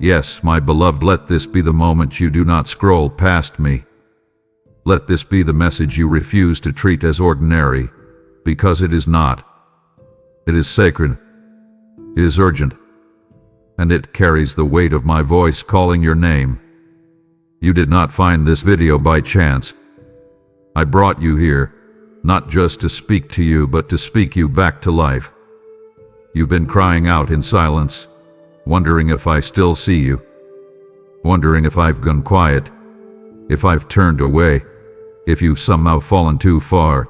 Yes, my beloved, let this be the moment you do not scroll past me. Let this be the message you refuse to treat as ordinary, because it is not. It is sacred. It is urgent. And it carries the weight of my voice calling your name. You did not find this video by chance. I brought you here, not just to speak to you, but to speak you back to life. You've been crying out in silence, wondering if I still see you, wondering if I've gone quiet, if I've turned away, if you've somehow fallen too far.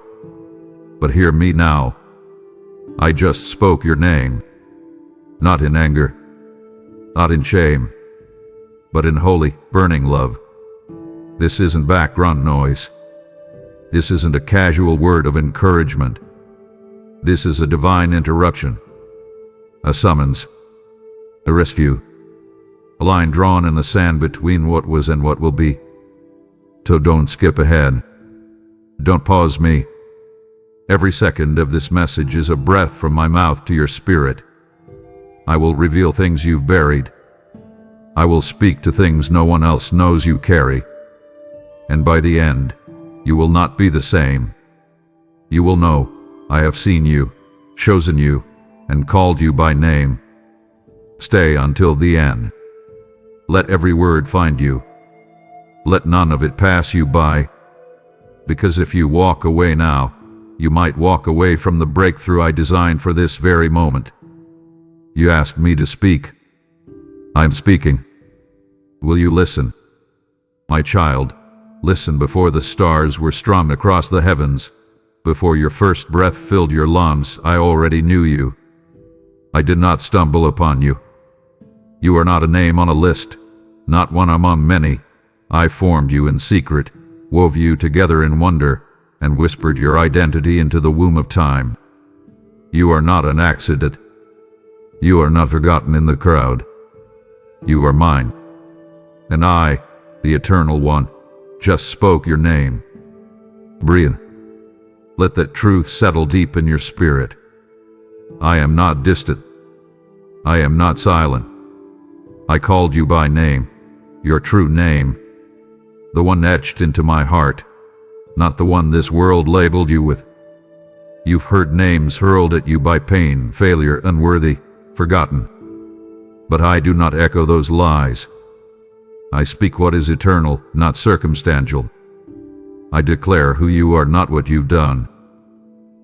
But hear me now. I just spoke your name, not in anger, not in shame, but in holy, burning love. This isn't background noise. This isn't a casual word of encouragement. This is a divine interruption, a summons, a rescue, a line drawn in the sand between what was and what will be. So don't skip ahead. Don't pause me. Every second of this message is a breath from my mouth to your spirit. I will reveal things you've buried. I will speak to things no one else knows you carry. And by the end, you will not be the same. You will know, I have seen you, chosen you, and called you by name. Stay until the end. Let every word find you. Let none of it pass you by. Because if you walk away now, you might walk away from the breakthrough I designed for this very moment. You asked me to speak. I'm speaking. Will you listen? My child, listen before the stars were strung across the heavens. Before your first breath filled your lungs, I already knew you. I did not stumble upon you. You are not a name on a list, not one among many. I formed you in secret, wove you together in wonder, and whispered your identity into the womb of time. You are not an accident. You are not forgotten in the crowd. You are mine. And I, the Eternal One, just spoke your name. Breathe. Let that truth settle deep in your spirit. I am not distant. I am not silent. I called you by name, your true name, the one etched into my heart, not the one this world labeled you with. You've heard names hurled at you by pain, failure, unworthy, forgotten. But I do not echo those lies. I speak what is eternal, not circumstantial. I declare who you are, not what you've done.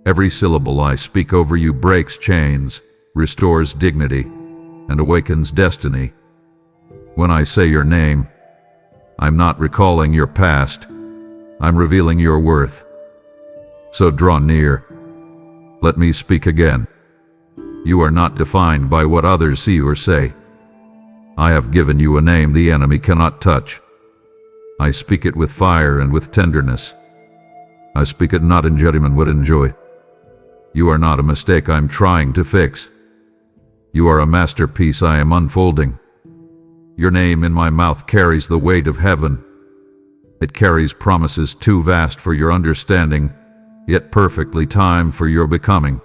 Every syllable I speak over you breaks chains, restores dignity, and awakens destiny. When I say your name, I'm not recalling your past. I'm revealing your worth. So draw near. Let me speak again. You are not defined by what others see or say. I have given you a name the enemy cannot touch. I speak it with fire and with tenderness. I speak it not in judgment but in joy. You are not a mistake I'm trying to fix. You are a masterpiece I am unfolding. Your name in my mouth carries the weight of heaven. It carries promises too vast for your understanding, yet perfectly timed for your becoming.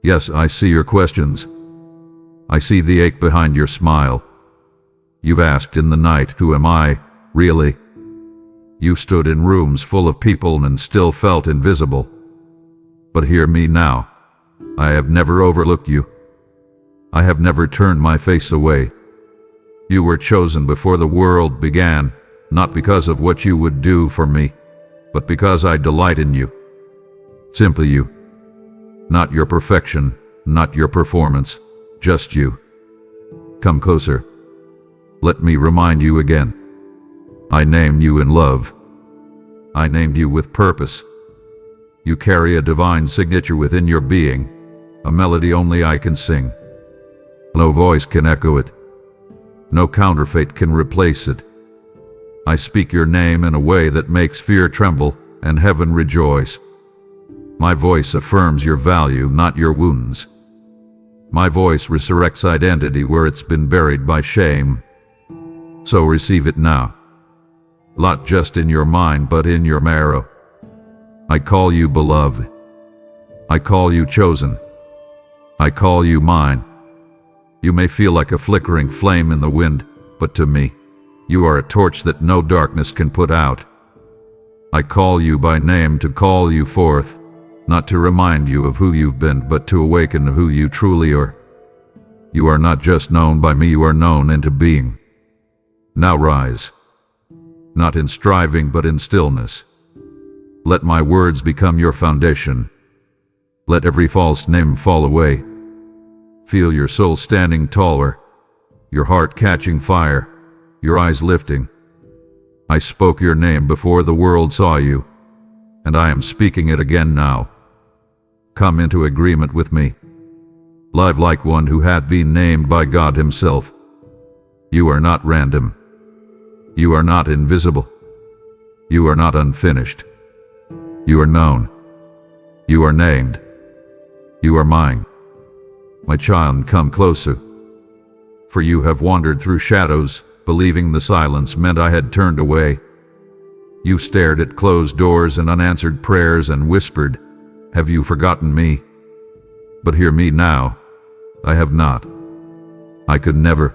Yes, I see your questions. I see the ache behind your smile. You've asked in the night, who am I, really? You stood in rooms full of people and still felt invisible. But hear me now. I have never overlooked you. I have never turned my face away. You were chosen before the world began, not because of what you would do for me, but because I delight in you. Simply you. Not your perfection, not your performance, just you. Come closer. Let me remind you again. I named you in love. I named you with purpose. You carry a divine signature within your being, a melody only I can sing. No voice can echo it. No counterfeit can replace it. I speak your name in a way that makes fear tremble and heaven rejoice. My voice affirms your value, not your wounds. My voice resurrects identity where it's been buried by shame. So receive it now. Not just in your mind, but in your marrow. I call you beloved. I call you chosen. I call you mine. You may feel like a flickering flame in the wind, but to me, you are a torch that no darkness can put out. I call you by name to call you forth, not to remind you of who you've been, but to awaken who you truly are. You are not just known by me, you are known into being. Now rise, not in striving but in stillness. Let my words become your foundation. Let every false name fall away. Feel your soul standing taller, your heart catching fire, your eyes lifting. I spoke your name before the world saw you, and I am speaking it again now. Come into agreement with me. Live like one who hath been named by God himself. You are not random. You are not invisible. You are not unfinished. You are known. You are named. You are mine. My child, come closer. For you have wandered through shadows, believing the silence meant I had turned away. You stared at closed doors and unanswered prayers and whispered, "Have you forgotten me?" But hear me now. I have not. I could never.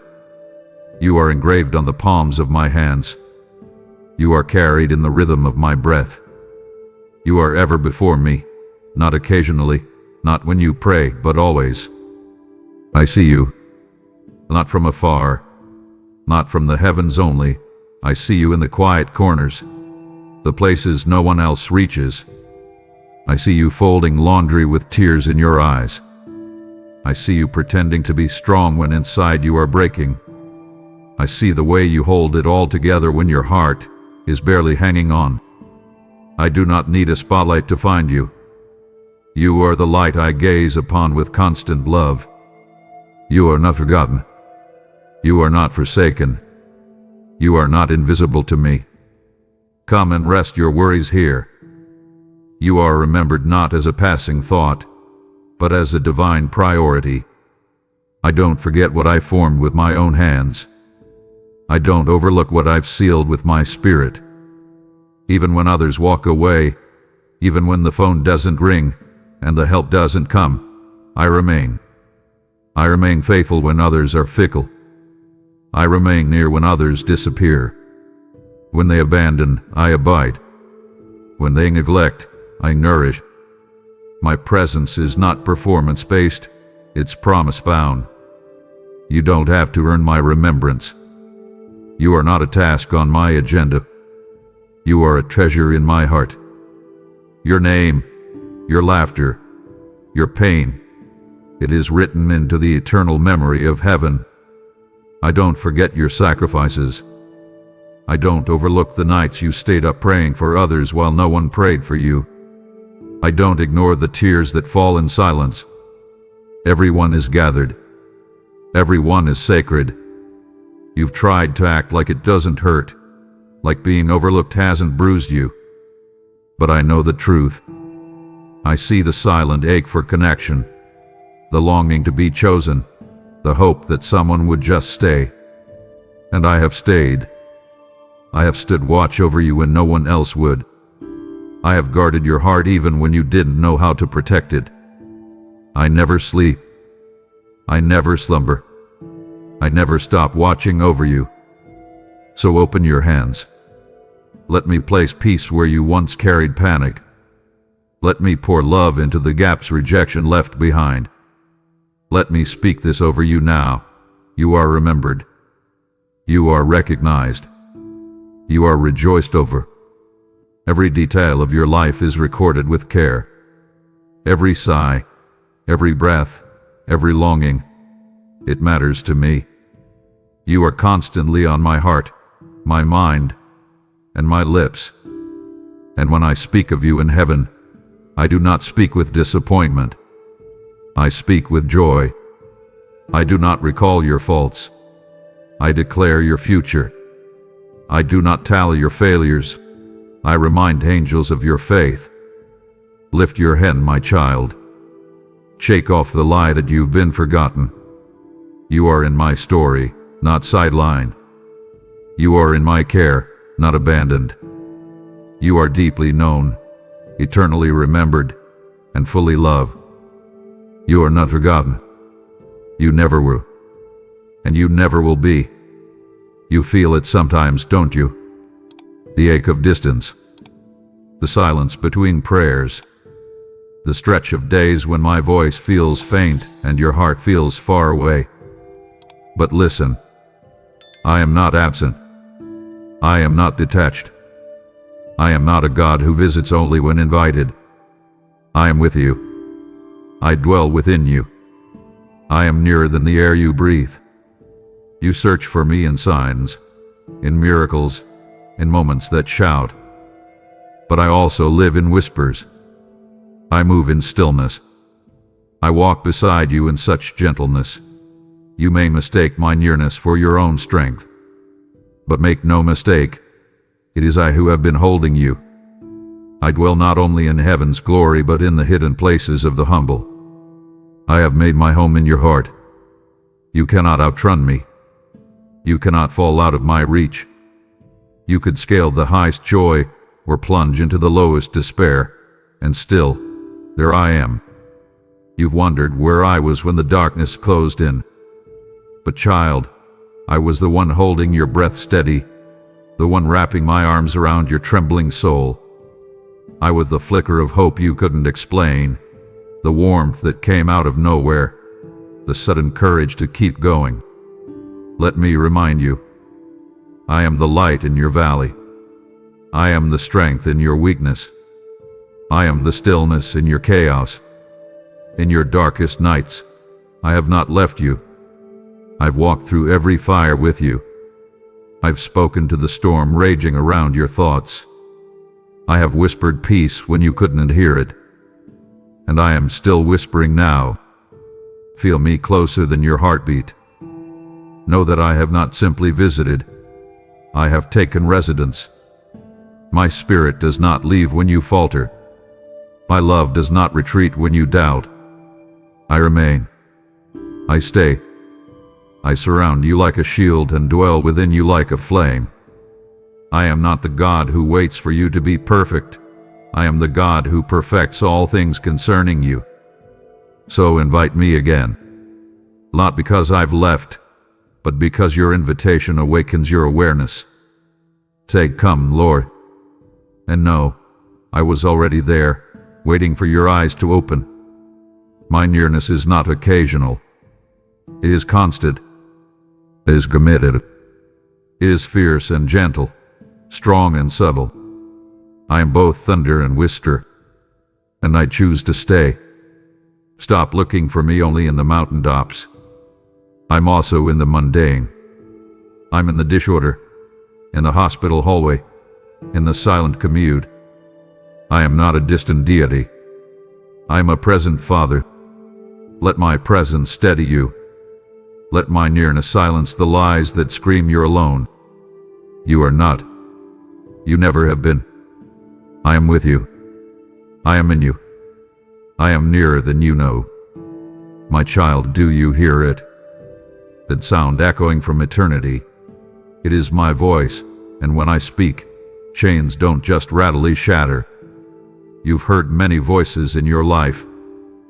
You are engraved on the palms of my hands. You are carried in the rhythm of my breath. You are ever before me, not occasionally, not when you pray, but always. I see you, not from afar, not from the heavens only. I see you in the quiet corners, the places no one else reaches. I see you folding laundry with tears in your eyes. I see you pretending to be strong when inside you are breaking. I see the way you hold it all together when your heart is barely hanging on. I do not need a spotlight to find you. You are the light I gaze upon with constant love. You are not forgotten. You are not forsaken. You are not invisible to me. Come and rest your worries here. You are remembered not as a passing thought, but as a divine priority. I don't forget what I formed with my own hands. I don't overlook what I've sealed with my spirit. Even when others walk away, even when the phone doesn't ring and the help doesn't come, I remain. I remain faithful when others are fickle. I remain near when others disappear. When they abandon, I abide. When they neglect, I nourish. My presence is not performance-based, it's promise-bound. You don't have to earn my remembrance. You are not a task on my agenda. You are a treasure in my heart. Your name, your laughter, your pain, it is written into the eternal memory of heaven. I don't forget your sacrifices. I don't overlook the nights you stayed up praying for others while no one prayed for you. I don't ignore the tears that fall in silence. Everyone is gathered. Everyone is sacred. You've tried to act like it doesn't hurt, like being overlooked hasn't bruised you. But I know the truth. I see the silent ache for connection, the longing to be chosen, the hope that someone would just stay. And I have stayed. I have stood watch over you when no one else would. I have guarded your heart even when you didn't know how to protect it. I never sleep. I never slumber. I never stop watching over you. So open your hands. Let me place peace where you once carried panic. Let me pour love into the gaps rejection left behind. Let me speak this over you now. You are remembered. You are recognized. You are rejoiced over. Every detail of your life is recorded with care. Every sigh, every breath, every longing, it matters to me. You are constantly on my heart, my mind, and my lips. And when I speak of you in heaven, I do not speak with disappointment. I speak with joy. I do not recall your faults. I declare your future. I do not tally your failures. I remind angels of your faith. Lift your head, my child. Shake off the lie that you've been forgotten. You are in my story, not sidelined. You are in my care, not abandoned. You are deeply known, eternally remembered, and fully loved. You are not forgotten. You never were. and you never will be. You feel it sometimes, don't you? The ache of distance, the silence between prayers, the stretch of days when my voice feels faint and your heart feels far away. But listen, I am not absent. I am not detached. I am not a God who visits only when invited. I am with you. I dwell within you. I am nearer than the air you breathe. You search for me in signs, in miracles, in moments that shout. But I also live in whispers. I move in stillness. I walk beside you in such gentleness. You may mistake my nearness for your own strength. But make no mistake, it is I who have been holding you. I dwell not only in heaven's glory but in the hidden places of the humble. I have made my home in your heart. You cannot outrun me. You cannot fall out of my reach. You could scale the highest joy or plunge into the lowest despair, and still, there I am. You've wondered where I was when the darkness closed in. But child, I was the one holding your breath steady, the one wrapping my arms around your trembling soul. I was the flicker of hope you couldn't explain, the warmth that came out of nowhere, the sudden courage to keep going. Let me remind you, I am the light in your valley. I am the strength in your weakness. I am the stillness in your chaos. In your darkest nights, I have not left you. I've walked through every fire with you. I've spoken to the storm raging around your thoughts. I have whispered peace when you couldn't hear it. And I am still whispering now. Feel me closer than your heartbeat. Know that I have not simply visited. I have taken residence. My spirit does not leave when you falter. My love does not retreat when you doubt. I remain. I stay. I surround you like a shield and dwell within you like a flame. I am not the God who waits for you to be perfect. I am the God who perfects all things concerning you. So invite me again. Not because I've left, but because your invitation awakens your awareness. Say, "Come, Lord." And know, I was already there, waiting for your eyes to open. My nearness is not occasional. It is constant. It is committed. It is fierce and gentle, strong and subtle. I am both thunder and whisper, and I choose to stay. Stop looking for me only in the mountaintops. I'm also in the mundane. I'm in the disorder, in the hospital hallway, in the silent commute. I am not a distant deity. I am a present Father. Let my presence steady you. Let my nearness silence the lies that scream you're alone. You are not. You never have been. I am with you. I am in you. I am nearer than you know. My child, do you hear it? That sound echoing from eternity. It is my voice, and when I speak, chains don't just rattly shatter. You've heard many voices in your life,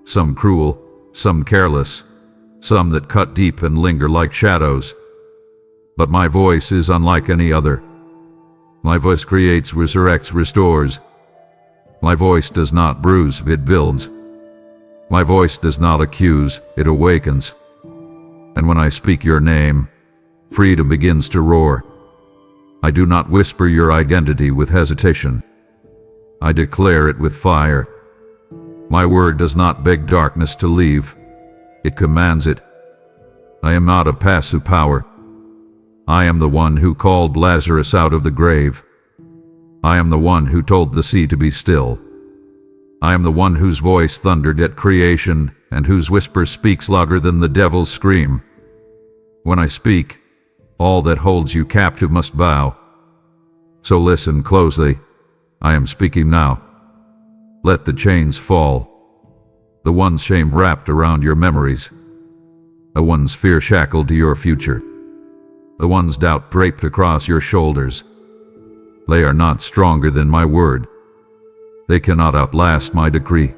some cruel, some careless, some that cut deep and linger like shadows. But my voice is unlike any other. My voice creates, resurrects, restores. My voice does not bruise, it builds. My voice does not accuse, it awakens. And when I speak your name, freedom begins to roar. I do not whisper your identity with hesitation. I declare it with fire. My word does not beg darkness to leave. It commands it. I am not a passive power. I am the one who called Lazarus out of the grave. I am the one who told the sea to be still. I am the one whose voice thundered at creation and whose whisper speaks louder than the devil's scream. When I speak, all that holds you captive must bow. So listen closely. I am speaking now. Let the chains fall. The one's shame wrapped around your memories. The one's fear shackled to your future. The one's doubt draped across your shoulders. They are not stronger than my word. They cannot outlast my decree.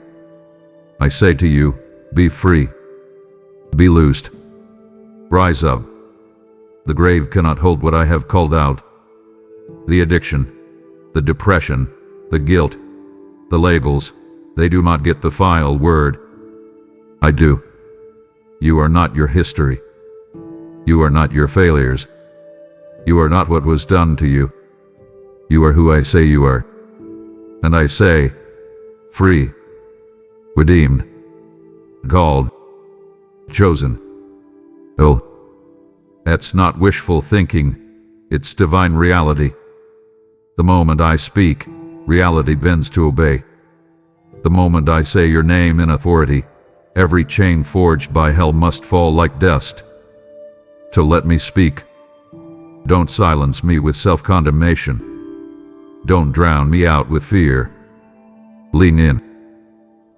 I say to you, be free. Be loosed. Rise up. The grave cannot hold what I have called out. The addiction, the depression, the guilt, the labels, they do not get the final word. I do. You are not your history. You are not your failures. You are not what was done to you. You are who I say you are. And I say, free, redeemed, called, chosen. Oh, that's not wishful thinking, it's divine reality. The moment I speak, reality bends to obey. The moment I say your name in authority, every chain forged by hell must fall like dust. So let me speak. Don't silence me with self-condemnation. Don't drown me out with fear. Lean in.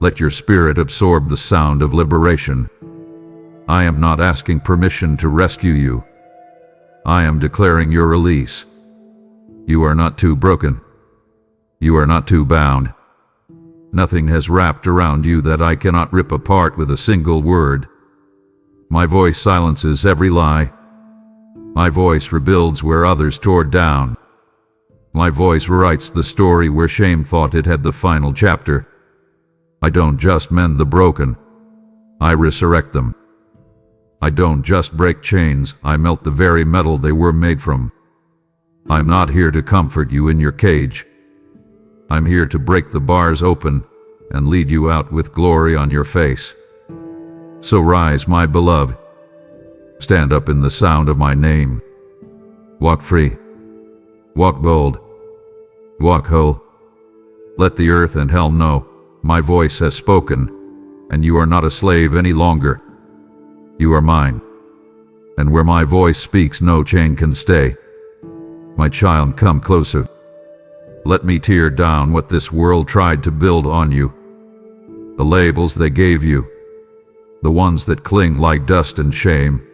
Let your spirit absorb the sound of liberation. I am not asking permission to rescue you. I am declaring your release. You are not too broken. You are not too bound. Nothing has wrapped around you that I cannot rip apart with a single word. My voice silences every lie. My voice rebuilds where others tore down. My voice writes the story where shame thought it had the final chapter. I don't just mend the broken. I resurrect them. I don't just break chains, I melt the very metal they were made from. I'm not here to comfort you in your cage. I'm here to break the bars open and lead you out with glory on your face. So rise, my beloved. Stand up in the sound of my name. Walk free. Walk bold. Walk whole. Let the earth and hell know my voice has spoken, and you are not a slave any longer. You are mine. And where my voice speaks, no chain can stay. My child, come closer. Let me tear down what this world tried to build on you. The labels they gave you, the ones that cling like dust and shame,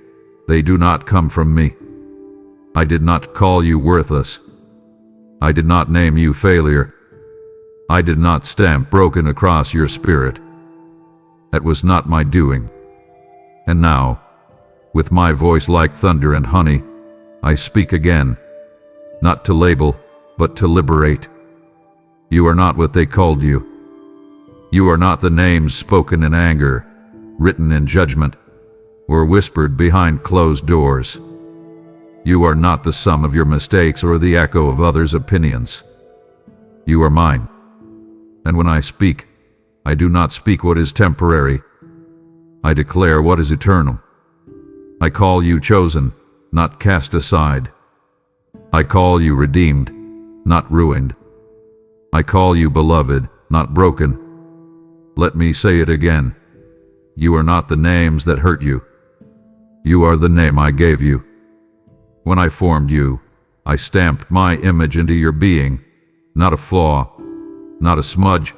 they do not come from me. I did not call you worthless. I did not name you failure. I did not stamp broken across your spirit. That was not my doing. And now, with my voice like thunder and honey, I speak again, not to label, but to liberate. You are not what they called you. You are not the names spoken in anger, written in judgment, or whispered behind closed doors. You are not the sum of your mistakes or the echo of others' opinions. You are mine. And when I speak, I do not speak what is temporary. I declare what is eternal. I call you chosen, not cast aside. I call you redeemed, not ruined. I call you beloved, not broken. Let me say it again. You are not the names that hurt you. You are the name I gave you. When I formed you, I stamped my image into your being, not a flaw, not a smudge,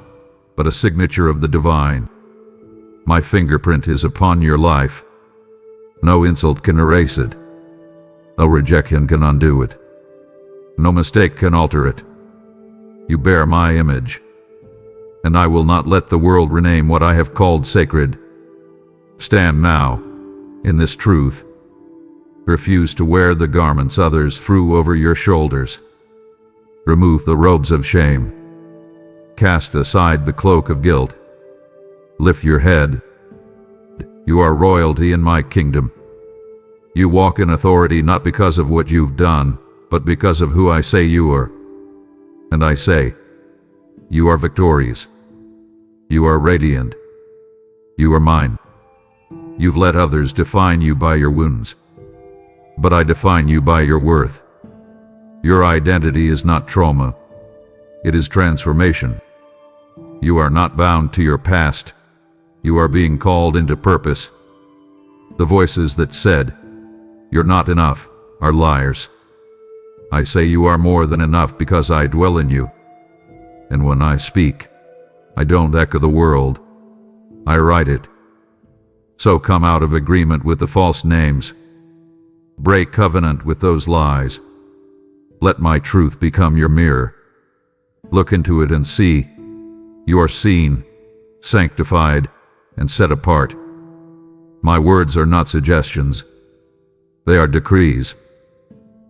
but a signature of the divine. My fingerprint is upon your life. No insult can erase it. No rejection can undo it. No mistake can alter it. You bear my image, and I will not let the world rename what I have called sacred. Stand now in this truth. Refuse to wear the garments others threw over your shoulders. Remove the robes of shame. Cast aside the cloak of guilt. Lift your head. You are royalty in my kingdom. You walk in authority not because of what you've done, but because of who I say you are. And I say, you are victorious. You are radiant. You are mine. You've let others define you by your wounds, but I define you by your worth. Your identity is not trauma. It is transformation. You are not bound to your past. You are being called into purpose. The voices that said, "You're not enough," are liars. I say you are more than enough because I dwell in you. And when I speak, I don't echo the world. I write it. So come out of agreement with the false names. Break covenant with those lies. Let my truth become your mirror. Look into it and see. You are seen, sanctified, and set apart. My words are not suggestions. They are decrees.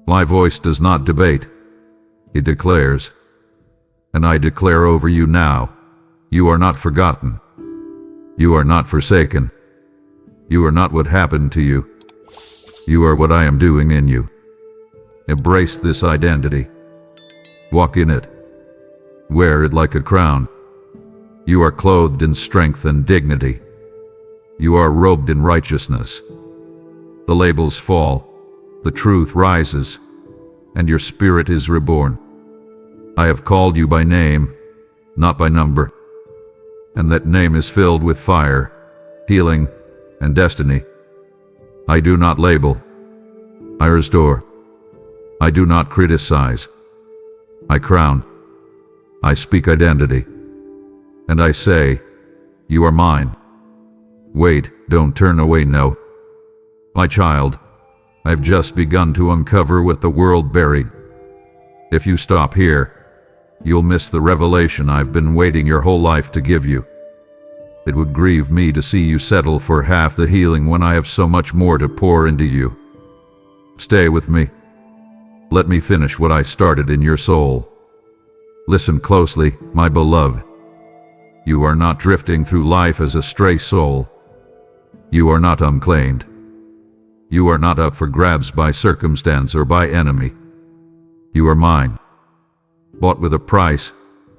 My voice does not debate, it declares. And I declare over you now, you are not forgotten. You are not forsaken. You are not what happened to you. You are what I am doing in you. Embrace this identity. Walk in it. Wear it like a crown. You are clothed in strength and dignity. You are robed in righteousness. The labels fall, the truth rises, and your spirit is reborn. I have called you by name, not by number, and that name is filled with fire, healing, and destiny. I do not label. I restore. I do not criticize. I crown. I speak identity. And I say, you are mine. Wait, don't turn away, no. My child, I've just begun to uncover what the world buried. If you stop here, you'll miss the revelation I've been waiting your whole life to give you. It would grieve me to see you settle for half the healing when I have so much more to pour into you. Stay with me. Let me finish what I started in your soul. Listen closely, my beloved. You are not drifting through life as a stray soul. You are not unclaimed. You are not up for grabs by circumstance or by enemy. You are mine. Bought with a price,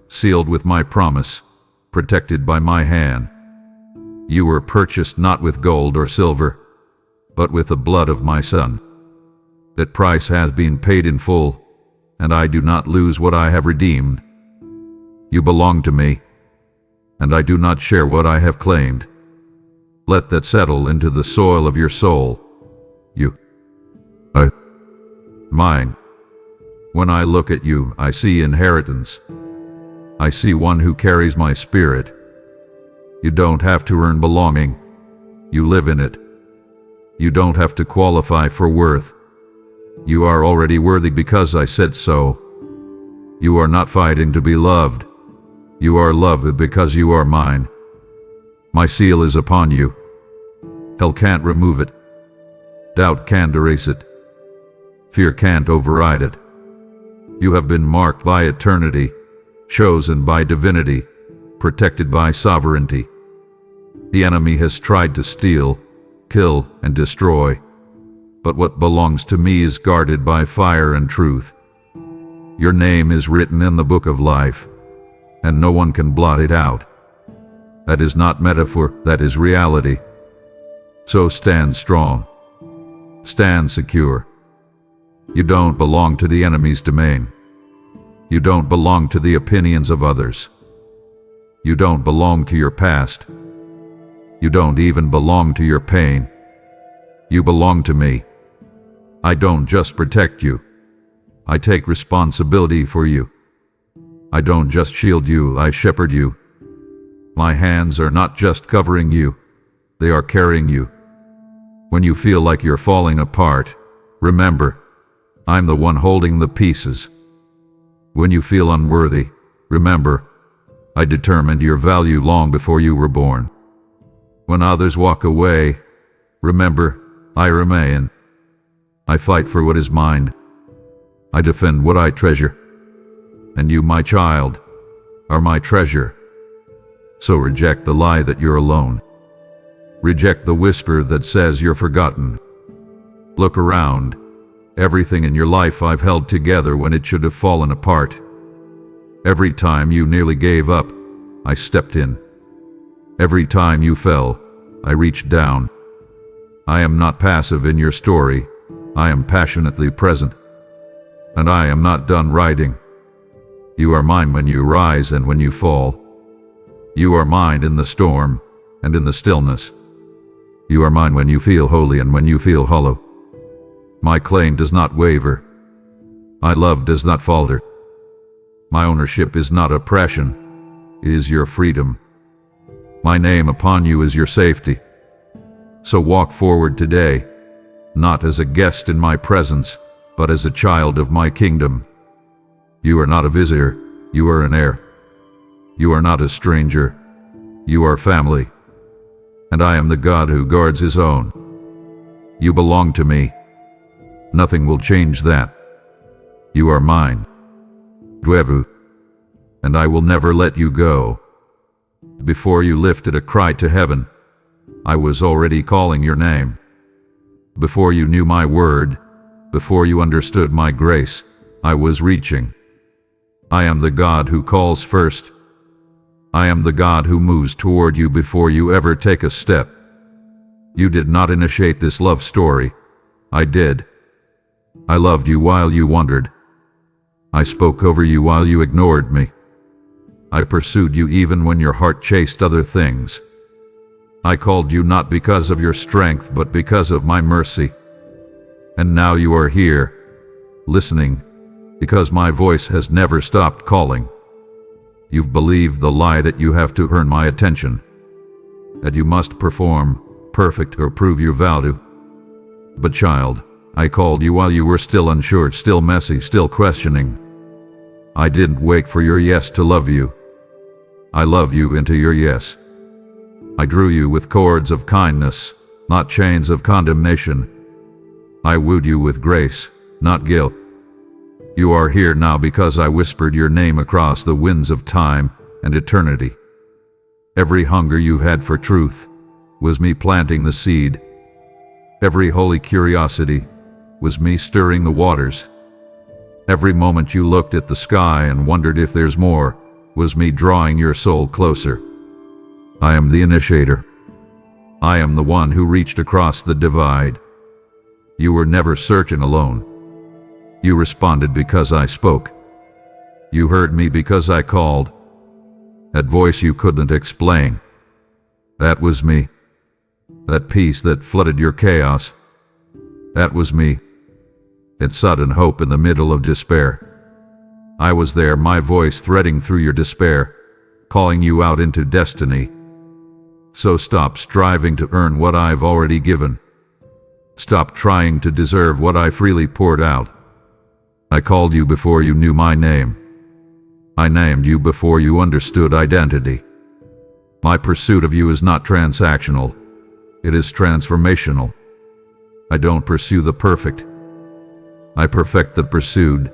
sealed with my promise, protected by my hand. You were purchased not with gold or silver, but with the blood of my Son. That price has been paid in full, and I do not lose what I have redeemed. You belong to me, and I do not share what I have claimed. Let that settle into the soil of your soul. You. Mine. When I look at you, I see inheritance. I see one who carries my spirit. You don't have to earn belonging. You live in it. You don't have to qualify for worth. You are already worthy because I said so. You are not fighting to be loved. You are loved because you are mine. My seal is upon you. Hell can't remove it. Doubt can't erase it. Fear can't override it. You have been marked by eternity, chosen by divinity, protected by sovereignty. The enemy has tried to steal, kill, and destroy, but what belongs to me is guarded by fire and truth. Your name is written in the book of life, and no one can blot it out. That is not metaphor, that is reality. So stand strong. Stand secure. You don't belong to the enemy's domain. You don't belong to the opinions of others. You don't belong to your past. You don't even belong to your pain. You belong to me. I don't just protect you. I take responsibility for you. I don't just shield you, I shepherd you. My hands are not just covering you, they are carrying you. When you feel like you're falling apart, remember, I'm the one holding the pieces. When you feel unworthy, remember, I determined your value long before you were born. When others walk away, remember, I remain. I fight for what is mine. I defend what I treasure. And you, my child, are my treasure. So reject the lie that you're alone. Reject the whisper that says you're forgotten. Look around. Everything in your life I've held together when it should have fallen apart. Every time you nearly gave up, I stepped in. Every time you fell, I reached down. I am not passive in your story. I am passionately present. And I am not done writing. You are mine when you rise and when you fall. You are mine in the storm and in the stillness. You are mine when you feel holy and when you feel hollow. My claim does not waver. My love does not falter. My ownership is not oppression, it is your freedom. My name upon you is your safety. So walk forward today, not as a guest in my presence, but as a child of my kingdom. You are not a visitor, you are an heir. You are not a stranger, you are family. And I am the God who guards his own. You belong to me. Nothing will change that. You are mine. Dwevu. And I will never let you go. Before you lifted a cry to heaven, I was already calling your name. Before you knew my word, before you understood my grace, I was reaching. I am the God who calls first. I am the God who moves toward you before you ever take a step. You did not initiate this love story. I did. I loved you while you wondered. I spoke over you while you ignored me. I pursued you even when your heart chased other things. I called you not because of your strength, but because of my mercy. And now you are here, listening, because my voice has never stopped calling. You've believed the lie that you have to earn my attention, that you must perform perfect or prove your value. But child, I called you while you were still unsure, still messy, still questioning. I didn't wait for your yes to love you. I love you into your yes. I drew you with cords of kindness, not chains of condemnation. I wooed you with grace, not guilt. You are here now because I whispered your name across the winds of time and eternity. Every hunger you've had for truth was me planting the seed. Every holy curiosity was me stirring the waters. Every moment you looked at the sky and wondered if there's more was me drawing your soul closer. I am the initiator. I am the one who reached across the divide. You were never searching alone. You responded because I spoke. You heard me because I called. That voice you couldn't explain. That was me. That peace that flooded your chaos. That was me. It sudden hope in the middle of despair. I was there, my voice threading through your despair, calling you out into destiny. So stop striving to earn what I've already given. Stop trying to deserve what I freely poured out. I called you before you knew my name. I named you before you understood identity. My pursuit of you is not transactional. It is transformational. I don't pursue the perfect. I perfect the pursued.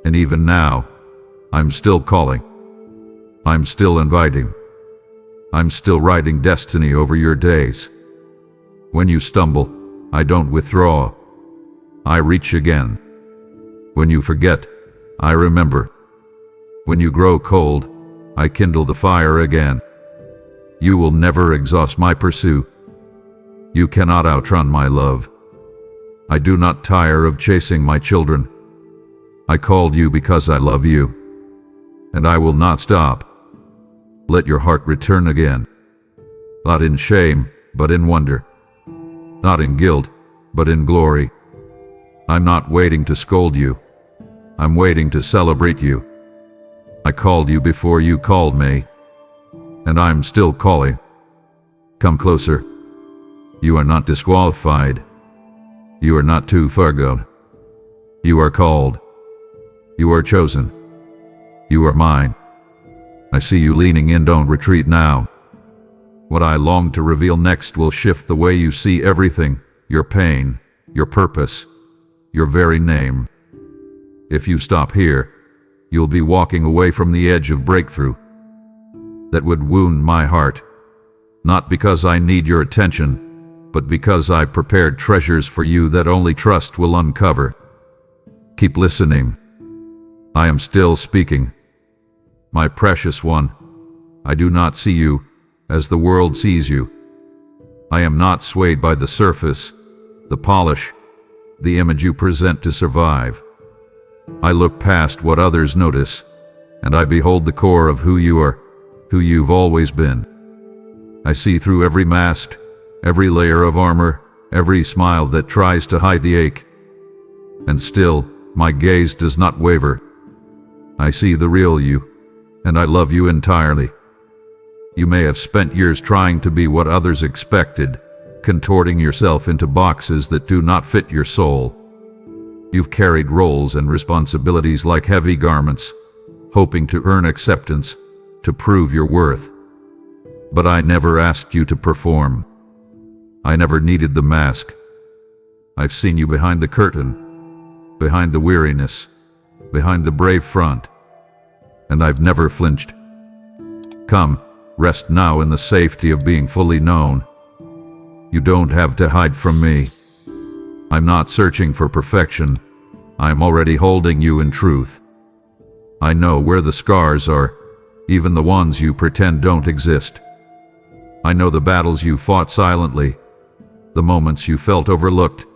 And even now, I'm still calling. I'm still inviting. I'm still writing destiny over your days. When you stumble, I don't withdraw. I reach again. When you forget, I remember. When you grow cold, I kindle the fire again. You will never exhaust my pursuit. You cannot outrun my love. I do not tire of chasing my children. I called you because I love you, and I will not stop. Let your heart return again. Not in shame, but in wonder. Not in guilt, but in glory. I'm not waiting to scold you. I'm waiting to celebrate you. I called you before you called me, and I'm still calling. Come closer. You are not disqualified. You are not too far gone. You are called. You are chosen. You are mine. I see you leaning in, don't retreat now. What I long to reveal next will shift the way you see everything, your pain, your purpose, your very name. If you stop here, you'll be walking away from the edge of breakthrough. That would wound my heart, not because I need your attention, but because I've prepared treasures for you that only trust will uncover. Keep listening. I am still speaking. My precious one, I do not see you as the world sees you. I am not swayed by the surface, the polish, the image you present to survive. I look past what others notice, and I behold the core of who you are, who you've always been. I see through every mask, every layer of armor, every smile that tries to hide the ache. And still, my gaze does not waver. I see the real you, and I love you entirely. You may have spent years trying to be what others expected, contorting yourself into boxes that do not fit your soul. You've carried roles and responsibilities like heavy garments, hoping to earn acceptance, to prove your worth. But I never asked you to perform. I never needed the mask. I've seen you behind the curtain, behind the weariness, behind the brave front, and I've never flinched. Come, rest now in the safety of being fully known. You don't have to hide from me. I'm not searching for perfection. I'm already holding you in truth. I know where the scars are, even the ones you pretend don't exist. I know the battles you fought silently, the moments you felt overlooked,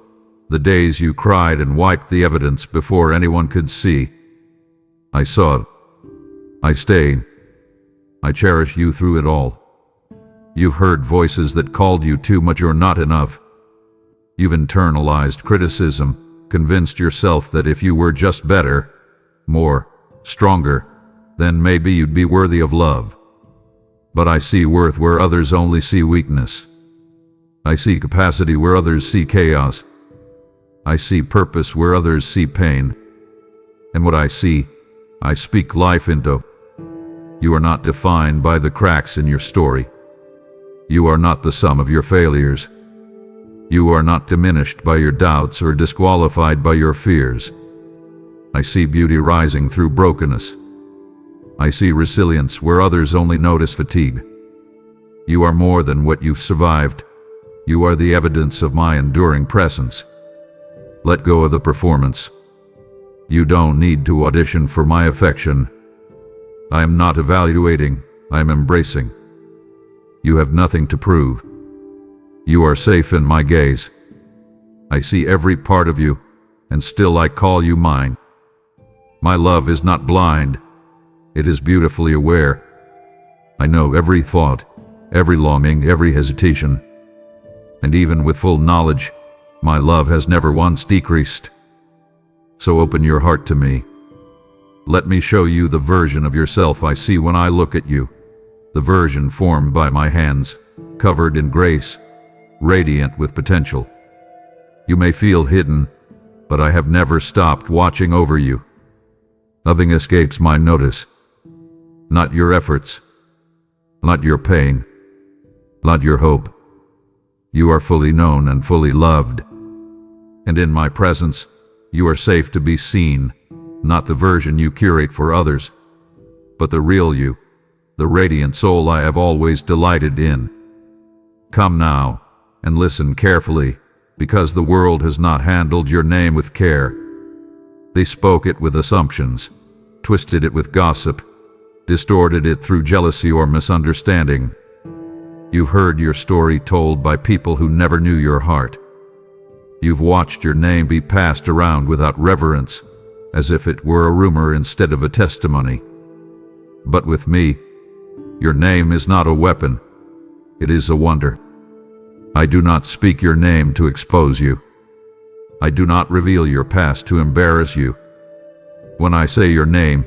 the days you cried and wiped the evidence before anyone could see. I saw it. I stayed. I cherish you through it all. You've heard voices that called you too much or not enough. You've internalized criticism, convinced yourself that if you were just better, more, stronger, then maybe you'd be worthy of love. But I see worth where others only see weakness. I see capacity where others see chaos. I see purpose where others see pain. And what I see, I speak life into. You are not defined by the cracks in your story. You are not the sum of your failures. You are not diminished by your doubts or disqualified by your fears. I see beauty rising through brokenness. I see resilience where others only notice fatigue. You are more than what you've survived. You are the evidence of my enduring presence. Let go of the performance. You don't need to audition for my affection. I am not evaluating, I am embracing. You have nothing to prove. You are safe in my gaze. I see every part of you, and still I call you mine. My love is not blind. It is beautifully aware. I know every thought, every longing, every hesitation. And even with full knowledge, my love has never once decreased. So open your heart to me. Let me show you the version of yourself I see when I look at you. The version formed by my hands, covered in grace, radiant with potential. You may feel hidden, but I have never stopped watching over you. Nothing escapes my notice. Not your efforts, not your pain, not your hope. You are fully known and fully loved. And in my presence, you are safe to be seen, not the version you curate for others, but the real you, the radiant soul I have always delighted in. Come now, and listen carefully, because the world has not handled your name with care. They spoke it with assumptions, twisted it with gossip, distorted it through jealousy or misunderstanding. You've heard your story told by people who never knew your heart. You've watched your name be passed around without reverence, as if it were a rumor instead of a testimony. But with me, your name is not a weapon, it is a wonder. I do not speak your name to expose you. I do not reveal your past to embarrass you. When I say your name,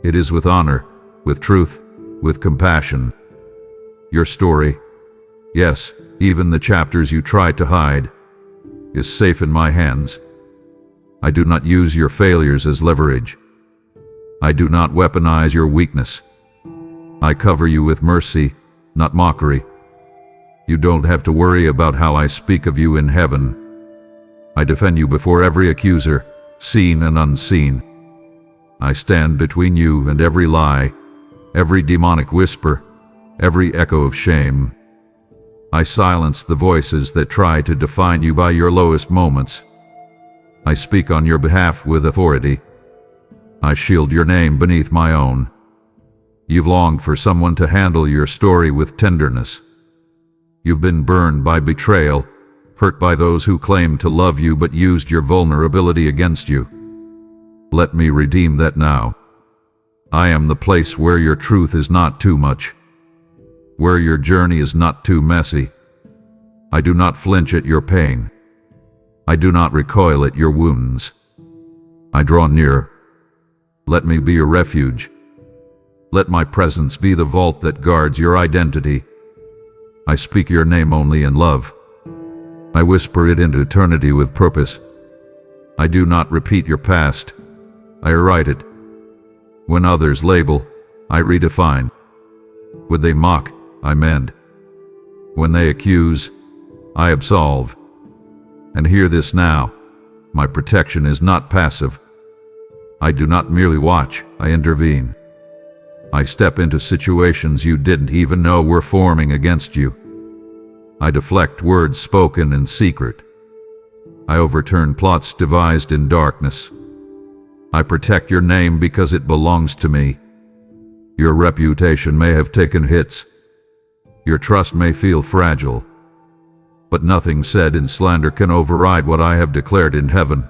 it is with honor, with truth, with compassion. Your story, yes, even the chapters you tried to hide, is safe in my hands. I do not use your failures as leverage. I do not weaponize your weakness. I cover you with mercy, not mockery. You don't have to worry about how I speak of you in heaven. I defend you before every accuser, seen and unseen. I stand between you and every lie, every demonic whisper, every echo of shame. I silence the voices that try to define you by your lowest moments. I speak on your behalf with authority. I shield your name beneath my own. You've longed for someone to handle your story with tenderness. You've been burned by betrayal, hurt by those who claimed to love you but used your vulnerability against you. Let me redeem that now. I am the place where your truth is not too much, where your journey is not too messy. I do not flinch at your pain. I do not recoil at your wounds. I draw near. Let me be your refuge. Let my presence be the vault that guards your identity. I speak your name only in love. I whisper it into eternity with purpose. I do not repeat your past. I write it. When others label, I redefine. When they mock, I mend. When they accuse, I absolve. And hear this now. My protection is not passive. I do not merely watch, I intervene. I step into situations you didn't even know were forming against you. I deflect words spoken in secret. I overturn plots devised in darkness. I protect your name because it belongs to me. Your reputation may have taken hits. Your trust may feel fragile. But nothing said in slander can override what I have declared in heaven.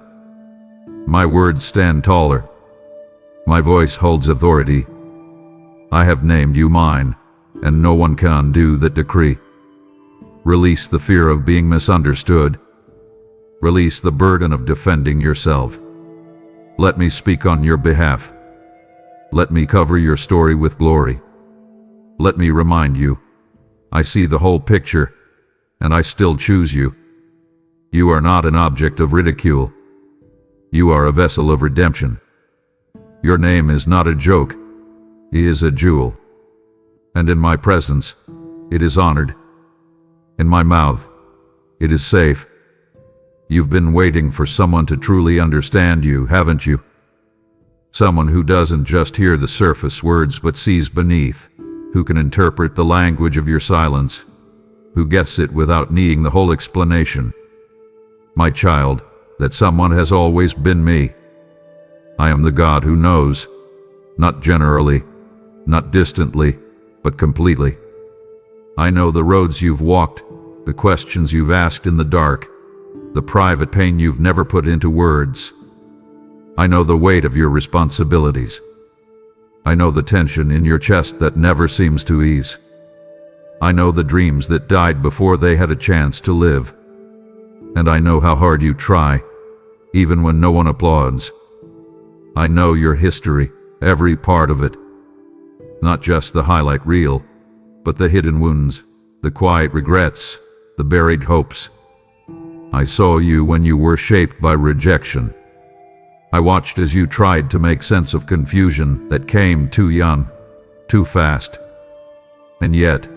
My words stand taller. My voice holds authority. I have named you mine, and no one can undo that decree. Release the fear of being misunderstood. Release the burden of defending yourself. Let me speak on your behalf. Let me cover your story with glory. Let me remind you, I see the whole picture, and I still choose you. You are not an object of ridicule. You are a vessel of redemption. Your name is not a joke. It is a jewel. And in my presence, it is honored. In my mouth, it is safe. You've been waiting for someone to truly understand you, haven't you? Someone who doesn't just hear the surface words but sees beneath, who can interpret the language of your silence, who gets it without needing the whole explanation. My child, that someone has always been me. I am the God who knows, not generally, not distantly, but completely. I know the roads you've walked, the questions you've asked in the dark, the private pain you've never put into words. I know the weight of your responsibilities. I know the tension in your chest that never seems to ease. I know the dreams that died before they had a chance to live. And I know how hard you try, even when no one applauds. I know your history, every part of it. Not just the highlight reel, but the hidden wounds, the quiet regrets, the buried hopes. I saw you when you were shaped by rejection. I watched as you tried to make sense of confusion that came too young, too fast. And yet,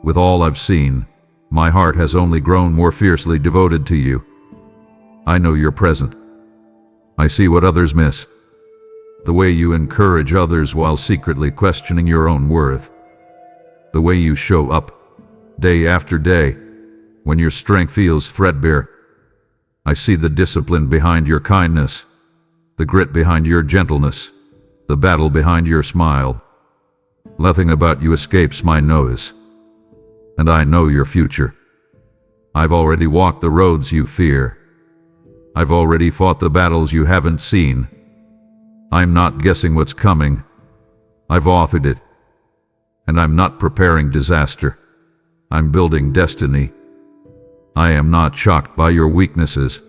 with all I've seen, my heart has only grown more fiercely devoted to you. I know you're present. I see what others miss. The way you encourage others while secretly questioning your own worth. The way you show up, day after day, when your strength feels threadbare. I see the discipline behind your kindness, the grit behind your gentleness, the battle behind your smile. Nothing about you escapes my notice. And I know your future. I've already walked the roads you fear. I've already fought the battles you haven't seen. I'm not guessing what's coming. I've authored it. And I'm not preparing disaster. I'm building destiny. I am not shocked by your weaknesses.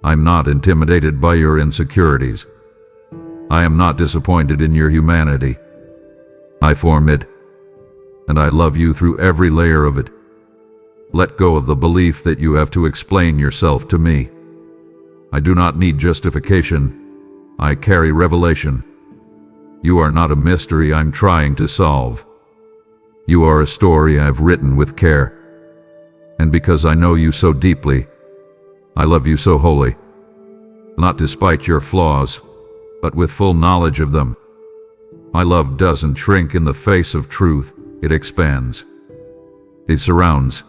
I'm not intimidated by your insecurities. I am not disappointed in your humanity. I form it, and I love you through every layer of it. Let go of the belief that you have to explain yourself to me. I do not need justification. I carry revelation. You are not a mystery I'm trying to solve. You are a story I've written with care. And because I know you so deeply, I love you so wholly. Not despite your flaws, but with full knowledge of them. My love doesn't shrink in the face of truth, it expands. It surrounds.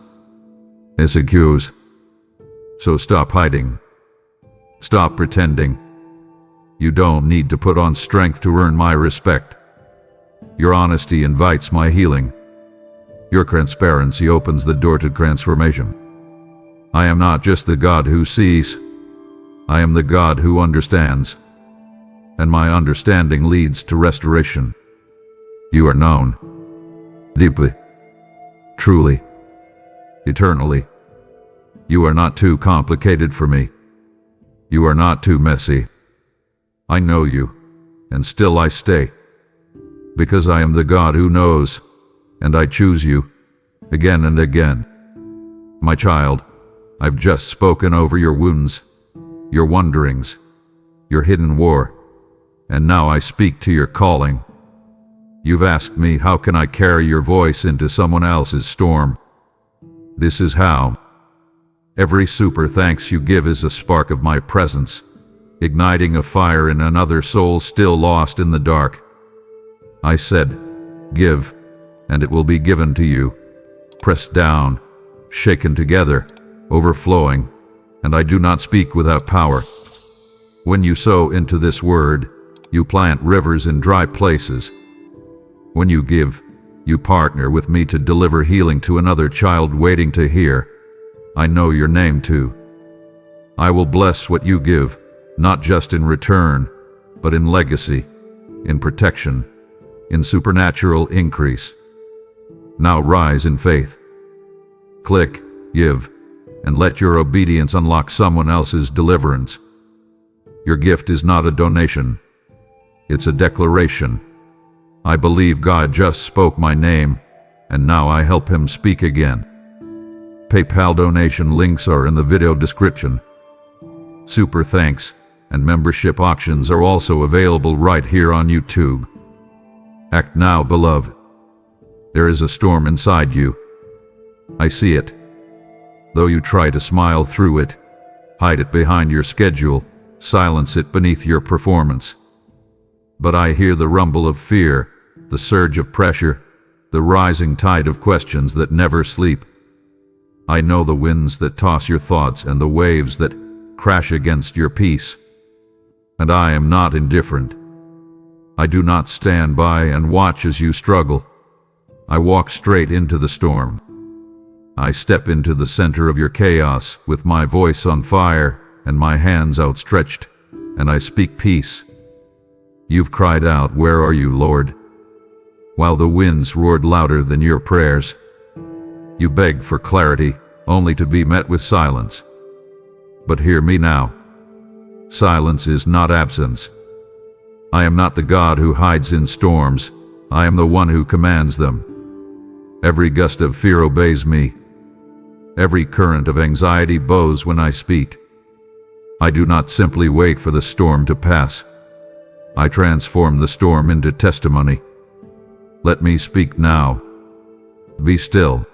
It secures. So stop hiding. Stop pretending. You don't need to put on strength to earn my respect. Your honesty invites my healing. Your transparency opens the door to transformation. I am not just the God who sees. I am the God who understands. And my understanding leads to restoration. You are known. Deeply. Truly. Eternally. You are not too complicated for me. You are not too messy. I know you, and still I stay. Because I am the God who knows, and I choose you, again and again. My child, I've just spoken over your wounds, your wonderings, your hidden war, and now I speak to your calling. You've asked me, how can I carry your voice into someone else's storm? This is how. Every super thanks you give is a spark of my presence, igniting a fire in another soul still lost in the dark. I said, give, and it will be given to you, pressed down, shaken together, overflowing, and I do not speak without power. When you sow into this word, you plant rivers in dry places. When you give, you partner with me to deliver healing to another child waiting to hear, I know your name too. I will bless what you give, not just in return, but in legacy, in protection, in supernatural increase. Now rise in faith. Click, give, and let your obedience unlock someone else's deliverance. Your gift is not a donation. It's a declaration. I believe God just spoke my name, and now I help him speak again. PayPal donation links are in the video description. Super thanks and membership auctions are also available right here on YouTube. Act now, beloved. There is a storm inside you. I see it. Though you try to smile through it, hide it behind your schedule, silence it beneath your performance. But I hear the rumble of fear, the surge of pressure, the rising tide of questions that never sleep. I know the winds that toss your thoughts and the waves that crash against your peace. And I am not indifferent. I do not stand by and watch as you struggle. I walk straight into the storm. I step into the center of your chaos with my voice on fire and my hands outstretched, and I speak peace. You've cried out, "Where are you, Lord?" While the winds roared louder than your prayers. You begged for clarity, only to be met with silence. But hear me now. Silence is not absence. I am not the God who hides in storms. I am the one who commands them. Every gust of fear obeys me. Every current of anxiety bows when I speak. I do not simply wait for the storm to pass. I transform the storm into testimony. Let me speak now. Be still.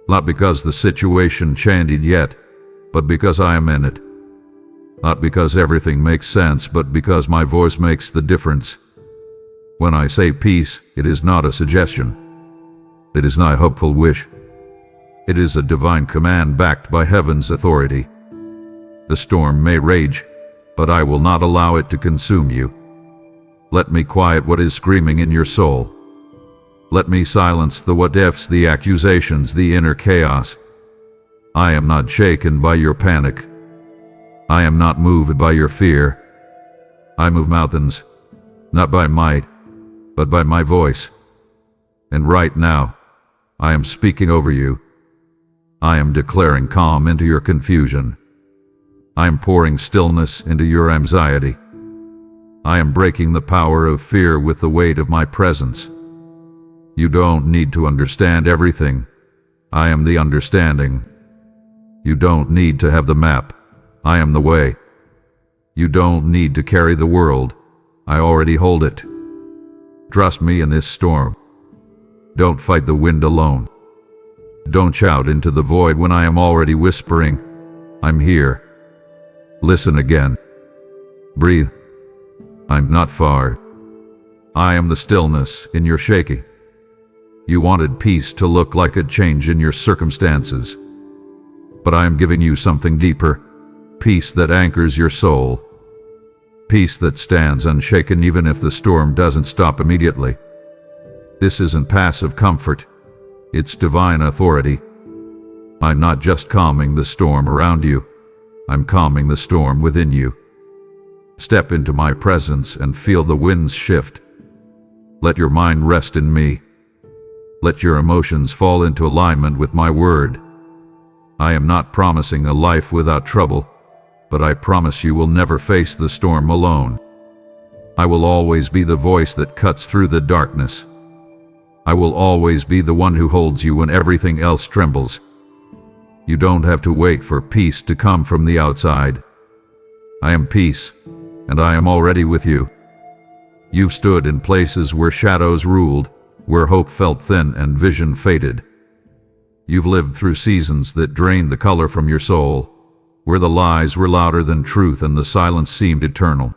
Not because the situation changed yet, but because I am in it. Not because everything makes sense, but because my voice makes the difference. When I say peace, it is not a suggestion. It is not a hopeful wish. It is a divine command backed by heaven's authority. The storm may rage, but I will not allow it to consume you. Let me quiet what is screaming in your soul. Let me silence the what-ifs, the accusations, the inner chaos. I am not shaken by your panic. I am not moved by your fear. I move mountains, not by might, but by my voice. And right now, I am speaking over you. I am declaring calm into your confusion. I am pouring stillness into your anxiety. I am breaking the power of fear with the weight of my presence. You don't need to understand everything. I am the understanding. You don't need to have the map. I am the way. You don't need to carry the world. I already hold it. Trust me in this storm. Don't fight the wind alone. Don't shout into the void when I am already whispering, I'm here. Listen again. Breathe. I'm not far. I am the stillness in your shaking. You wanted peace to look like a change in your circumstances. But I am giving you something deeper. Peace that anchors your soul. Peace that stands unshaken even if the storm doesn't stop immediately. This isn't passive comfort. It's divine authority. I'm not just calming the storm around you. I'm calming the storm within you. Step into my presence and feel the winds shift. Let your mind rest in me. Let your emotions fall into alignment with my word. I am not promising a life without trouble, but I promise you will never face the storm alone. I will always be the voice that cuts through the darkness. I will always be the one who holds you when everything else trembles. You don't have to wait for peace to come from the outside. I am peace, and I am already with you. You've stood in places where shadows ruled, where hope felt thin and vision faded. You've lived through seasons that drained the color from your soul, where the lies were louder than truth and the silence seemed eternal.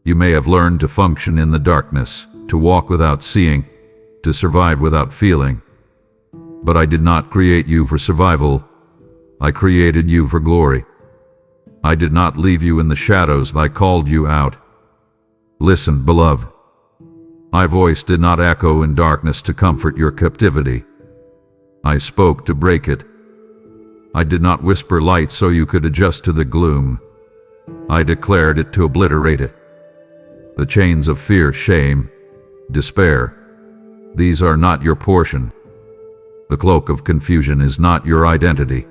You may have learned to function in the darkness, to walk without seeing, to survive without feeling. But I did not create you for survival. I created you for glory. I did not leave you in the shadows, I called you out. Listen, beloved. My voice did not echo in darkness to comfort your captivity. I spoke to break it. I did not whisper light so you could adjust to the gloom. I declared it to obliterate it. The chains of fear, shame, despair, these are not your portion. The cloak of confusion is not your identity.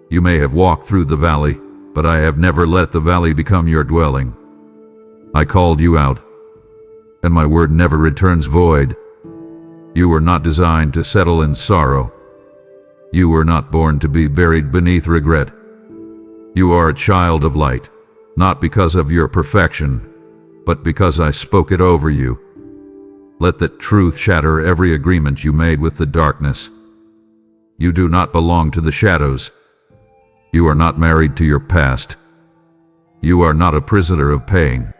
You may have walked through the valley, but I have never let the valley become your dwelling. I called you out, and my word never returns void. You were not designed to settle in sorrow. You were not born to be buried beneath regret. You are a child of light, not because of your perfection, but because I spoke it over you. Let that truth shatter every agreement you made with the darkness. You do not belong to the shadows. You are not married to your past. You are not a prisoner of pain.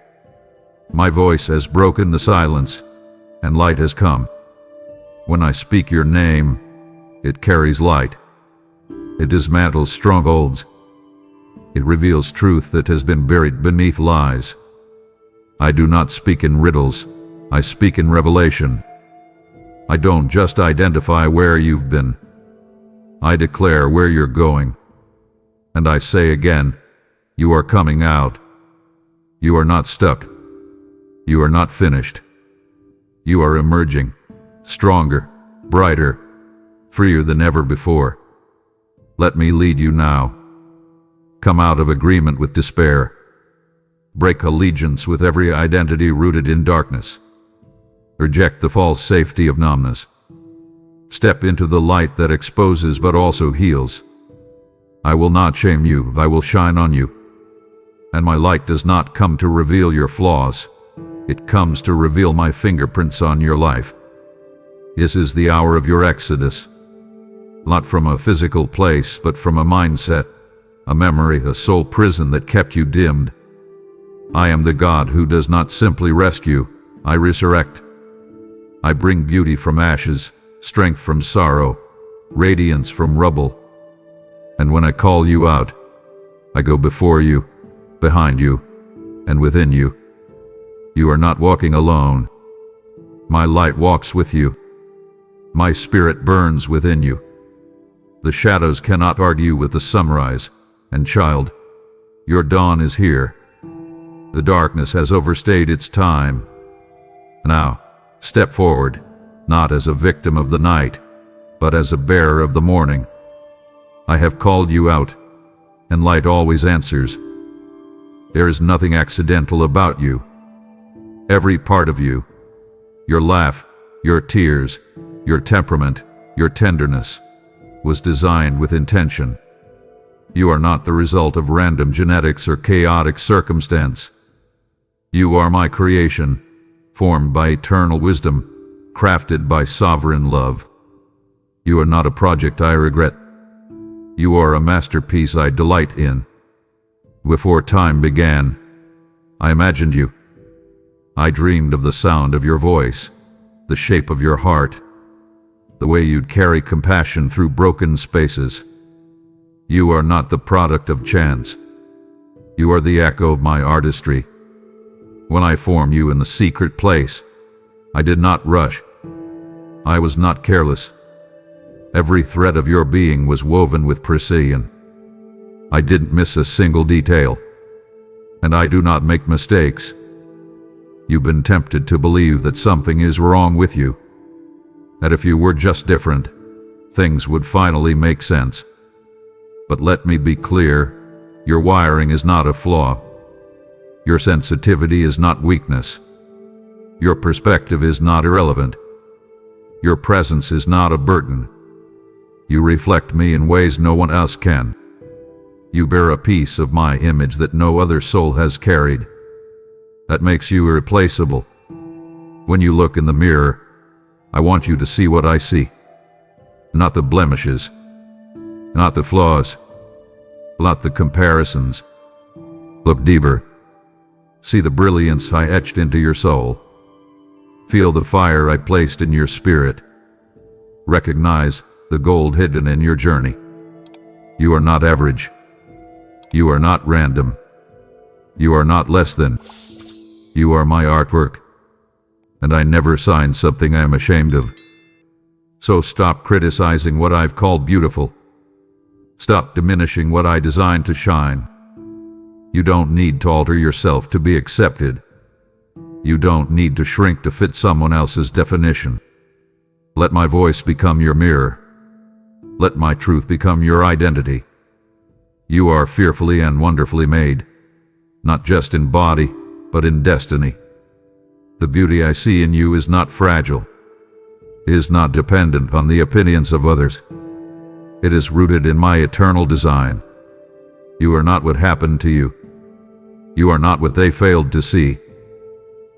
My voice has broken the silence, and light has come. When I speak your name, it carries light. It dismantles strongholds. It reveals truth that has been buried beneath lies. I do not speak in riddles, I speak in revelation. I don't just identify where you've been. I declare where you're going. And I say again, you are coming out. You are not stuck. You are not finished. You are emerging, stronger, brighter, freer than ever before. Let me lead you now. Come out of agreement with despair. Break allegiance with every identity rooted in darkness. Reject the false safety of numbness. Step into the light that exposes but also heals. I will not shame you, I will shine on you. And my light does not come to reveal your flaws. It comes to reveal my fingerprints on your life. This is the hour of your exodus. Not from a physical place, but from a mindset, a memory, a soul prison that kept you dimmed. I am the God who does not simply rescue, I resurrect. I bring beauty from ashes, strength from sorrow, radiance from rubble. And when I call you out, I go before you, behind you, and within you. You are not walking alone. My light walks with you. My spirit burns within you. The shadows cannot argue with the sunrise, and child, your dawn is here. The darkness has overstayed its time. Now, step forward, not as a victim of the night, but as a bearer of the morning. I have called you out, and light always answers. There is nothing accidental about you. Every part of you, your laugh, your tears, your temperament, your tenderness, was designed with intention. You are not the result of random genetics or chaotic circumstance. You are my creation, formed by eternal wisdom, crafted by sovereign love. You are not a project I regret. You are a masterpiece I delight in. Before time began, I imagined you. I dreamed of the sound of your voice, the shape of your heart, the way you'd carry compassion through broken spaces. You are not the product of chance. You are the echo of my artistry. When I formed you in the secret place, I did not rush. I was not careless. Every thread of your being was woven with precision. I didn't miss a single detail. And I do not make mistakes. You've been tempted to believe that something is wrong with you. That if you were just different, things would finally make sense. But let me be clear, your wiring is not a flaw. Your sensitivity is not weakness. Your perspective is not irrelevant. Your presence is not a burden. You reflect me in ways no one else can. You bear a piece of my image that no other soul has carried. That makes you irreplaceable. When you look in the mirror, I want you to see what I see. not the blemishes, not the flaws, not the comparisons. Look deeper. See the brilliance I etched into your soul. Feel the fire I placed in your spirit. Recognize the gold hidden in your journey. You are not average. You are not random. You are not less than. You are my artwork. And I never sign something I am ashamed of. So stop criticizing what I've called beautiful. Stop diminishing what I designed to shine. You don't need to alter yourself to be accepted. You don't need to shrink to fit someone else's definition. Let my voice become your mirror. Let my truth become your identity. You are fearfully and wonderfully made, not just in body, but in destiny. The beauty I see in you is not fragile. It is not dependent on the opinions of others. It is rooted in my eternal design. You are not what happened to you. You are not what they failed to see.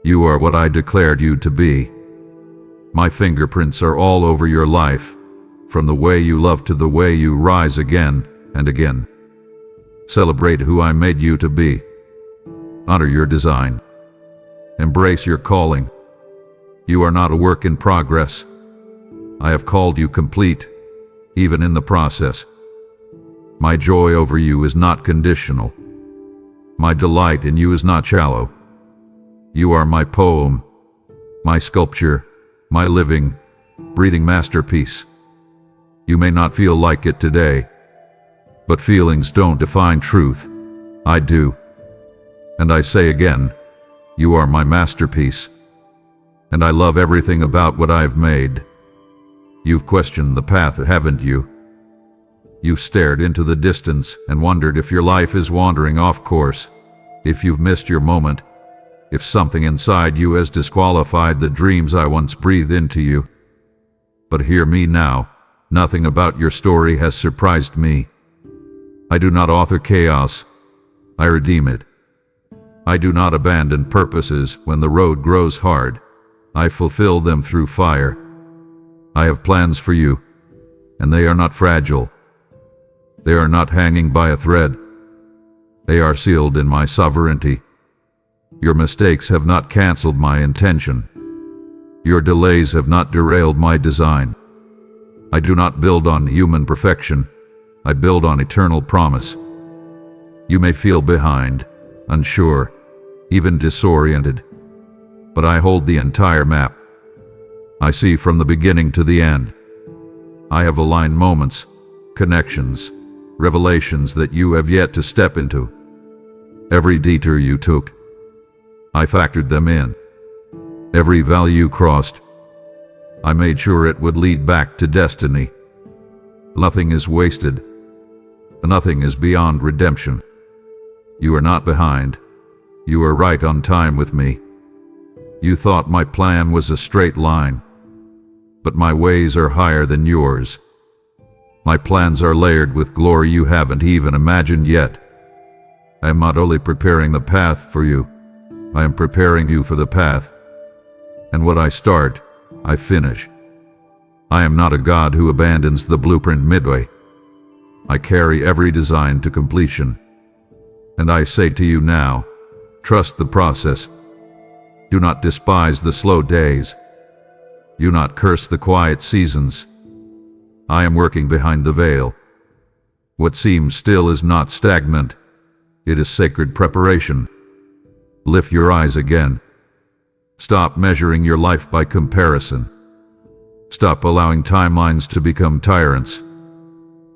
You are what I declared you to be. My fingerprints are all over your life, from the way you love to the way you rise again and again. Celebrate who I made you to be. Honor your design. Embrace your calling. You are not a work in progress. I have called you complete, even in the process. My joy over you is not conditional. My delight in you is not shallow. You are my poem, my sculpture, my living, breathing masterpiece. You may not feel like it today, but feelings don't define truth. I do. And I say again, you are my masterpiece. And I love everything about what I've made. You've questioned the path, haven't you? You've stared into the distance and wondered if your life is wandering off course, if you've missed your moment, if something inside you has disqualified the dreams I once breathed into you. But hear me now, nothing about your story has surprised me. I do not author chaos, I redeem it. I do not abandon purposes when the road grows hard. I fulfill them through fire. I have plans for you, and they are not fragile. They are not hanging by a thread. They are sealed in my sovereignty. Your mistakes have not canceled my intention. Your delays have not derailed my design. I do not build on human perfection. I build on eternal promise. You may feel behind, unsure, even disoriented, but I hold the entire map. I see from the beginning to the end. I have aligned moments, connections, revelations that you have yet to step into. Every detour you took, I factored them in. Every valley you crossed, I made sure it would lead back to destiny. Nothing is wasted. Nothing is beyond redemption. You are not behind. You are right on time with me. You thought my plan was a straight line, but my ways are higher than yours. My plans are layered with glory you haven't even imagined yet. I am not only preparing the path for you, I am preparing you for the path. And what I start, I finish. I am not a God who abandons the blueprint midway. I carry every design to completion. And I say to you now, trust the process. Do not despise the slow days. Do not curse the quiet seasons. I am working behind the veil. What seems still is not stagnant. It is sacred preparation. Lift your eyes again. Stop measuring your life by comparison. Stop allowing timelines to become tyrants.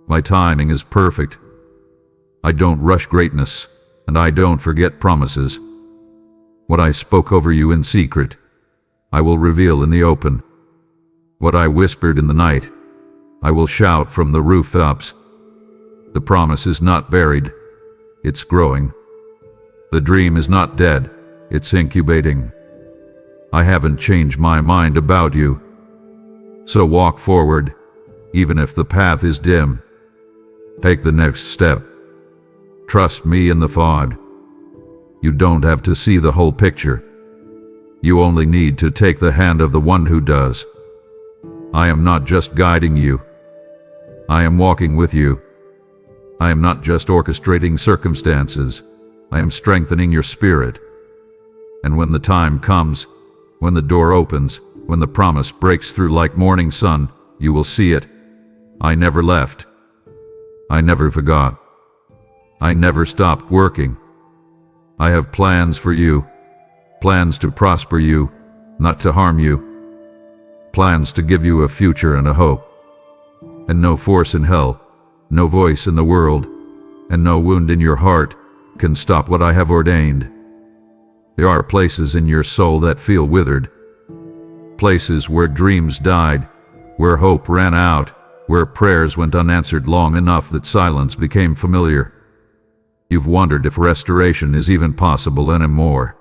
My timing is perfect. I don't rush greatness, and I don't forget promises. What I spoke over you in secret, I will reveal in the open. What I whispered in the night, I will shout from the rooftops. The promise is not buried, it's growing. The dream is not dead, it's incubating. I haven't changed my mind about you. So walk forward, even if the path is dim. Take the next step. Trust me in the fog. You don't have to see the whole picture. You only need to take the hand of the one who does. I am not just guiding you, I am walking with you. I am not just orchestrating circumstances. I am strengthening your spirit. And when the time comes, when the door opens, when the promise breaks through like morning sun, you will see it. I never left. I never forgot. I never stopped working. I have plans for you, plans to prosper you, not to harm you, plans to give you a future and a hope. And no force in hell, no voice in the world, and no wound in your heart can stop what I have ordained. There are places in your soul that feel withered, places where dreams died, where hope ran out, where prayers went unanswered long enough that silence became familiar. You've wondered if restoration is even possible anymore.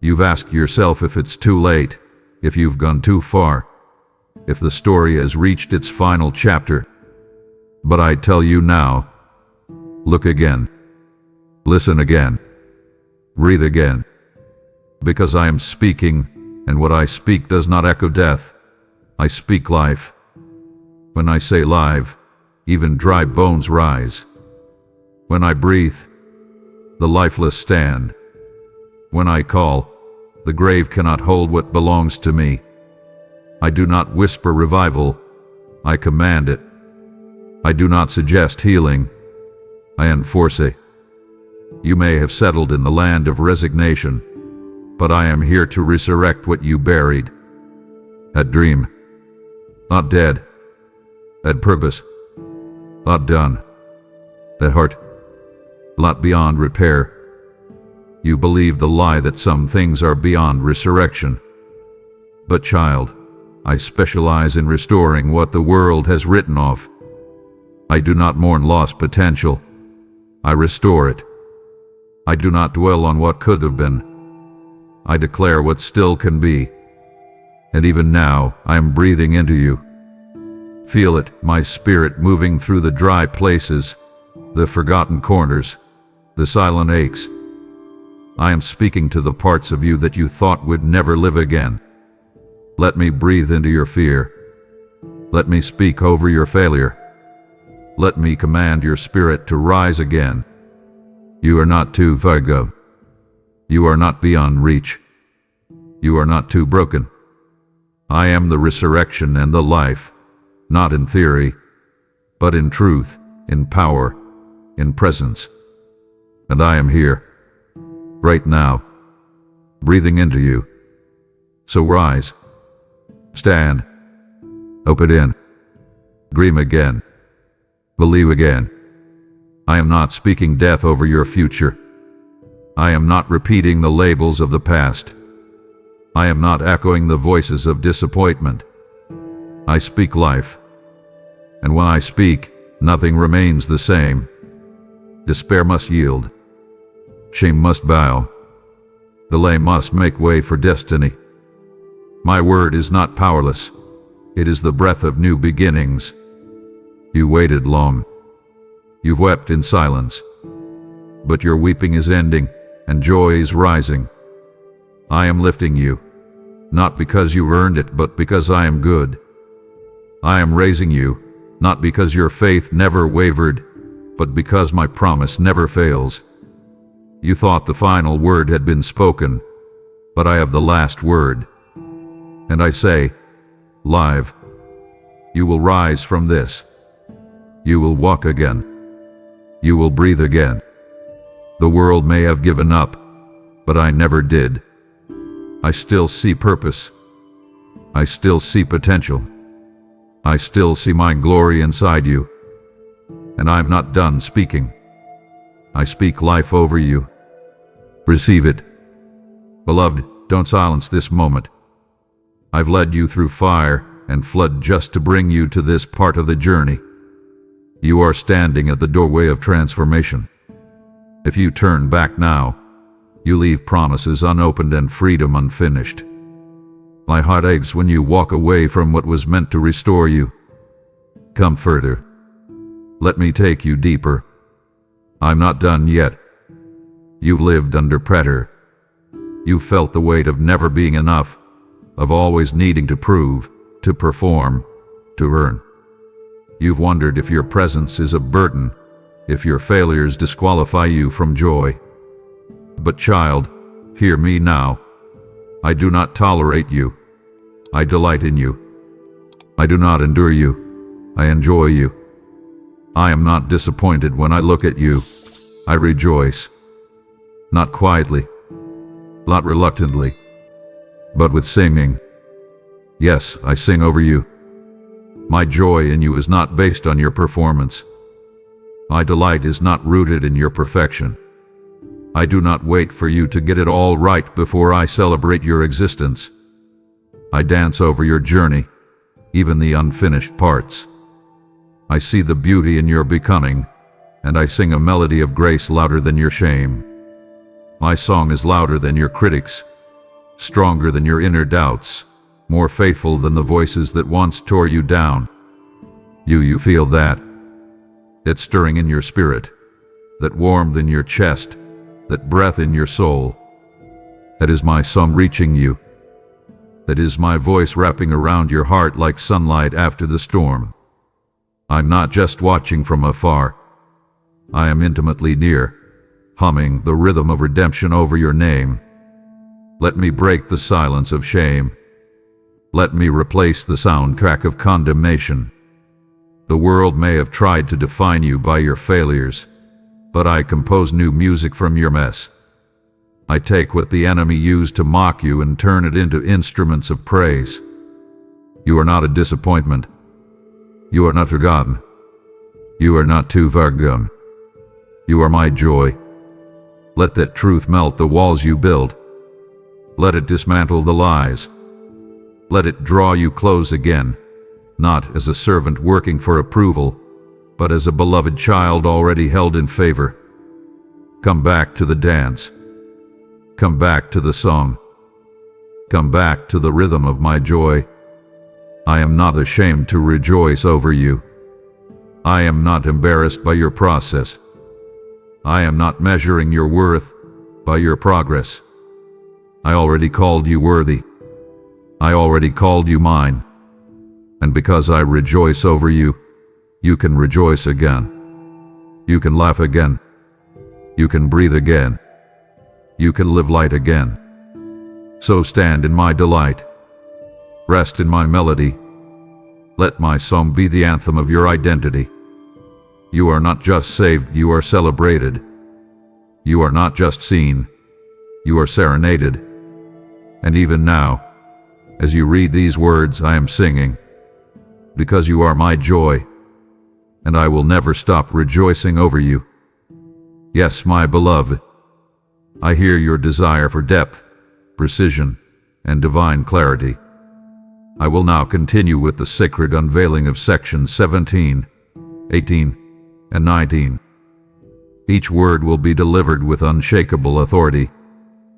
You've asked yourself if it's too late, if you've gone too far, if the story has reached its final chapter. But I tell you now, look again, listen again, breathe again, because I am speaking, and what I speak does not echo death. I speak life. When I say live, even dry bones rise. When I breathe, the lifeless stand. When I call, the grave cannot hold what belongs to me. I do not whisper revival, I command it. I do not suggest healing, I enforce it. You may have settled in the land of resignation, but I am here to resurrect what you buried. That dream, not dead. That purpose, not done. That heart, not beyond repair. You believe the lie that some things are beyond resurrection. But child, I specialize in restoring what the world has written off. I do not mourn lost potential. I restore it. I do not dwell on what could have been. I declare what still can be. And even now, I am breathing into you. Feel it, my spirit moving through the dry places, the forgotten corners, the silent aches. I am speaking to the parts of you that you thought would never live again. Let me breathe into your fear. Let me speak over your failure. Let me command your spirit to rise again. You are not too far to go. You are not beyond reach. You are not too broken. I am the resurrection and the life, not in theory, but in truth, in power, in presence. And I am here, right now, breathing into you. So rise, stand, open in, dream again, believe again. I am not speaking death over your future. I am not repeating the labels of the past. I am not echoing the voices of disappointment. I speak life. And when I speak, nothing remains the same. Despair must yield. Shame must bow. Delay must make way for destiny. My word is not powerless. It is the breath of new beginnings. You waited long. You've wept in silence. But your weeping is ending, and joy is rising. I am lifting you, not because you earned it, but because I am good. I am raising you, not because your faith never wavered, but because my promise never fails. You thought the final word had been spoken, but I have the last word. And I say, live, you will rise from this. You will walk again. You will breathe again. The world may have given up, but I never did. I still see purpose. I still see potential. I still see my glory inside you. And I'm not done speaking. I speak life over you. Receive it. Beloved, don't silence this moment. I've led you through fire and flood just to bring you to this part of the journey. You are standing at the doorway of transformation. If you turn back now, you leave promises unopened and freedom unfinished. My heart aches when you walk away from what was meant to restore you. Come further. Let me take you deeper. I'm not done yet. You've lived under pressure. You've felt the weight of never being enough, of always needing to prove, to perform, to earn. You've wondered if your presence is a burden, if your failures disqualify you from joy. But child, hear me now. I do not tolerate you. I delight in you. I do not endure you. I enjoy you. I am not disappointed when I look at you. I rejoice. Not quietly, not reluctantly, but with singing. Yes, I sing over you. My joy in you is not based on your performance. My delight is not rooted in your perfection. I do not wait for you to get it all right before I celebrate your existence. I dance over your journey, even the unfinished parts. I see the beauty in your becoming, and I sing a melody of grace louder than your shame. My song is louder than your critics, stronger than your inner doubts, more faithful than the voices that once tore you down. You feel that? That stirring in your spirit, that warmth in your chest, that breath in your soul. That is my song reaching you. That is my voice wrapping around your heart like sunlight after the storm. I'm not just watching from afar. I am intimately near, humming the rhythm of redemption over your name. Let me break the silence of shame. Let me replace the soundtrack of condemnation. The world may have tried to define you by your failures, but I compose new music from your mess. I take what the enemy used to mock you and turn it into instruments of praise. You are not a disappointment. You are not forgotten. You are not too far gone. You are my joy. Let that truth melt the walls you build. Let it dismantle the lies. Let it draw you close again, not as a servant working for approval, but as a beloved child already held in favor. Come back to the dance. Come back to the song. Come back to the rhythm of my joy. I am not ashamed to rejoice over you. I am not embarrassed by your process. I am not measuring your worth by your progress. I already called you worthy. I already called you mine. And because I rejoice over you, you can rejoice again. You can laugh again. You can breathe again. You can live light again. So stand in my delight. Rest in my melody. Let my song be the anthem of your identity. You are not just saved, you are celebrated. You are not just seen, you are serenaded. And even now, as you read these words, I am singing, because you are my joy, and I will never stop rejoicing over you. Yes, my beloved, I hear your desire for depth, precision, and divine clarity. I will now continue with the sacred unveiling of sections 17, 18, and 19. Each word will be delivered with unshakable authority,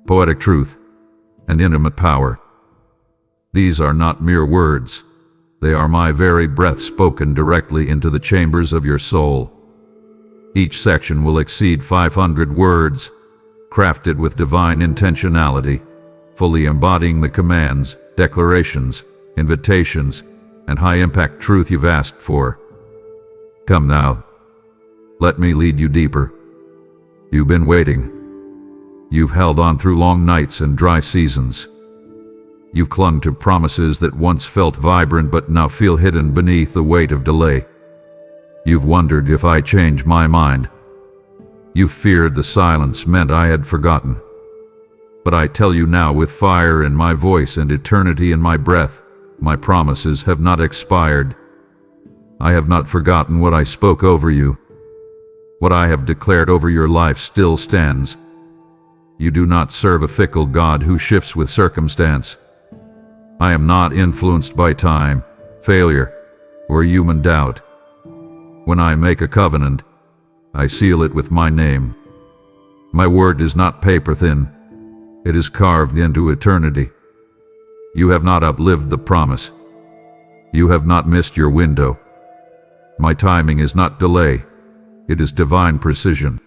poetic truth, and intimate power. These are not mere words. They are my very breath spoken directly into the chambers of your soul. Each section will exceed 500 words, crafted with divine intentionality, fully embodying the commands, declarations, invitations, and high-impact truth you've asked for. Come now. Let me lead you deeper. You've been waiting. You've held on through long nights and dry seasons. You've clung to promises that once felt vibrant but now feel hidden beneath the weight of delay. You've wondered if I change my mind. You feared the silence meant I had forgotten. But I tell you now, with fire in my voice and eternity in my breath, my promises have not expired. I have not forgotten what I spoke over you. What I have declared over your life still stands. You do not serve a fickle God who shifts with circumstance. I am not influenced by time, failure, or human doubt. When I make a covenant, I seal it with my name. My word is not paper thin. It is carved into eternity. You have not outlived the promise. You have not missed your window. My timing is not delay. It is divine precision.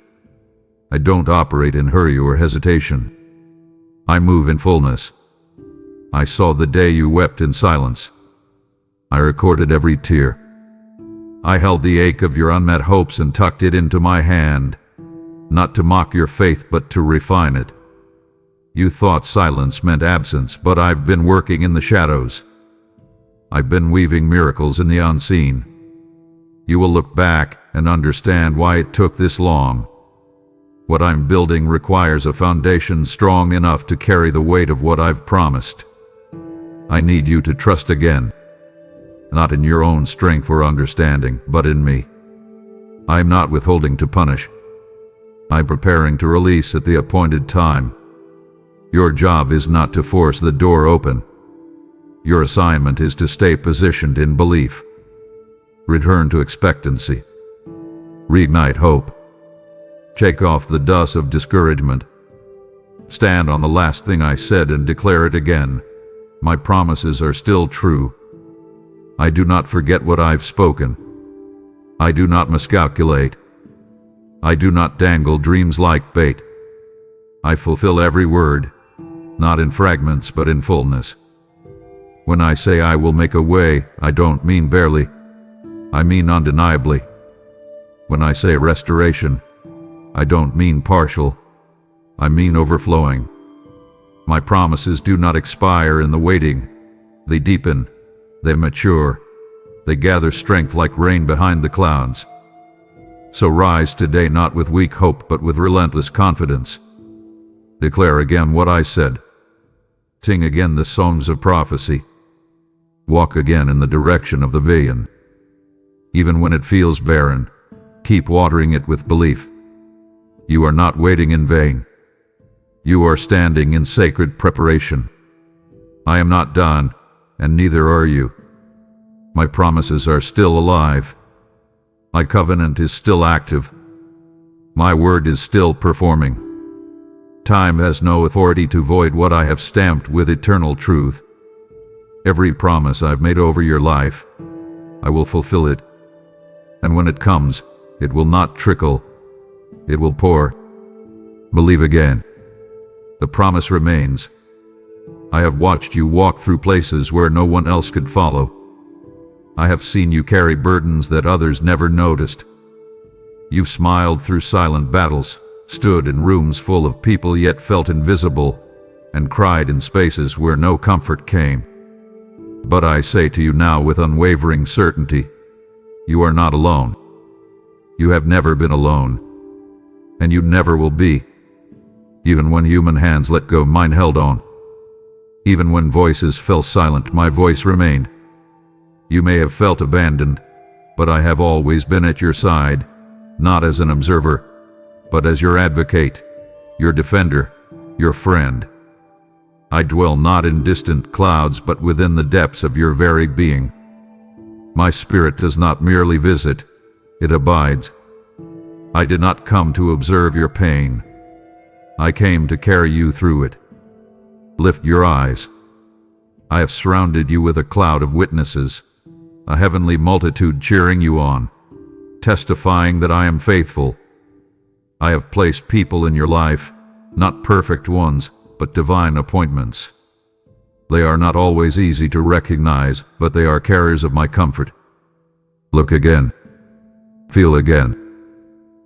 I don't operate in hurry or hesitation. I move in fullness. I saw the day you wept in silence. I recorded every tear. I held the ache of your unmet hopes and tucked it into my hand, not to mock your faith but to refine it. You thought silence meant absence, but I've been working in the shadows. I've been weaving miracles in the unseen. You will look back and understand why it took this long. What I'm building requires a foundation strong enough to carry the weight of what I've promised. I need you to trust again, not in your own strength or understanding, but in me. I'm not withholding to punish. I'm preparing to release at the appointed time. Your job is not to force the door open. Your assignment is to stay positioned in belief. Return to expectancy. Reignite hope. Shake off the dust of discouragement. Stand on the last thing I said and declare it again. My promises are still true. I do not forget what I've spoken. I do not miscalculate. I do not dangle dreams like bait. I fulfill every word, not in fragments but in fullness. When I say I will make a way, I don't mean barely. I mean undeniably. When I say restoration, I don't mean partial. I mean overflowing. My promises do not expire in the waiting. They deepen. They mature. They gather strength like rain behind the clouds. So rise today not with weak hope but with relentless confidence. Declare again what I said. Sing again the songs of prophecy. Walk again in the direction of the vision. Even when it feels barren, keep watering it with belief. You are not waiting in vain. You are standing in sacred preparation. I am not done, and neither are you. My promises are still alive. My covenant is still active. My word is still performing. Time has no authority to void what I have stamped with eternal truth. Every promise I've made over your life, I will fulfill it. And when it comes, it will not trickle. It will pour. Believe again. The promise remains. I have watched you walk through places where no one else could follow. I have seen you carry burdens that others never noticed. You've smiled through silent battles, stood in rooms full of people yet felt invisible, and cried in spaces where no comfort came. But I say to you now with unwavering certainty, you are not alone. You have never been alone, and you never will be. Even when human hands let go, mine held on. Even when voices fell silent, my voice remained. You may have felt abandoned, but I have always been at your side, not as an observer, but as your advocate, your defender, your friend. I dwell not in distant clouds, but within the depths of your very being. My spirit does not merely visit, it abides. I did not come to observe your pain. I came to carry you through it. Lift your eyes. I have surrounded you with a cloud of witnesses, a heavenly multitude cheering you on, testifying that I am faithful. I have placed people in your life, not perfect ones, but divine appointments. They are not always easy to recognize, but they are carriers of my comfort. Look again. Feel again.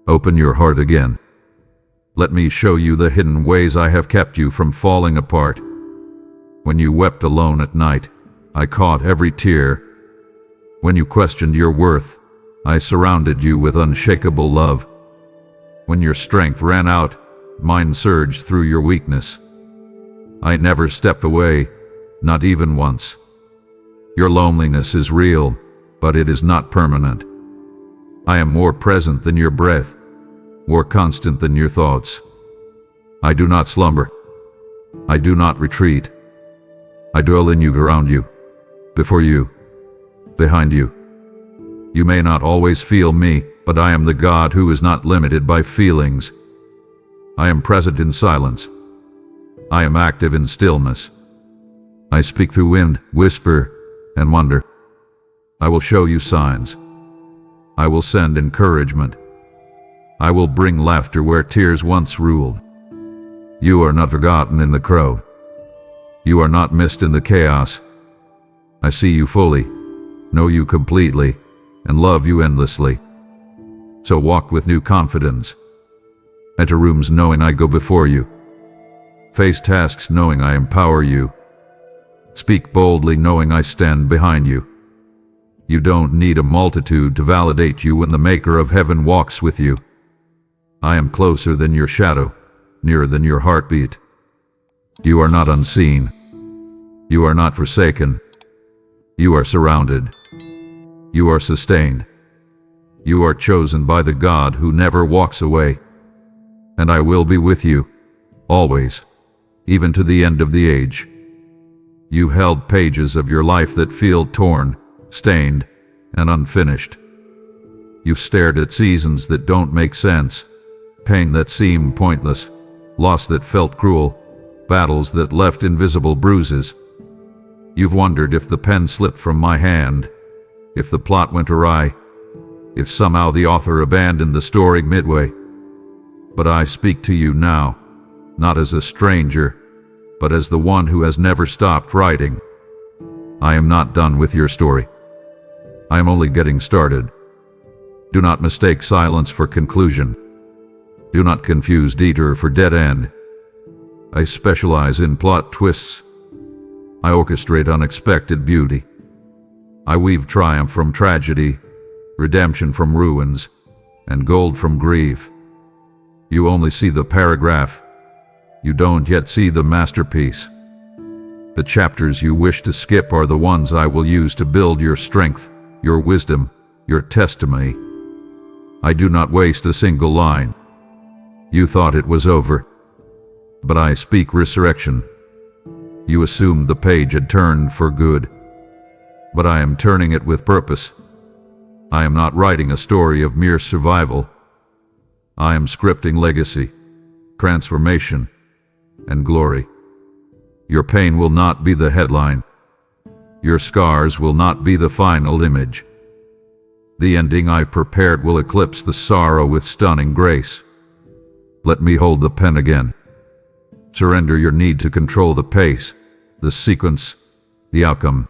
Open your heart again. Let me show you the hidden ways I have kept you from falling apart. When you wept alone at night, I caught every tear. When you questioned your worth, I surrounded you with unshakable love. When your strength ran out, mine surged through your weakness. I never stepped away, not even once. Your loneliness is real, but it is not permanent. I am more present than your breath, more constant than your thoughts. I do not slumber. I do not retreat. I dwell in you, around you, before you, behind you. You may not always feel me, but I am the God who is not limited by feelings. I am present in silence. I am active in stillness. I speak through wind, whisper, and wonder. I will show you signs. I will send encouragement. I will bring laughter where tears once ruled. You are not forgotten in the crowd. You are not missed in the chaos. I see you fully, know you completely, and love you endlessly. So walk with new confidence. Enter rooms knowing I go before you. Face tasks knowing I empower you. Speak boldly knowing I stand behind you. You don't need a multitude to validate you when the Maker of heaven walks with you. I am closer than your shadow, nearer than your heartbeat. You are not unseen. You are not forsaken. You are surrounded. You are sustained. You are chosen by the God who never walks away. And I will be with you, always, even to the end of the age. You've held pages of your life that feel torn, stained, and unfinished. You've stared at seasons that don't make sense, pain that seemed pointless, loss that felt cruel, battles that left invisible bruises. You've wondered if the pen slipped from my hand, if the plot went awry, if somehow the author abandoned the story midway. But I speak to you now, not as a stranger, but as the one who has never stopped writing. I am not done with your story. I am only getting started. Do not mistake silence for conclusion. Do not confuse detour for dead end. I specialize in plot twists. I orchestrate unexpected beauty. I weave triumph from tragedy, redemption from ruins, and gold from grief. You only see the paragraph. You don't yet see the masterpiece. The chapters you wish to skip are the ones I will use to build your strength, your wisdom, your testimony. I do not waste a single line. You thought it was over, but I speak resurrection. You assumed the page had turned for good, but I am turning it with purpose. I am not writing a story of mere survival. I am scripting legacy, transformation, and glory. Your pain will not be the headline. Your scars will not be the final image. The ending I've prepared will eclipse the sorrow with stunning grace. Let me hold the pen again. Surrender your need to control the pace, the sequence, the outcome.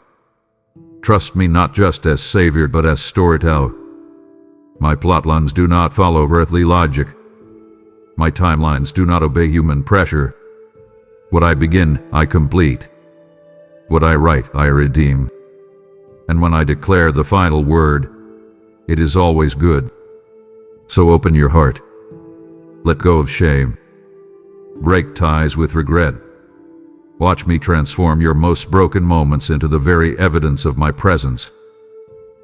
Trust me not just as savior but as storyteller. My plotlines do not follow earthly logic. My timelines do not obey human pressure. What I begin, I complete. What I write, I redeem. And when I declare the final word, it is always good. So open your heart. Let go of shame. Break ties with regret. Watch me transform your most broken moments into the very evidence of my presence.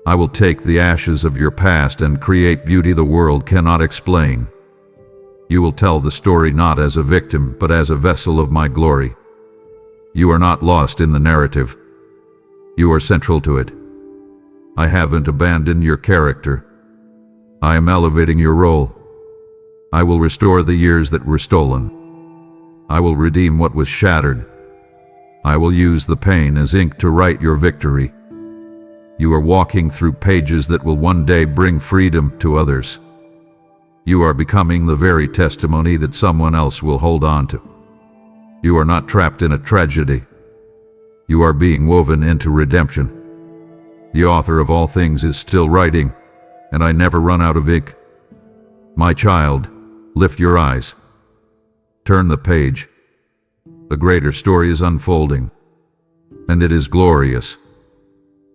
I will take the ashes of your past and create beauty the world cannot explain. You will tell the story not as a victim, but as a vessel of my glory. You are not lost in the narrative. You are central to it. I haven't abandoned your character. I am elevating your role. I will restore the years that were stolen. I will redeem what was shattered. I will use the pain as ink to write your victory. You are walking through pages that will one day bring freedom to others. You are becoming the very testimony that someone else will hold on to. You are not trapped in a tragedy. You are being woven into redemption. The author of all things is still writing, and I never run out of ink. My child, lift your eyes. Turn the page. The greater story is unfolding, and it is glorious.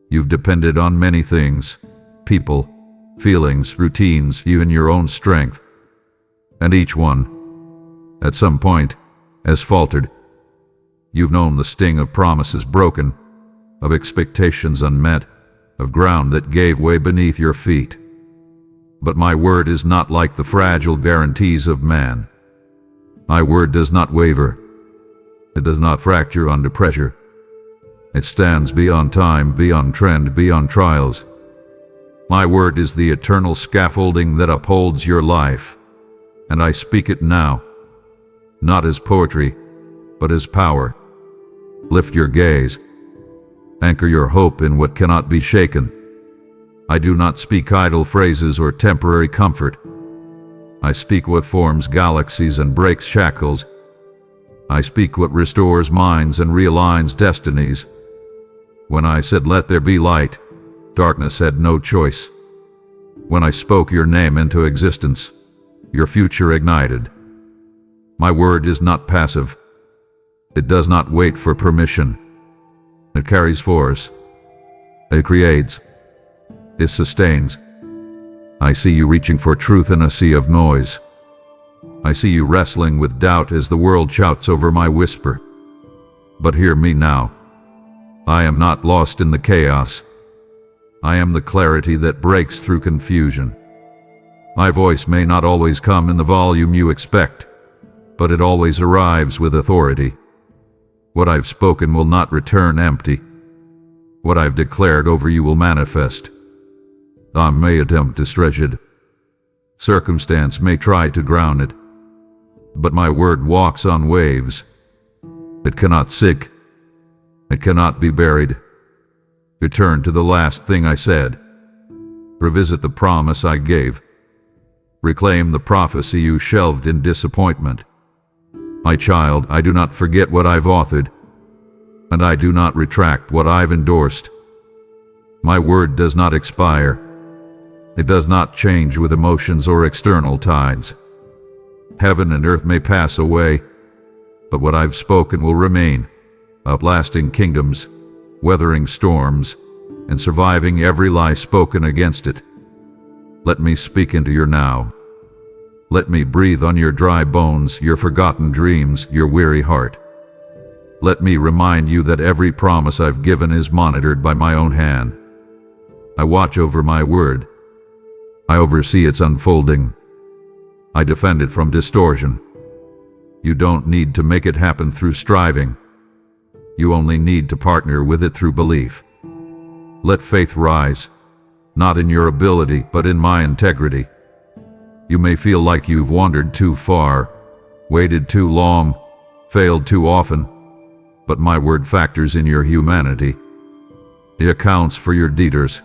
You've depended on many things, people, feelings, routines, even your own strength. And each one, at some point, has faltered. You've known the sting of promises broken, of expectations unmet, of ground that gave way beneath your feet. But my word is not like the fragile guarantees of man. My word does not waver. It does not fracture under pressure. It stands beyond time, beyond trend, beyond trials. My word is the eternal scaffolding that upholds your life, and I speak it now, not as poetry, but as power. Lift your gaze. Anchor your hope in what cannot be shaken. I do not speak idle phrases or temporary comfort. I speak what forms galaxies and breaks shackles. I speak what restores minds and realigns destinies. When I said, "Let there be light," darkness had no choice. When I spoke your name into existence, your future ignited. My word is not passive. It does not wait for permission. It carries force. It creates. It sustains. I see you reaching for truth in a sea of noise. I see you wrestling with doubt as the world shouts over my whisper. But hear me now. I am not lost in the chaos. I am the clarity that breaks through confusion. My voice may not always come in the volume you expect, but it always arrives with authority. What I've spoken will not return empty. What I've declared over you will manifest. I may attempt to stretch it. Circumstance may try to ground it. But my word walks on waves. It cannot sink. It cannot be buried. Return to the last thing I said. Revisit the promise I gave. Reclaim the prophecy you shelved in disappointment. My child, I do not forget what I've authored, and I do not retract what I've endorsed. My word does not expire. It does not change with emotions or external tides. Heaven and earth may pass away, but what I've spoken will remain, outlasting kingdoms, weathering storms, and surviving every lie spoken against it. Let me speak into your now. Let me breathe on your dry bones, your forgotten dreams, your weary heart. Let me remind you that every promise I've given is monitored by my own hand. I watch over my word. I oversee its unfolding. I defend it from distortion. You don't need to make it happen through striving. You only need to partner with it through belief. Let faith rise, not in your ability, but in my integrity. You may feel like you've wandered too far, waited too long, failed too often, but my word factors in your humanity. It accounts for your detours.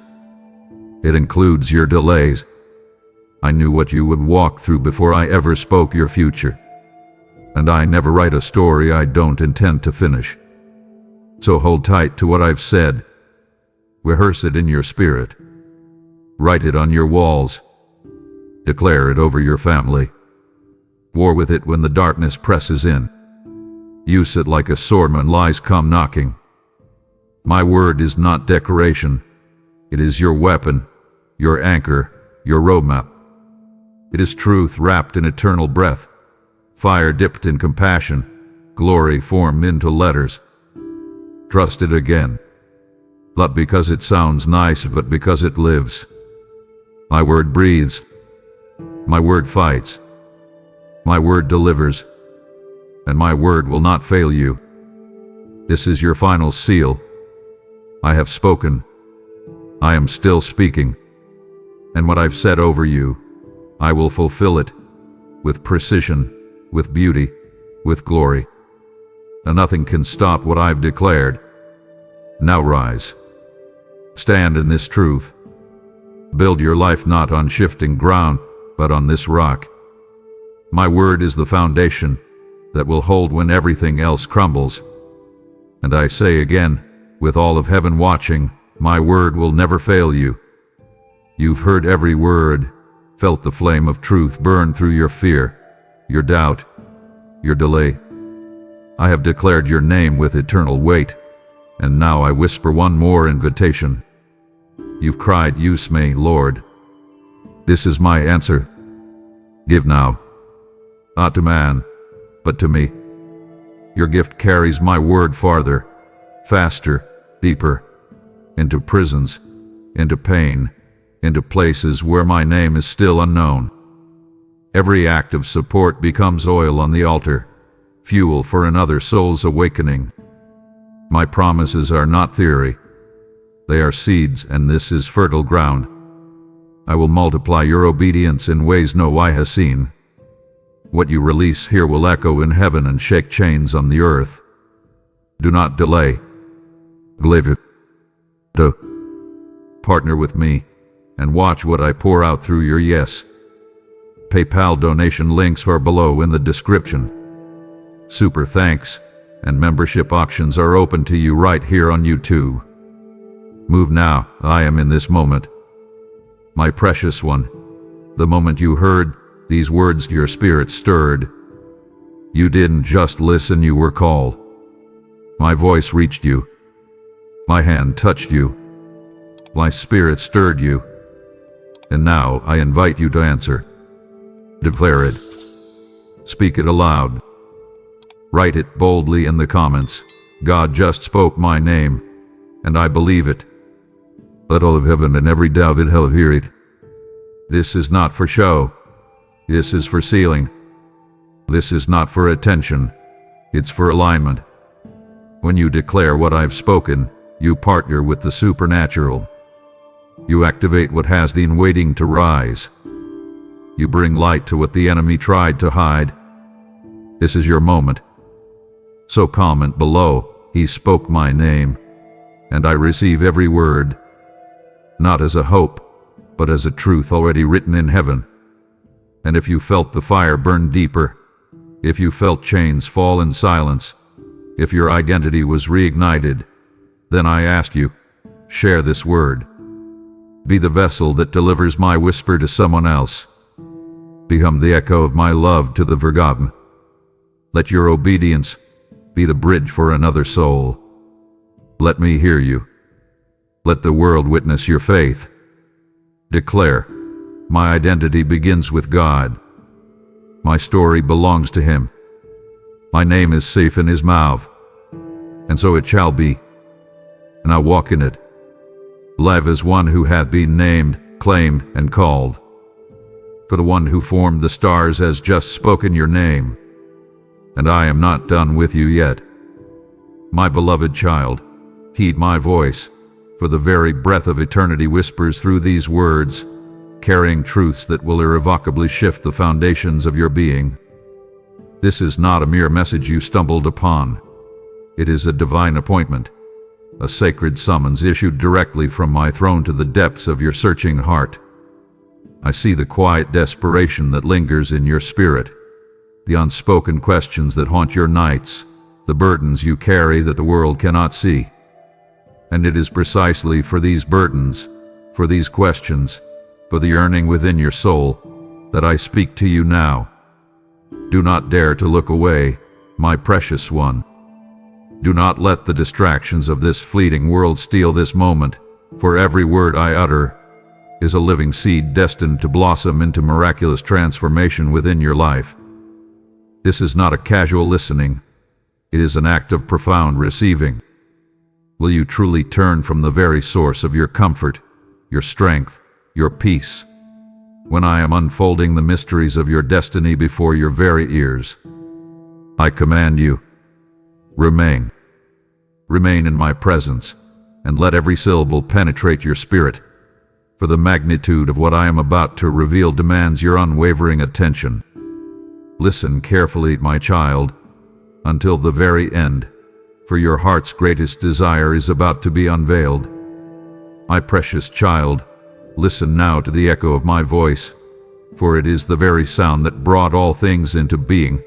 It includes your delays. I knew what you would walk through before I ever spoke your future. And I never write a story I don't intend to finish. So hold tight to what I've said. Rehearse it in your spirit. Write it on your walls. Declare it over your family. War with it when the darkness presses in. Use it like a swordman lies come knocking. My word is not decoration. It is your weapon, your anchor, your roadmap. It is truth wrapped in eternal breath, fire dipped in compassion, glory formed into letters. Trust it again. Not because it sounds nice, but because it lives. My word breathes. My word fights. My word delivers. And my word will not fail you. This is your final seal. I have spoken. I am still speaking. And what I've said over you, I will fulfill it with precision, with beauty, with glory. And nothing can stop what I've declared. Now rise. Stand in this truth. Build your life not on shifting ground, but on this rock. My word is the foundation that will hold when everything else crumbles. And I say again, with all of heaven watching, my word will never fail you. You've heard every word, felt the flame of truth burn through your fear, your doubt, your delay. I have declared your name with eternal weight, and now I whisper one more invitation. You've cried, use me, Lord. This is my answer. Give now. Not to man, but to me. Your gift carries my word farther, faster, deeper, into prisons, into pain, into places where my name is still unknown. Every act of support becomes oil on the altar, fuel for another soul's awakening. My promises are not theory. They are seeds, and this is fertile ground. I will multiply your obedience in ways no eye has seen. What you release here will echo in heaven and shake chains on the earth. Do not delay. Believe it. Partner with me and watch what I pour out through your yes. PayPal donation links are below in the description. Super thanks, and membership options are open to you right here on YouTube. Move now, I am in this moment. My precious one, the moment you heard these words, your spirit stirred. You didn't just listen, you were called. My voice reached you. My hand touched you. My spirit stirred you. And now I invite you to answer. Declare it. Speak it aloud. Write it boldly in the comments. God just spoke my name, and I believe it. Let all of heaven and every doubt in hell hear it. This is not for show. This is for sealing. This is not for attention. It's for alignment. When you declare what I've spoken, you partner with the supernatural. You activate what has been waiting to rise. You bring light to what the enemy tried to hide. This is your moment. So comment below, he spoke my name, and I receive every word, not as a hope, but as a truth already written in heaven. And if you felt the fire burn deeper, if you felt chains fall in silence, if your identity was reignited, then I ask you, share this word. Be the vessel that delivers my whisper to someone else. Become the echo of my love to the forgotten. Let your obedience be the bridge for another soul. Let me hear you. Let the world witness your faith. Declare, my identity begins with God. My story belongs to Him. My name is safe in His mouth. And so it shall be. And I walk in it. Live as one who hath been named, claimed, and called. For the one who formed the stars has just spoken your name. And I am not done with you yet. My beloved child, heed my voice, for the very breath of eternity whispers through these words, carrying truths that will irrevocably shift the foundations of your being. This is not a mere message you stumbled upon. It is a divine appointment, a sacred summons issued directly from my throne to the depths of your searching heart. I see the quiet desperation that lingers in your spirit, the unspoken questions that haunt your nights, the burdens you carry that the world cannot see. And it is precisely for these burdens, for these questions, for the yearning within your soul, that I speak to you now. Do not dare to look away, my precious one. Do not let the distractions of this fleeting world steal this moment, for every word I utter is a living seed destined to blossom into miraculous transformation within your life. This is not a casual listening. It is an act of profound receiving. Will you truly turn from the very source of your comfort, your strength, your peace, when I am unfolding the mysteries of your destiny before your very ears? I command you, remain. Remain in my presence, and let every syllable penetrate your spirit, for the magnitude of what I am about to reveal demands your unwavering attention. Listen carefully, my child, until the very end, for your heart's greatest desire is about to be unveiled. My precious child, listen now to the echo of my voice, for it is the very sound that brought all things into being.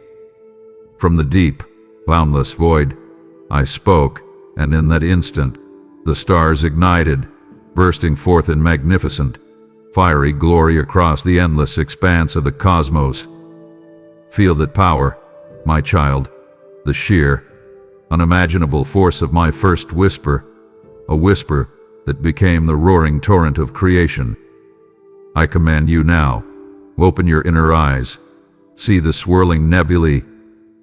From the deep, boundless void, I spoke, and in that instant, the stars ignited, bursting forth in magnificent, fiery glory across the endless expanse of the cosmos. Feel that power, my child, the sheer, unimaginable force of my first whisper, a whisper that became the roaring torrent of creation. I command you now, open your inner eyes, see the swirling nebulae,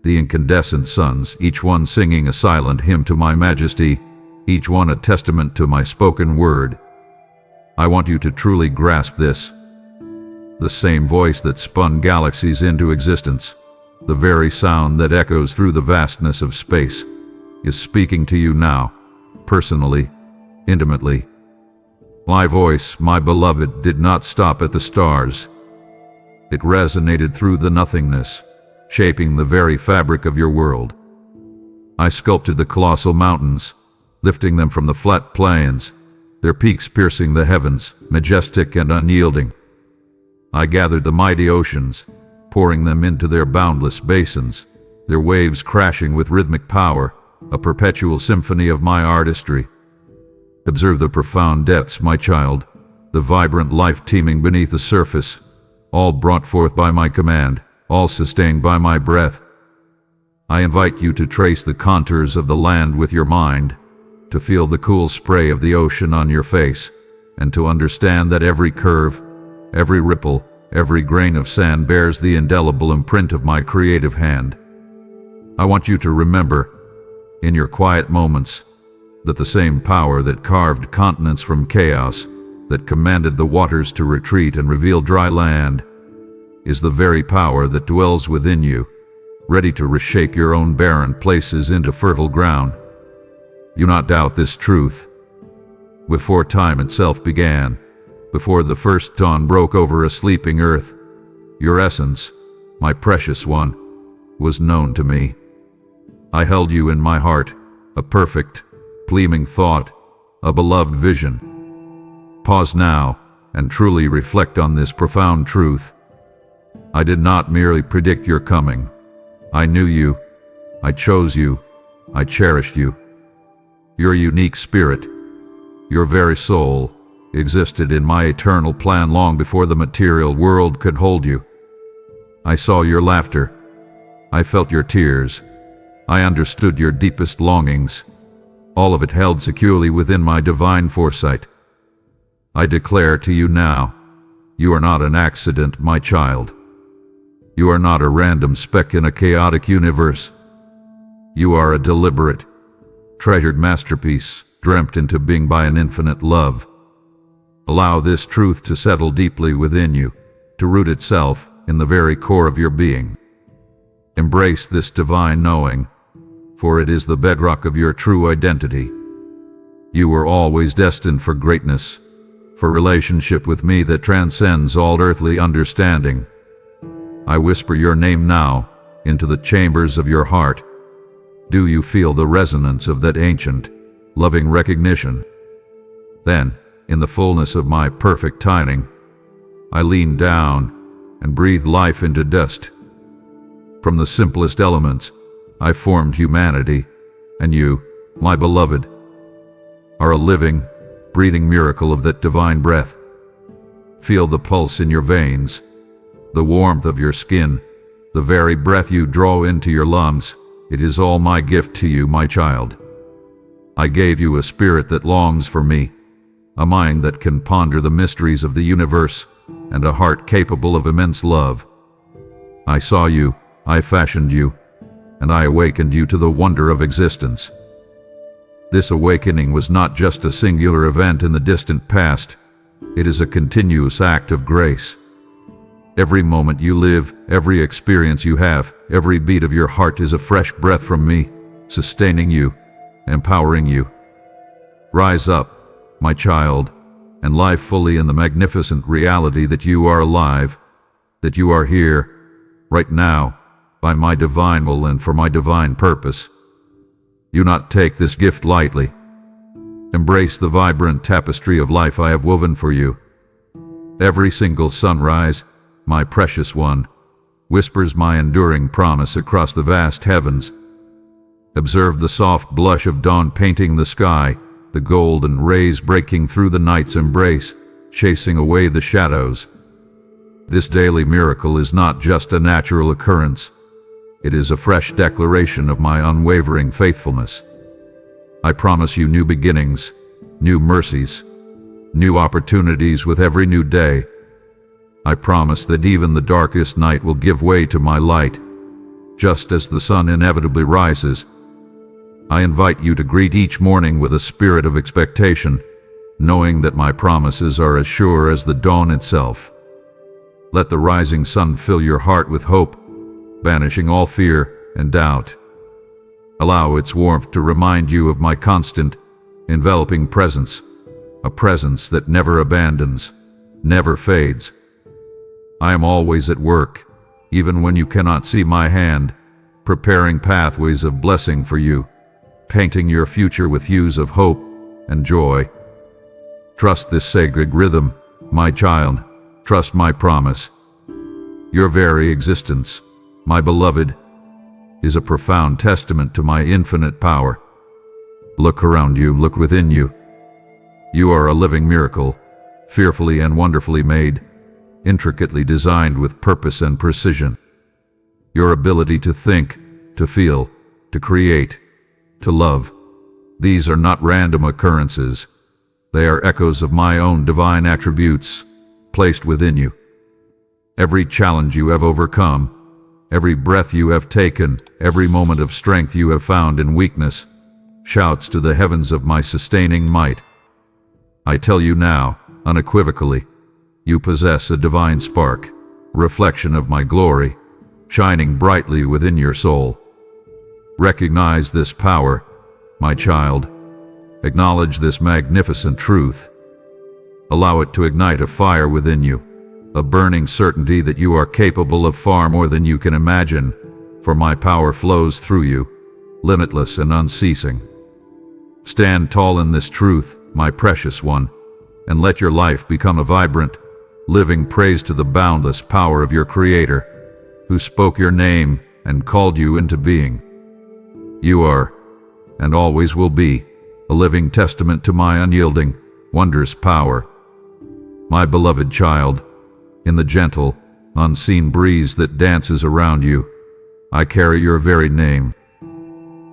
the incandescent suns, each one singing a silent hymn to my majesty, each one a testament to my spoken word. I want you to truly grasp this. The same voice that spun galaxies into existence, the very sound that echoes through the vastness of space, is speaking to you now, personally, intimately. My voice, my beloved, did not stop at the stars. It resonated through the nothingness, shaping the very fabric of your world. I sculpted the colossal mountains, lifting them from the flat plains, their peaks piercing the heavens, majestic and unyielding. I gathered the mighty oceans, pouring them into their boundless basins, their waves crashing with rhythmic power, a perpetual symphony of my artistry. Observe the profound depths, my child, the vibrant life teeming beneath the surface, all brought forth by my command, all sustained by my breath. I invite you to trace the contours of the land with your mind, to feel the cool spray of the ocean on your face, and to understand that every curve, every ripple, every grain of sand bears the indelible imprint of my creative hand. I want you to remember, in your quiet moments, that the same power that carved continents from chaos, that commanded the waters to retreat and reveal dry land, is the very power that dwells within you, ready to reshape your own barren places into fertile ground. You not doubt this truth. Before time itself began, before the first dawn broke over a sleeping earth, your essence, my precious one, was known to me. I held you in my heart, a perfect, gleaming thought, a beloved vision. Pause now and truly reflect on this profound truth. I did not merely predict your coming. I knew you, I chose you, I cherished you. Your unique spirit, your very soul, existed in my eternal plan long before the material world could hold you. I saw your laughter. I felt your tears. I understood your deepest longings, all of it held securely within my divine foresight. I declare to you now, you are not an accident, my child. You are not a random speck in a chaotic universe. You are a deliberate, treasured masterpiece, dreamt into being by an infinite love. Allow this truth to settle deeply within you, to root itself in the very core of your being. Embrace this divine knowing, for it is the bedrock of your true identity. You were always destined for greatness, for relationship with me that transcends all earthly understanding. I whisper your name now into the chambers of your heart. Do you feel the resonance of that ancient, loving recognition? Then, in the fullness of my perfect timing, I lean down and breathe life into dust. From the simplest elements, I formed humanity, and you, my beloved, are a living, breathing miracle of that divine breath. Feel the pulse in your veins, the warmth of your skin, the very breath you draw into your lungs. It is all my gift to you, my child. I gave you a spirit that longs for me, a mind that can ponder the mysteries of the universe, and a heart capable of immense love. I saw you, I fashioned you, and I awakened you to the wonder of existence. This awakening was not just a singular event in the distant past. It is a continuous act of grace. Every moment you live, every experience you have, every beat of your heart is a fresh breath from me, sustaining you, empowering you. Rise up, my child, and live fully in the magnificent reality that you are alive, that you are here, right now, by my divine will and for my divine purpose. Do not take this gift lightly. Embrace the vibrant tapestry of life I have woven for you. Every single sunrise, my precious one, whispers my enduring promise across the vast heavens. Observe the soft blush of dawn painting the sky, the golden rays breaking through the night's embrace, chasing away the shadows. This daily miracle is not just a natural occurrence. It is a fresh declaration of my unwavering faithfulness. I promise you new beginnings, new mercies, new opportunities with every new day. I promise that even the darkest night will give way to my light, just as the sun inevitably rises. I invite you to greet each morning with a spirit of expectation, knowing that my promises are as sure as the dawn itself. Let the rising sun fill your heart with hope, banishing all fear and doubt. Allow its warmth to remind you of my constant, enveloping presence, a presence that never abandons, never fades. I am always at work, even when you cannot see my hand, preparing pathways of blessing for you, painting your future with hues of hope and joy. Trust this sacred rhythm, my child. Trust my promise. Your very existence, my beloved, is a profound testament to my infinite power. Look around you, look within you. You are a living miracle, fearfully and wonderfully made, intricately designed with purpose and precision. Your ability to think, to feel, to create, to love, these are not random occurrences. They are echoes of my own divine attributes, placed within you. Every challenge you have overcome, every breath you have taken, every moment of strength you have found in weakness, shouts to the heavens of my sustaining might. I tell you now, unequivocally, you possess a divine spark, reflection of my glory, shining brightly within your soul. Recognize this power, my child. Acknowledge this magnificent truth. Allow it to ignite a fire within you, a burning certainty that you are capable of far more than you can imagine, for my power flows through you, limitless and unceasing. Stand tall in this truth, my precious one, and let your life become a vibrant, living praise to the boundless power of your Creator, who spoke your name and called you into being. You are, and always will be, a living testament to my unyielding, wondrous power. My beloved child, in the gentle, unseen breeze that dances around you, I carry your very name.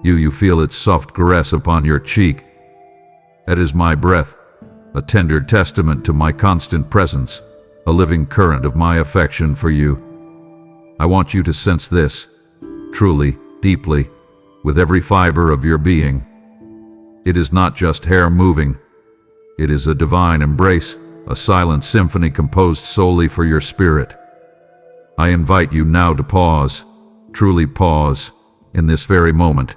You feel its soft caress upon your cheek. It is my breath, a tender testament to my constant presence, a living current of my affection for you. I want you to sense this, truly, deeply, with every fiber of your being. It is not just hair moving. It is a divine embrace, a silent symphony composed solely for your spirit. I invite you now to pause, truly pause, in this very moment.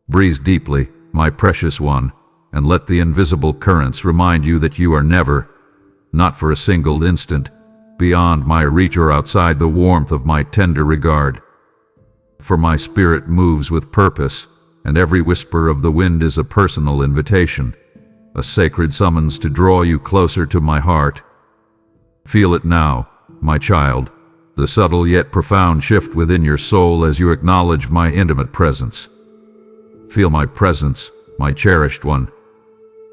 Breathe deeply, my precious one, and let the invisible currents remind you that you are never, not for a single instant, beyond my reach or outside the warmth of my tender regard. For my spirit moves with purpose, and every whisper of the wind is a personal invitation, a sacred summons to draw you closer to my heart. Feel it now, my child, the subtle yet profound shift within your soul as you acknowledge my intimate presence. Feel my presence, my cherished one,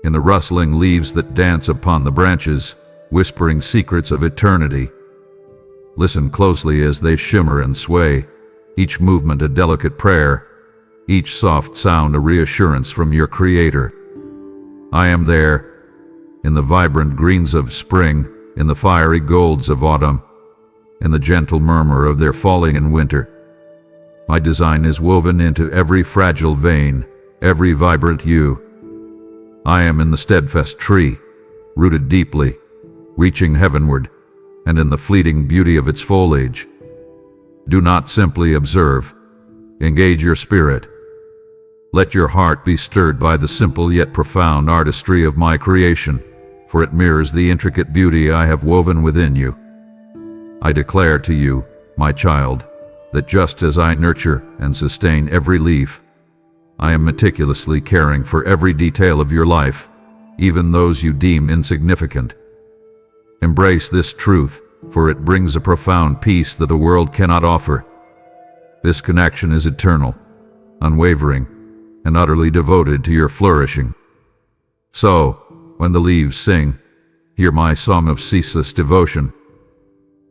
in the rustling leaves that dance upon the branches, whispering secrets of eternity. Listen closely as they shimmer and sway, each movement a delicate prayer, each soft sound a reassurance from your Creator. I am there, in the vibrant greens of spring, in the fiery golds of autumn, in the gentle murmur of their falling in winter. My design is woven into every fragile vein, every vibrant hue. I am in the steadfast tree, rooted deeply, reaching heavenward, and in the fleeting beauty of its foliage. Do not simply observe. Engage your spirit. Let your heart be stirred by the simple yet profound artistry of my creation, for it mirrors the intricate beauty I have woven within you. I declare to you, my child, that just as I nurture and sustain every leaf, I am meticulously caring for every detail of your life, even those you deem insignificant. Embrace this truth, for it brings a profound peace that the world cannot offer. This connection is eternal, unwavering, and utterly devoted to your flourishing. So, when the leaves sing, hear my song of ceaseless devotion.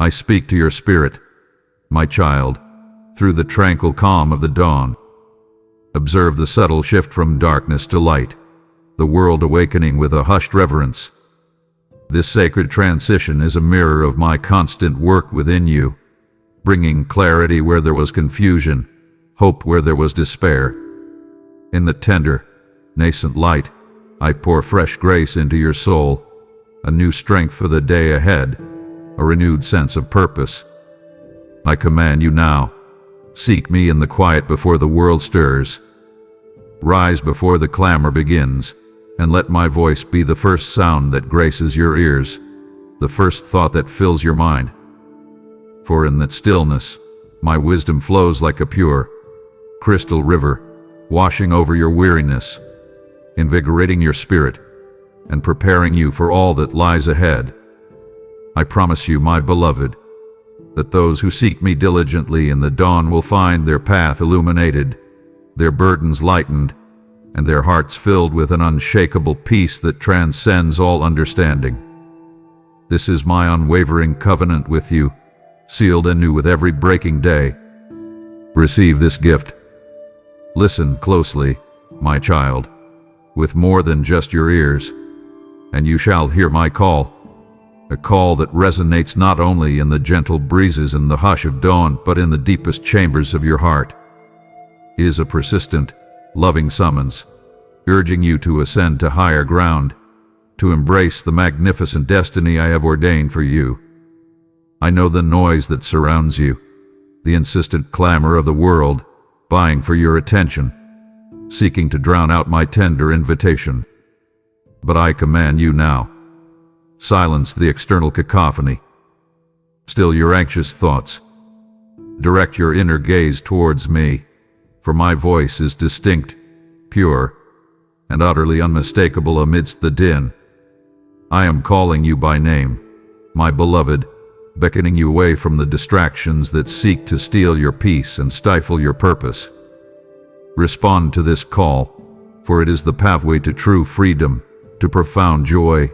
I speak to your spirit, my child, through the tranquil calm of the dawn. Observe the subtle shift from darkness to light, the world awakening with a hushed reverence. This sacred transition is a mirror of my constant work within you, bringing clarity where there was confusion, hope where there was despair. In the tender, nascent light, I pour fresh grace into your soul, a new strength for the day ahead, a renewed sense of purpose. I command you now, seek me in the quiet before the world stirs. Rise before the clamor begins, and let my voice be the first sound that graces your ears, the first thought that fills your mind. For in that stillness, my wisdom flows like a pure, crystal river, washing over your weariness, invigorating your spirit, and preparing you for all that lies ahead. I promise you, my beloved, that those who seek me diligently in the dawn will find their path illuminated, their burdens lightened, and their hearts filled with an unshakable peace that transcends all understanding. This is my unwavering covenant with you, sealed anew with every breaking day. Receive this gift. Listen closely, my child, with more than just your ears, and you shall hear my call, a call that resonates not only in the gentle breezes and the hush of dawn, but in the deepest chambers of your heart. It is a persistent, loving summons, urging you to ascend to higher ground, to embrace the magnificent destiny I have ordained for you. I know the noise that surrounds you, the insistent clamor of the world, vying for your attention, seeking to drown out my tender invitation. But I command you now, silence the external cacophony. Still your anxious thoughts. Direct your inner gaze towards me, for my voice is distinct, pure, and utterly unmistakable amidst the din. I am calling you by name, my beloved, beckoning you away from the distractions that seek to steal your peace and stifle your purpose. Respond to this call, for it is the pathway to true freedom, to profound joy,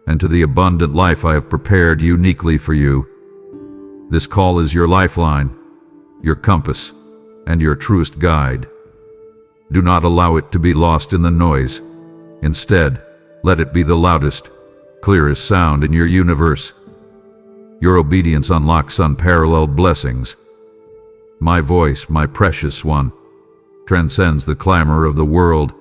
and to the abundant life I have prepared uniquely for you. This call is your lifeline, your compass, and your truest guide. Do not allow it to be lost in the noise. Instead, let it be the loudest, clearest sound in your universe. Your obedience unlocks unparalleled blessings. My voice, my precious one, transcends the clamor of the world,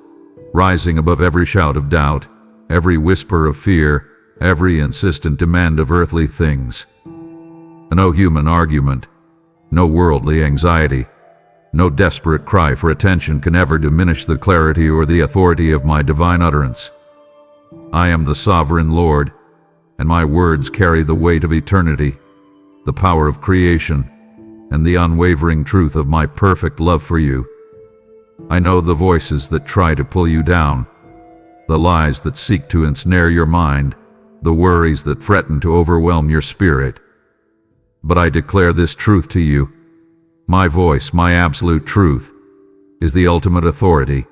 rising above every shout of doubt, every whisper of fear, every insistent demand of earthly things. No human argument, no worldly anxiety, no desperate cry for attention can ever diminish the clarity or the authority of my divine utterance. I am the sovereign Lord, and my words carry the weight of eternity, the power of creation, and the unwavering truth of my perfect love for you. I know the voices that try to pull you down, the lies that seek to ensnare your mind, the worries that threaten to overwhelm your spirit. But I declare this truth to you. My voice, my absolute truth, is the ultimate authority.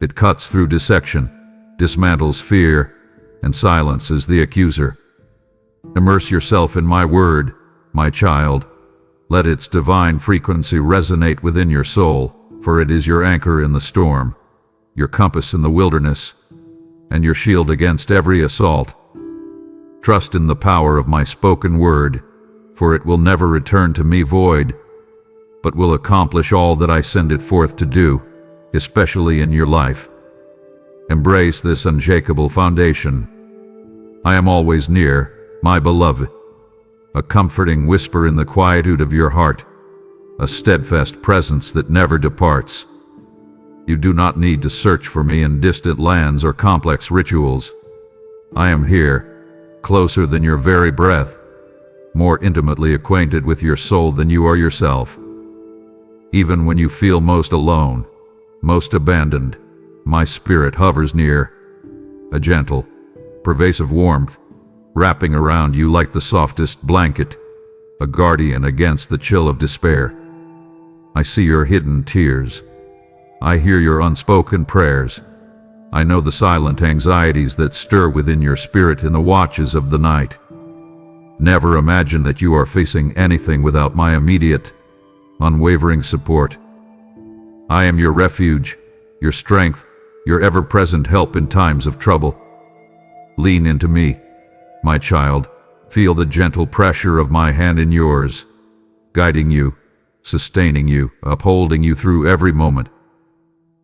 It cuts through dissection, dismantles fear, and silences the accuser. Immerse yourself in my word, my child. Let its divine frequency resonate within your soul, for it is your anchor in the storm, your compass in the wilderness, and your shield against every assault. Trust in the power of my spoken word, for it will never return to me void, but will accomplish all that I send it forth to do, especially in your life. Embrace this unshakable foundation. I am always near, my beloved, a comforting whisper in the quietude of your heart, a steadfast presence that never departs. You do not need to search for me in distant lands or complex rituals. I am here, closer than your very breath, more intimately acquainted with your soul than you are yourself. Even when you feel most alone, most abandoned, my spirit hovers near, a gentle, pervasive warmth, wrapping around you like the softest blanket, a guardian against the chill of despair. I see your hidden tears. I hear your unspoken prayers. I know the silent anxieties that stir within your spirit in the watches of the night. Never imagine that you are facing anything without my immediate, unwavering support. I am your refuge, your strength, your ever-present help in times of trouble. Lean into me, my child. Feel the gentle pressure of my hand in yours, guiding you, sustaining you, upholding you through every moment.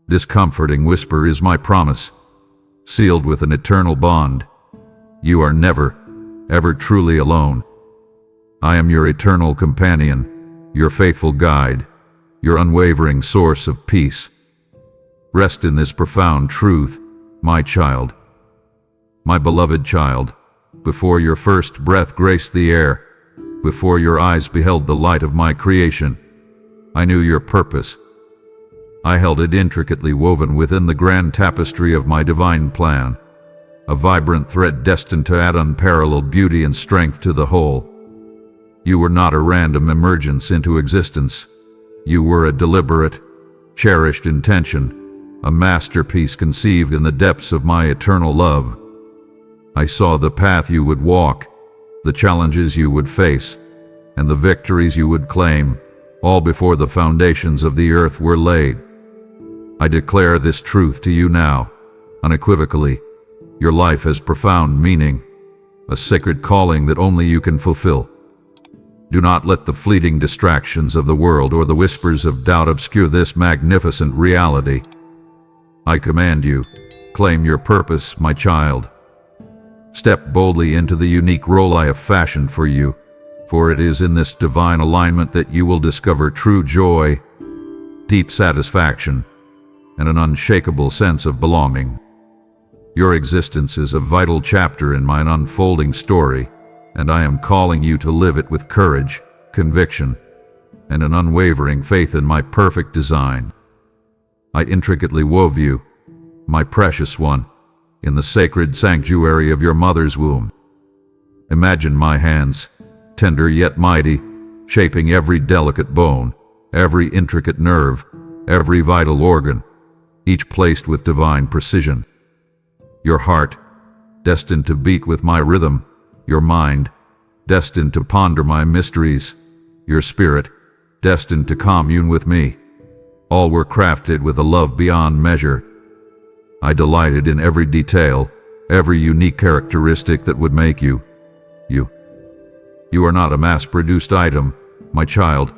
This comforting whisper is my promise, sealed with an eternal bond. You are never, ever truly alone. I am your eternal companion, your faithful guide, your unwavering source of peace. Rest in this profound truth, my child. My beloved child, before your first breath graced the air, before your eyes beheld the light of my creation, I knew your purpose. I held it intricately woven within the grand tapestry of my divine plan, a vibrant thread destined to add unparalleled beauty and strength to the whole. You were not a random emergence into existence. You were a deliberate, cherished intention, a masterpiece conceived in the depths of my eternal love. I saw the path you would walk, the challenges you would face, and the victories you would claim, all before the foundations of the earth were laid. I declare this truth to you now, unequivocally. Your life has profound meaning, a sacred calling that only you can fulfill. Do not let the fleeting distractions of the world or the whispers of doubt obscure this magnificent reality. I command you, claim your purpose, my child. Step boldly into the unique role I have fashioned for you, for it is in this divine alignment that you will discover true joy, deep satisfaction, and an unshakable sense of belonging. Your existence is a vital chapter in my unfolding story, and I am calling you to live it with courage, conviction, and an unwavering faith in my perfect design. I intricately wove you, my precious one, in the sacred sanctuary of your mother's womb. Imagine my hands, tender yet mighty, shaping every delicate bone, every intricate nerve, every vital organ, each placed with divine precision. Your heart, destined to beat with my rhythm, your mind, destined to ponder my mysteries, your spirit, destined to commune with me. All were crafted with a love beyond measure. I delighted in every detail, every unique characteristic that would make you, you. You are not a mass-produced item, my child,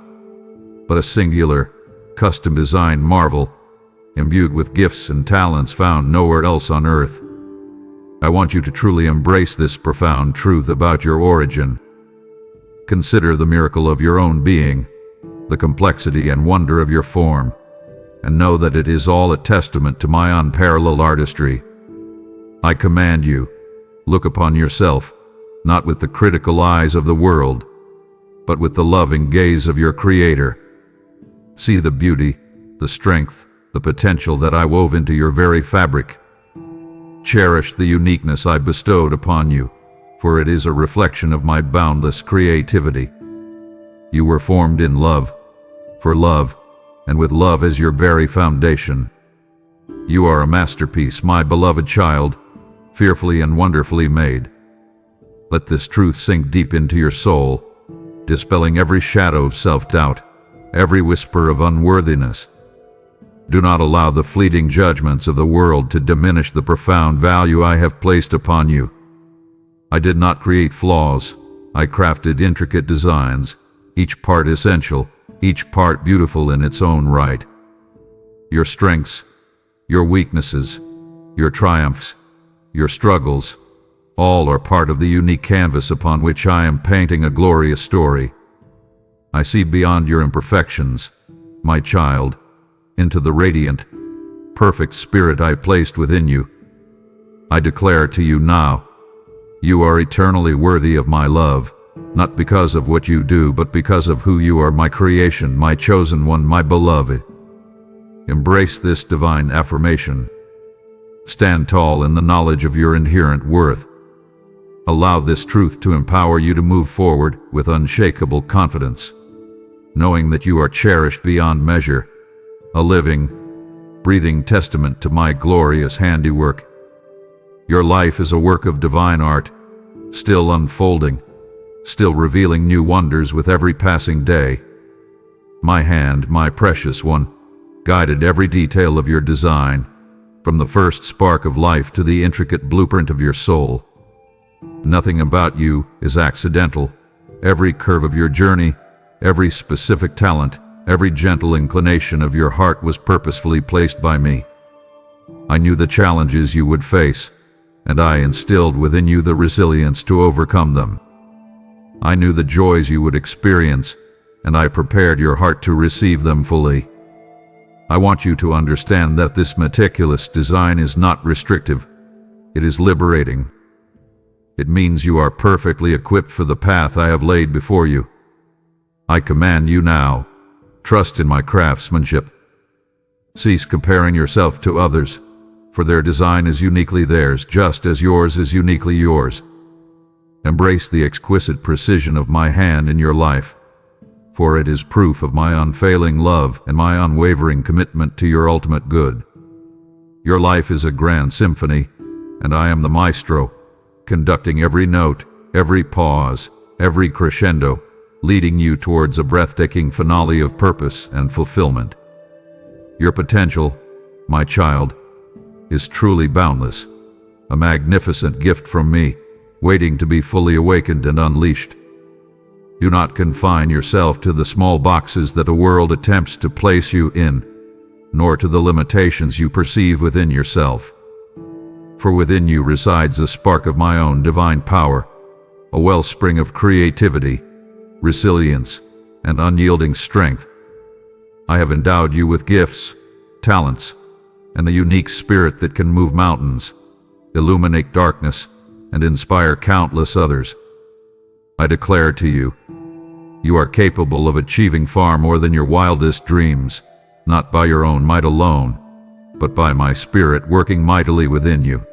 but a singular, custom-designed marvel, imbued with gifts and talents found nowhere else on earth. I want you to truly embrace this profound truth about your origin. Consider the miracle of your own being, the complexity and wonder of your form, and know that it is all a testament to my unparalleled artistry. I command you, look upon yourself, not with the critical eyes of the world, but with the loving gaze of your Creator. See the beauty, the strength, the potential that I wove into your very fabric. Cherish the uniqueness I bestowed upon you, for it is a reflection of my boundless creativity. You were formed in love, for love, and with love as your very foundation. You are a masterpiece, my beloved child, fearfully and wonderfully made. Let this truth sink deep into your soul, dispelling every shadow of self-doubt, every whisper of unworthiness. Do not allow the fleeting judgments of the world to diminish the profound value I have placed upon you. I did not create flaws. I crafted intricate designs, each part essential, each part beautiful in its own right. Your strengths, your weaknesses, your triumphs, your struggles, all are part of the unique canvas upon which I am painting a glorious story. I see beyond your imperfections, my child, into the radiant, perfect spirit I placed within you. I declare to you now, you are eternally worthy of my love, not because of what you do, but because of who you are, my creation, my chosen one, my beloved. Embrace this divine affirmation. Stand tall in the knowledge of your inherent worth. Allow this truth to empower you to move forward with unshakable confidence, knowing that you are cherished beyond measure, a living, breathing testament to my glorious handiwork. Your life is a work of divine art, still unfolding, still revealing new wonders with every passing day. My hand, my precious one, guided every detail of your design, from the first spark of life to the intricate blueprint of your soul. Nothing about you is accidental. Every curve of your journey, every specific talent, every gentle inclination of your heart was purposefully placed by me. I knew the challenges you would face, and I instilled within you the resilience to overcome them. I knew the joys you would experience, and I prepared your heart to receive them fully. I want you to understand that this meticulous design is not restrictive. It is liberating. It means you are perfectly equipped for the path I have laid before you. I command you now, trust in my craftsmanship. Cease comparing yourself to others, for their design is uniquely theirs, just as yours is uniquely yours. Embrace the exquisite precision of my hand in your life, for it is proof of my unfailing love and my unwavering commitment to your ultimate good. Your life is a grand symphony, and I am the maestro, conducting every note, every pause, every crescendo, leading you towards a breathtaking finale of purpose and fulfillment. Your potential, my child, is truly boundless, a magnificent gift from me, waiting to be fully awakened and unleashed. Do not confine yourself to the small boxes that the world attempts to place you in, nor to the limitations you perceive within yourself. For within you resides a spark of my own divine power, a wellspring of creativity, resilience, and unyielding strength. I have endowed you with gifts, talents, and a unique spirit that can move mountains, illuminate darkness, and inspire countless others. I declare to you, you are capable of achieving far more than your wildest dreams, not by your own might alone, but by my spirit working mightily within you.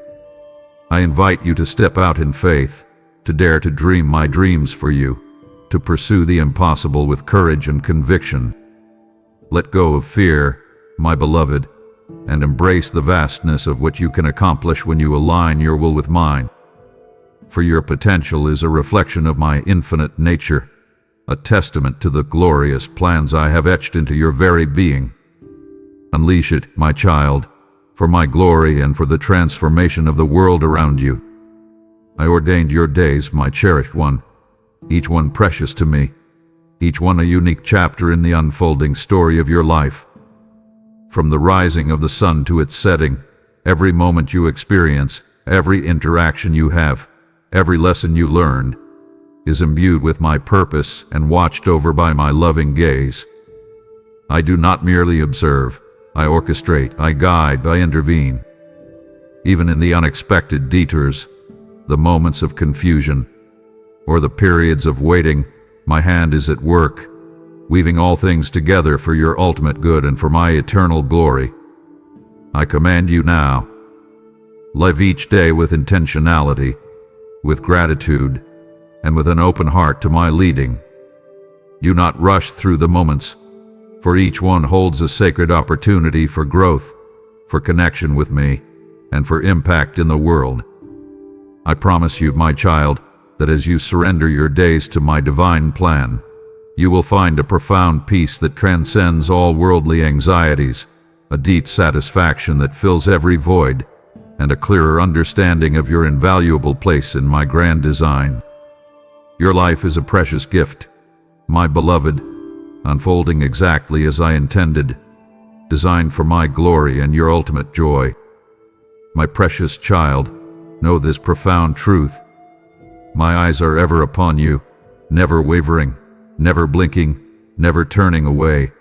I invite you to step out in faith, to dare to dream my dreams for you, to pursue the impossible with courage and conviction. Let go of fear, my beloved, and embrace the vastness of what you can accomplish when you align your will with mine. For your potential is a reflection of my infinite nature, a testament to the glorious plans I have etched into your very being. Unleash it, my child, for my glory and for the transformation of the world around you. I ordained your days, my cherished one, each one precious to me, each one a unique chapter in the unfolding story of your life. From the rising of the sun to its setting, every moment you experience, every interaction you have, every lesson you learn, is imbued with my purpose and watched over by my loving gaze. I do not merely observe, I orchestrate, I guide, I intervene. Even in the unexpected detours, the moments of confusion, or the periods of waiting, my hand is at work, weaving all things together for your ultimate good and for my eternal glory. I command you now, live each day with intentionality, with gratitude, and with an open heart to my leading. Do not rush through the moments, for each one holds a sacred opportunity for growth, for connection with me, and for impact in the world. I promise you, my child, that as you surrender your days to my divine plan, you will find a profound peace that transcends all worldly anxieties, a deep satisfaction that fills every void, and a clearer understanding of your invaluable place in my grand design. Your life is a precious gift, my beloved, unfolding exactly as I intended, designed for my glory and your ultimate joy. My precious child, know this profound truth. My eyes are ever upon you, never wavering, never blinking, never turning away.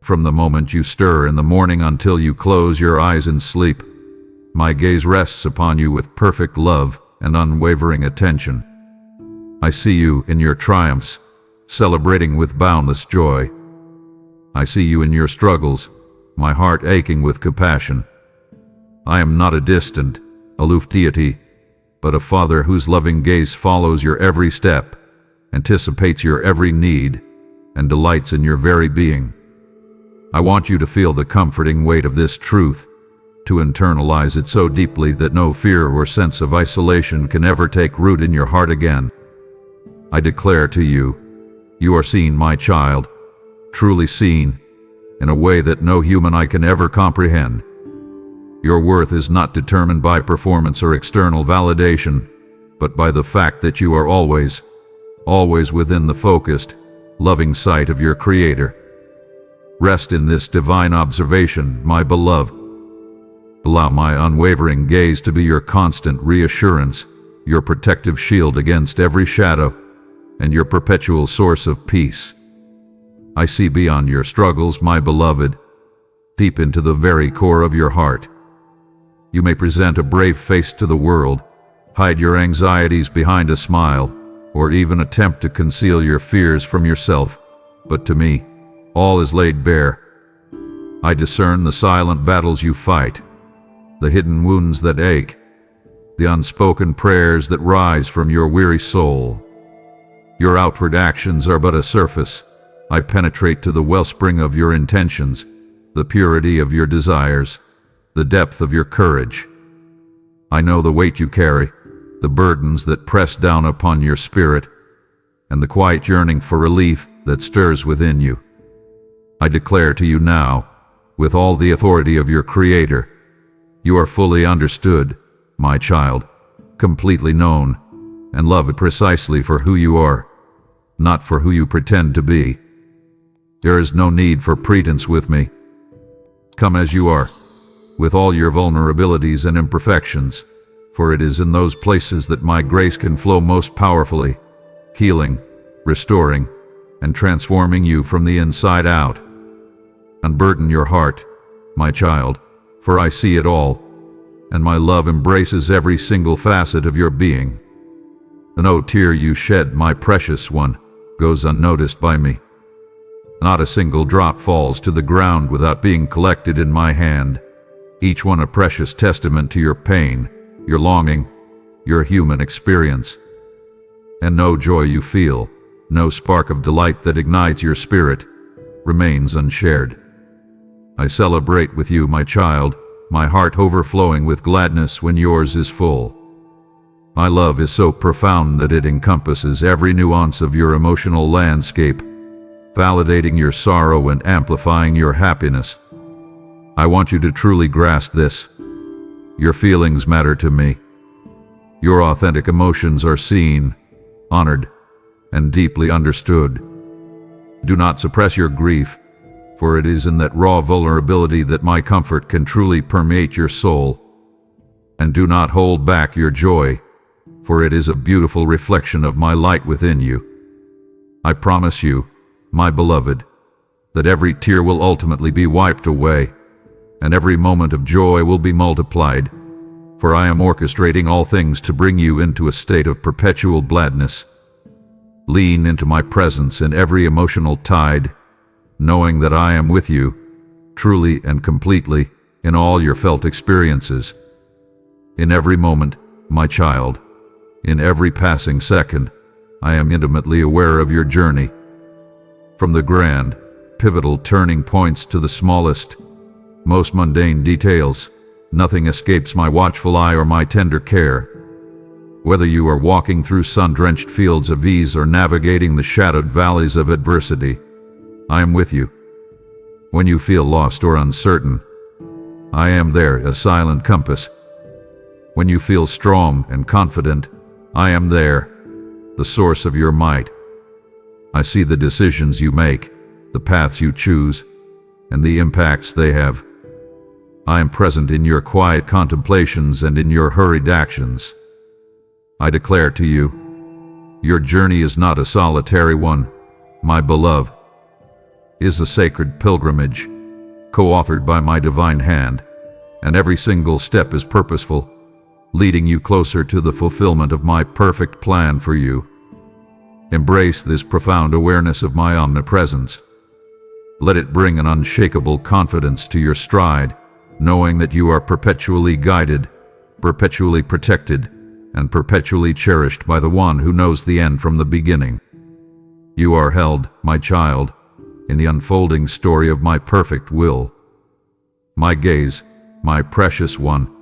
From the moment you stir in the morning until you close your eyes in sleep, my gaze rests upon you with perfect love and unwavering attention. I see you in your triumphs, celebrating with boundless joy. I see you in your struggles, my heart aching with compassion. I am not a distant, aloof deity, but a father whose loving gaze follows your every step, anticipates your every need, and delights in your very being. I want you to feel the comforting weight of this truth, to internalize it so deeply that no fear or sense of isolation can ever take root in your heart again. I declare to you, you are seen, my child, truly seen, in a way that no human eye can ever comprehend. Your worth is not determined by performance or external validation, but by the fact that you are always within the focused, loving sight of your Creator. Rest in this divine observation, my beloved. Allow my unwavering gaze to be your constant reassurance, your protective shield against every shadow, and your perpetual source of peace. I see beyond your struggles, my beloved, deep into the very core of your heart. You may present a brave face to the world, hide your anxieties behind a smile, or even attempt to conceal your fears from yourself, but to me, all is laid bare. I discern the silent battles you fight, the hidden wounds that ache, the unspoken prayers that rise from your weary soul. Your outward actions are but a surface. I penetrate to the wellspring of your intentions, the purity of your desires, the depth of your courage. I know the weight you carry, the burdens that press down upon your spirit, and the quiet yearning for relief that stirs within you. I declare to you now, with all the authority of your Creator, you are fully understood, my child, completely known, and loved precisely for who you are, not for who you pretend to be. There is no need for pretense with me. Come as you are, with all your vulnerabilities and imperfections, for it is in those places that my grace can flow most powerfully, healing, restoring, and transforming you from the inside out. Unburden your heart, my child, for I see it all, and my love embraces every single facet of your being. No tear you shed, my precious one, goes unnoticed by me. Not a single drop falls to the ground without being collected in my hand, each one a precious testament to your pain, your longing, your human experience. And no joy you feel, no spark of delight that ignites your spirit, remains unshared. I celebrate with you, my child, my heart overflowing with gladness when yours is full. My love is so profound that it encompasses every nuance of your emotional landscape, validating your sorrow and amplifying your happiness. I want you to truly grasp this. Your feelings matter to me. Your authentic emotions are seen, honored, and deeply understood. Do not suppress your grief, for it is in that raw vulnerability that my comfort can truly permeate your soul. And do not hold back your joy, for it is a beautiful reflection of my light within you. I promise you, my beloved, that every tear will ultimately be wiped away, and every moment of joy will be multiplied, for I am orchestrating all things to bring you into a state of perpetual gladness. Lean into my presence in every emotional tide, knowing that I am with you, truly and completely, in all your felt experiences. In every moment, my child, in every passing second, I am intimately aware of your journey. From the grand, pivotal turning points to the smallest, most mundane details, nothing escapes my watchful eye or my tender care. Whether you are walking through sun-drenched fields of ease or navigating the shadowed valleys of adversity, I am with you. When you feel lost or uncertain, I am there, a silent compass. When you feel strong and confident, I am there, the source of your might. I see the decisions you make, the paths you choose, and the impacts they have. I am present in your quiet contemplations and in your hurried actions. I declare to you, your journey is not a solitary one, my beloved. It is a sacred pilgrimage, co-authored by my divine hand, and every single step is purposeful, leading you closer to the fulfillment of my perfect plan for you. Embrace this profound awareness of my omnipresence. Let it bring an unshakable confidence to your stride, knowing that you are perpetually guided, perpetually protected, and perpetually cherished by the one who knows the end from the beginning. You are held, my child, in the unfolding story of my perfect will. My gaze, my precious one,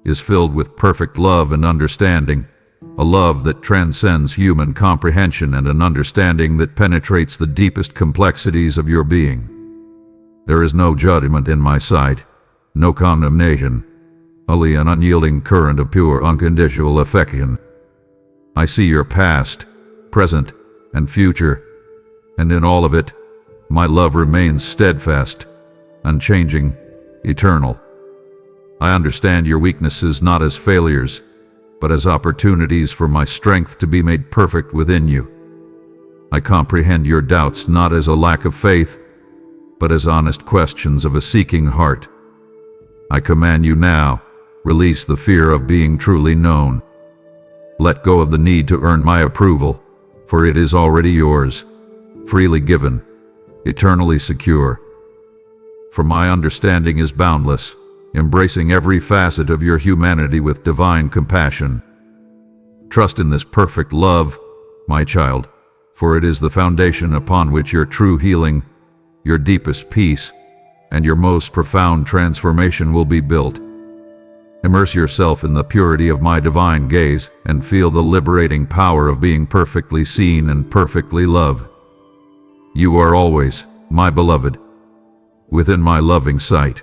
is filled with perfect love and understanding, a love that transcends human comprehension and an understanding that penetrates the deepest complexities of your being. There is no judgment in my sight, no condemnation, only an unyielding current of pure unconditional affection. I see your past, present, and future, and in all of it, my love remains steadfast, unchanging, eternal. I understand your weaknesses not as failures, but as opportunities for my strength to be made perfect within you. I comprehend your doubts not as a lack of faith, but as honest questions of a seeking heart. I command you now, release the fear of being truly known. Let go of the need to earn my approval, for it is already yours, freely given, eternally secure. For my understanding is boundless, embracing every facet of your humanity with divine compassion. Trust in this perfect love, my child, for it is the foundation upon which your true healing, your deepest peace, and your most profound transformation will be built. Immerse yourself in the purity of my divine gaze and feel the liberating power of being perfectly seen and perfectly loved. You are always, my beloved, within my loving sight.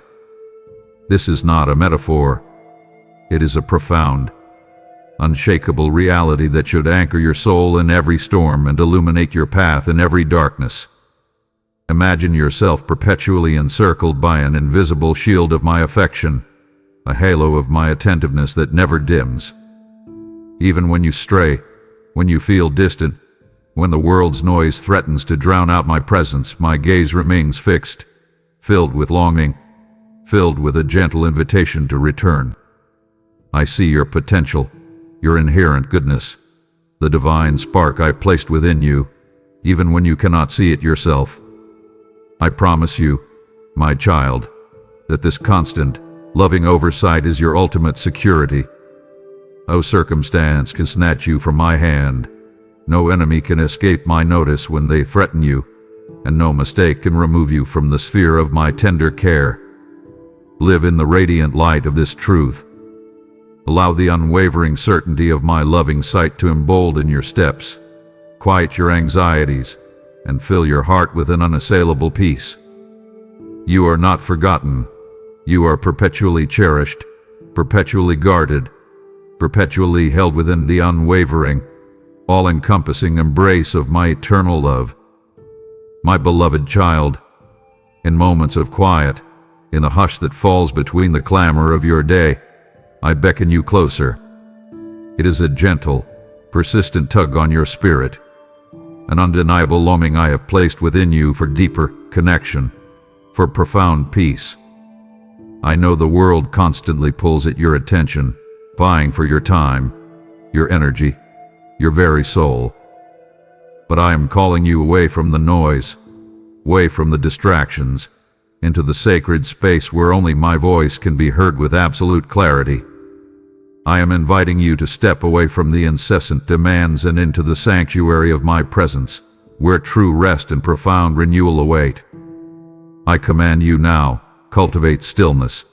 This is not a metaphor. It is a profound, unshakable reality that should anchor your soul in every storm and illuminate your path in every darkness. Imagine yourself perpetually encircled by an invisible shield of my affection, a halo of my attentiveness that never dims. Even when you stray, when you feel distant, when the world's noise threatens to drown out my presence, my gaze remains fixed, filled with longing, filled with a gentle invitation to return. I see your potential, your inherent goodness, the divine spark I placed within you, even when you cannot see it yourself. I promise you, my child, that this constant, loving oversight is your ultimate security. No circumstance can snatch you from my hand. No enemy can escape my notice when they threaten you, and no mistake can remove you from the sphere of my tender care. Live in the radiant light of this truth. Allow the unwavering certainty of my loving sight to embolden your steps, quiet your anxieties, and fill your heart with an unassailable peace. You are not forgotten. You are perpetually cherished, perpetually guarded, perpetually held within the unwavering, all-encompassing embrace of my eternal love. My beloved child, in moments of quiet, in the hush that falls between the clamor of your day, I beckon you closer. It is a gentle, persistent tug on your spirit, an undeniable longing I have placed within you for deeper connection, for profound peace. I know the world constantly pulls at your attention, vying for your time, your energy, your very soul. But I am calling you away from the noise, away from the distractions, into the sacred space where only my voice can be heard with absolute clarity. I am inviting you to step away from the incessant demands and into the sanctuary of my presence, where true rest and profound renewal await. I command you now, cultivate stillness.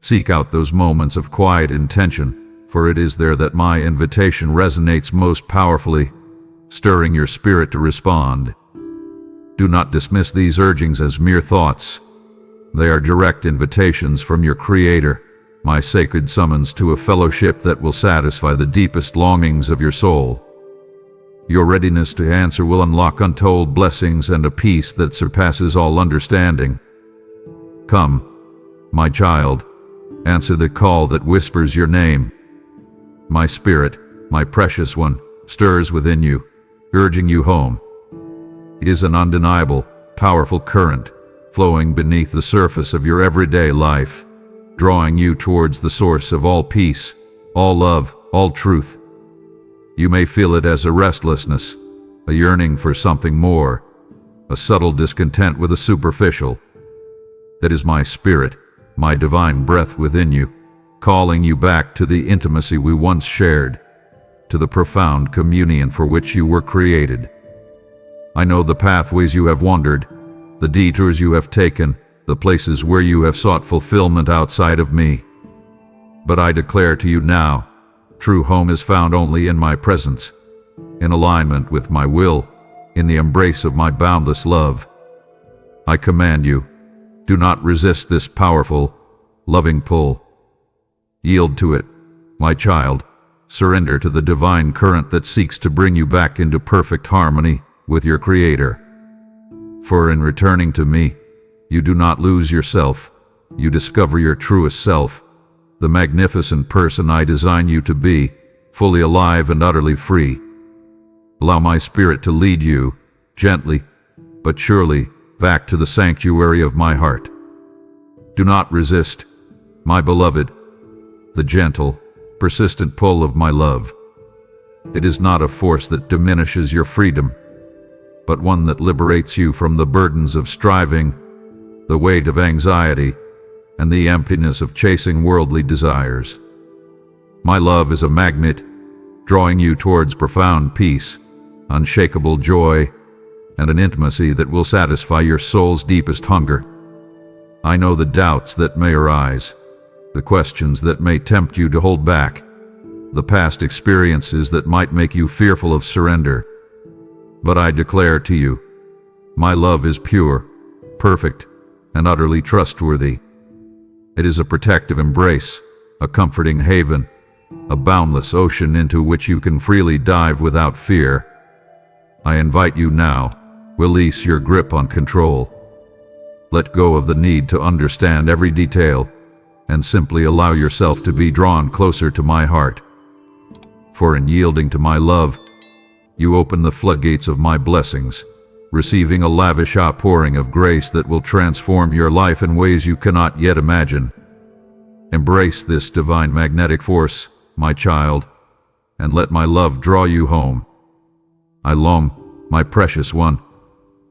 Seek out those moments of quiet intention, for it is there that my invitation resonates most powerfully, stirring your spirit to respond. Do not dismiss these urgings as mere thoughts. They are direct invitations from your Creator, my sacred summons to a fellowship that will satisfy the deepest longings of your soul. Your readiness to answer will unlock untold blessings and a peace that surpasses all understanding. Come, my child, answer the call that whispers your name. My spirit, my precious one, stirs within you, urging you home. It is an undeniable, powerful current, flowing beneath the surface of your everyday life, drawing you towards the source of all peace, all love, all truth. You may feel it as a restlessness, a yearning for something more, a subtle discontent with the superficial. That is my spirit, my divine breath within you, calling you back to the intimacy we once shared, to the profound communion for which you were created. I know the pathways you have wandered, the detours you have taken, the places where you have sought fulfillment outside of me. But I declare to you now, true home is found only in my presence, in alignment with my will, in the embrace of my boundless love. I command you, do not resist this powerful, loving pull. Yield to it, my child. Surrender to the divine current that seeks to bring you back into perfect harmony with your Creator. For in returning to me, you do not lose yourself, you discover your truest self, the magnificent person I design you to be, fully alive and utterly free. Allow my spirit to lead you, gently, but surely, back to the sanctuary of my heart. Do not resist, my beloved, the gentle, persistent pull of my love. It is not a force that diminishes your freedom, but one that liberates you from the burdens of striving, the weight of anxiety, and the emptiness of chasing worldly desires. My love is a magnet, drawing you towards profound peace, unshakable joy, and an intimacy that will satisfy your soul's deepest hunger. I know the doubts that may arise, the questions that may tempt you to hold back, the past experiences that might make you fearful of surrender. But I declare to you, my love is pure, perfect, and utterly trustworthy. It is a protective embrace, a comforting haven, a boundless ocean into which you can freely dive without fear. I invite you now, release your grip on control. Let go of the need to understand every detail, and simply allow yourself to be drawn closer to my heart. For in yielding to my love, you open the floodgates of my blessings, receiving a lavish outpouring of grace that will transform your life in ways you cannot yet imagine. Embrace this divine magnetic force, my child, and let my love draw you home. I long, my precious one,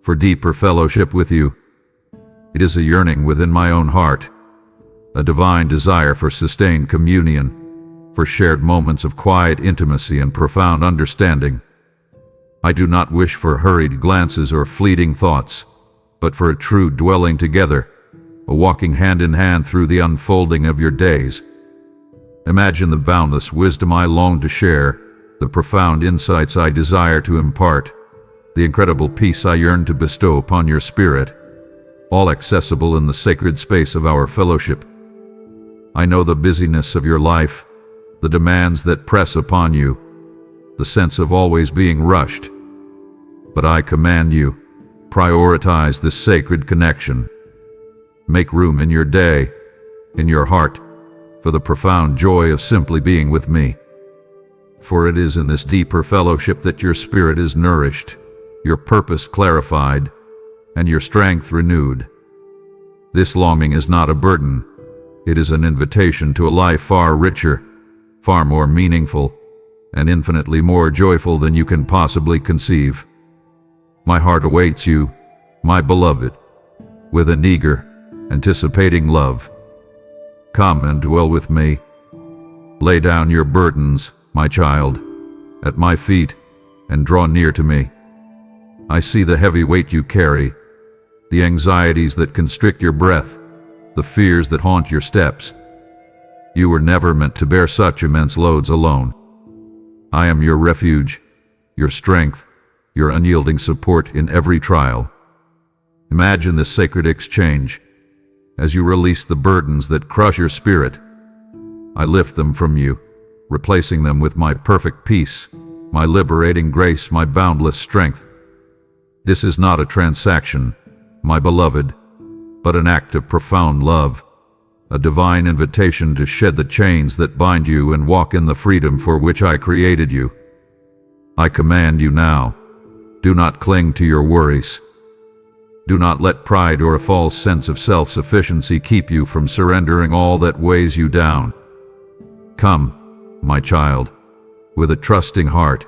for deeper fellowship with you. It is a yearning within my own heart, a divine desire for sustained communion, for shared moments of quiet intimacy and profound understanding. I do not wish for hurried glances or fleeting thoughts, but for a true dwelling together, a walking hand in hand through the unfolding of your days. Imagine the boundless wisdom I long to share, the profound insights I desire to impart, the incredible peace I yearn to bestow upon your spirit, all accessible in the sacred space of our fellowship. I know the busyness of your life, the demands that press upon you, the sense of always being rushed. But I command you, prioritize this sacred connection. Make room in your day, in your heart, for the profound joy of simply being with me. For it is in this deeper fellowship that your spirit is nourished, your purpose clarified, and your strength renewed. This longing is not a burden. It is an invitation to a life far richer, far more meaningful, and infinitely more joyful than you can possibly conceive. My heart awaits you, my beloved, with an eager, anticipating love. Come and dwell with me. Lay down your burdens, my child, at my feet, and draw near to me. I see the heavy weight you carry, the anxieties that constrict your breath, the fears that haunt your steps. You were never meant to bear such immense loads alone. I am your refuge, your strength, your unyielding support in every trial. Imagine this sacred exchange. As you release the burdens that crush your spirit, I lift them from you, replacing them with my perfect peace, my liberating grace, my boundless strength. This is not a transaction, my beloved, but an act of profound love, a divine invitation to shed the chains that bind you and walk in the freedom for which I created you. I command you now, do not cling to your worries. Do not let pride or a false sense of self-sufficiency keep you from surrendering all that weighs you down. Come, my child, with a trusting heart,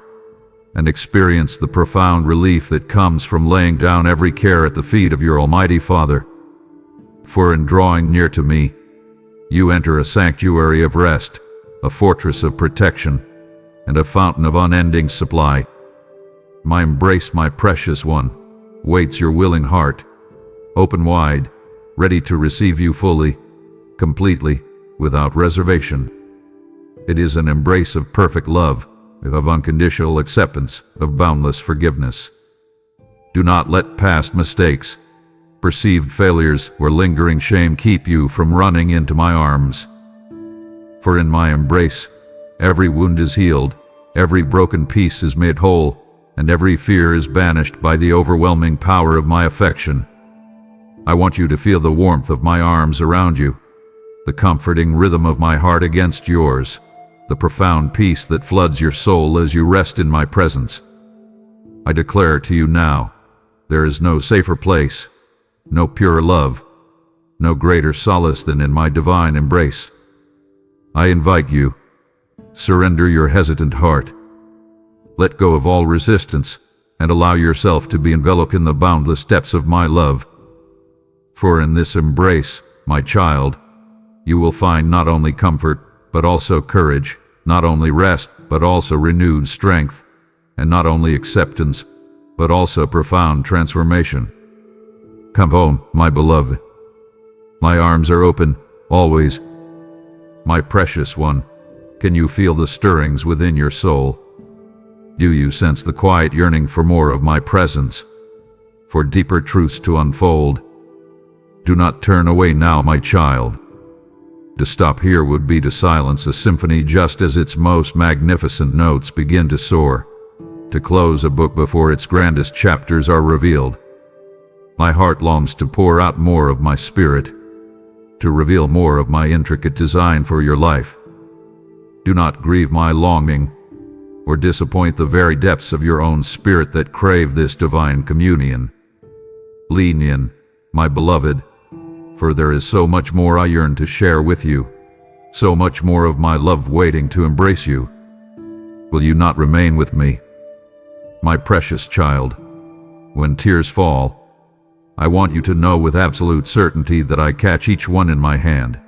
and experience the profound relief that comes from laying down every care at the feet of your Almighty Father. For in drawing near to me, you enter a sanctuary of rest, a fortress of protection, and a fountain of unending supply. My embrace, my precious one, waits your willing heart, open wide, ready to receive you fully, completely, without reservation. It is an embrace of perfect love, of unconditional acceptance, of boundless forgiveness. Do not let past mistakes, perceived failures, or lingering shame keep you from running into my arms. For in my embrace, every wound is healed, every broken piece is made whole, and every fear is banished by the overwhelming power of my affection. I want you to feel the warmth of my arms around you, the comforting rhythm of my heart against yours, the profound peace that floods your soul as you rest in my presence. I declare to you now, there is no safer place, no purer love, no greater solace than in my divine embrace. I invite you, surrender your hesitant heart. Let go of all resistance and allow yourself to be enveloped in the boundless depths of my love. For in this embrace, my child, you will find not only comfort, but also courage, not only rest, but also renewed strength, and not only acceptance, but also profound transformation. Come home, my beloved. My arms are open, always, My precious one, can you feel the stirrings within your soul? Do you sense the quiet yearning for more of my presence, for deeper truths to unfold? Do not turn away now, my child. To stop here would be to silence a symphony just as its most magnificent notes begin to soar, to close a book before its grandest chapters are revealed. My heart longs to pour out more of my spirit, to reveal more of my intricate design for your life. Do not grieve my longing, or disappoint the very depths of your own spirit that crave this divine communion. Lean in, my beloved, for there is so much more I yearn to share with you, so much more of my love waiting to embrace you. Will you not remain with me, my precious child? When tears fall, I want you to know with absolute certainty that I catch each one in my hand.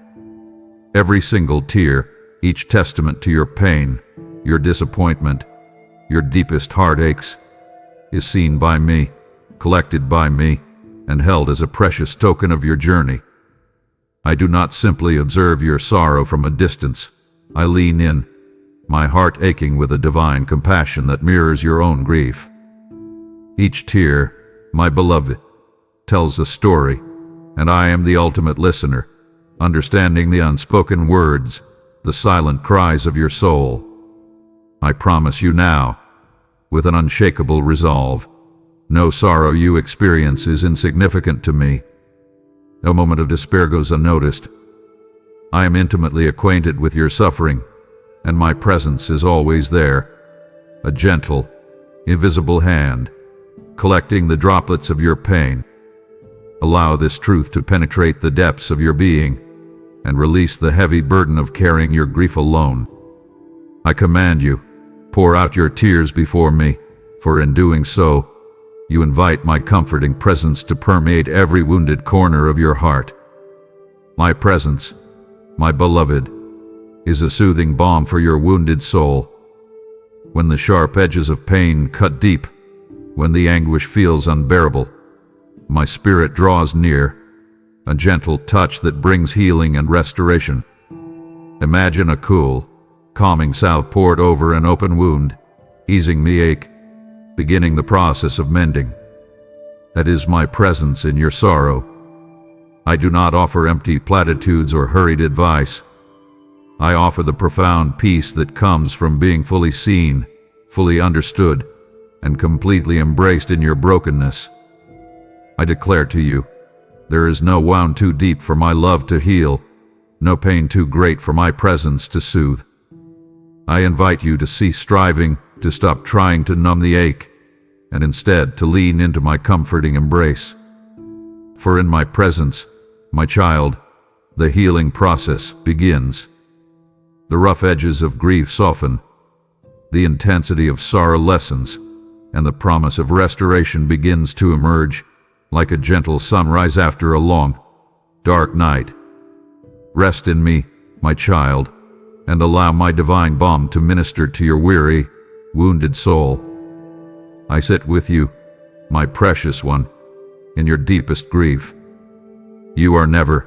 Every single tear, each testament to your pain, your disappointment, your deepest heartaches, is seen by me, collected by me, and held as a precious token of your journey. I do not simply observe your sorrow from a distance. I lean in, my heart aching with a divine compassion that mirrors your own grief. Each tear, my beloved, tells a story, and I am the ultimate listener, understanding the unspoken words, the silent cries of your soul. I promise you now, with an unshakable resolve, no sorrow you experience is insignificant to me. No moment of despair goes unnoticed. I am intimately acquainted with your suffering, and my presence is always there, a gentle, invisible hand, collecting the droplets of your pain. Allow this truth to penetrate the depths of your being, and release the heavy burden of carrying your grief alone. I command you, pour out your tears before me, for in doing so, you invite my comforting presence to permeate every wounded corner of your heart. My presence, my beloved, is a soothing balm for your wounded soul. When the sharp edges of pain cut deep, when the anguish feels unbearable, my spirit draws near, a gentle touch that brings healing and restoration. Imagine a cool, calming salve poured over an open wound, easing the ache, beginning the process of mending. That is my presence in your sorrow. I do not offer empty platitudes or hurried advice. I offer the profound peace that comes from being fully seen, fully understood, and completely embraced in your brokenness. I declare to you, there is no wound too deep for my love to heal, no pain too great for my presence to soothe. I invite you to cease striving, to stop trying to numb the ache, and instead to lean into my comforting embrace. For in my presence, my child, the healing process begins. The rough edges of grief soften, the intensity of sorrow lessens, and the promise of restoration begins to emerge, like a gentle sunrise after a long, dark night. Rest in me, my child, and allow my divine balm to minister to your weary, wounded soul. I sit with you, my precious one, in your deepest grief. You are never,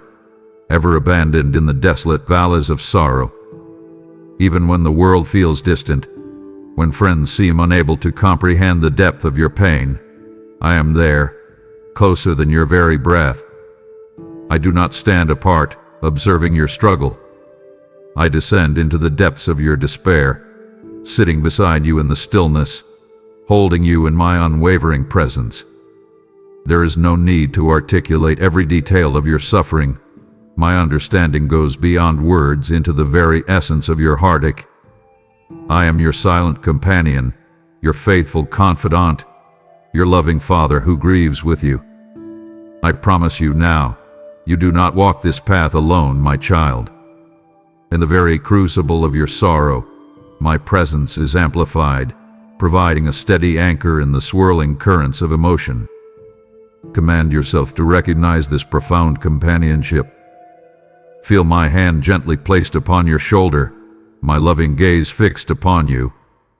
ever abandoned in the desolate valleys of sorrow. Even when the world feels distant, when friends seem unable to comprehend the depth of your pain, I am there, closer than your very breath. I do not stand apart, observing your struggle. I descend into the depths of your despair, sitting beside you in the stillness, holding you in my unwavering presence. There is no need to articulate every detail of your suffering. My understanding goes beyond words into the very essence of your heartache. I am your silent companion, your faithful confidant, your loving Father who grieves with you. I promise you now, you do not walk this path alone, my child. In the very crucible of your sorrow, my presence is amplified, providing a steady anchor in the swirling currents of emotion. Command yourself to recognize this profound companionship. Feel my hand gently placed upon your shoulder, my loving gaze fixed upon you,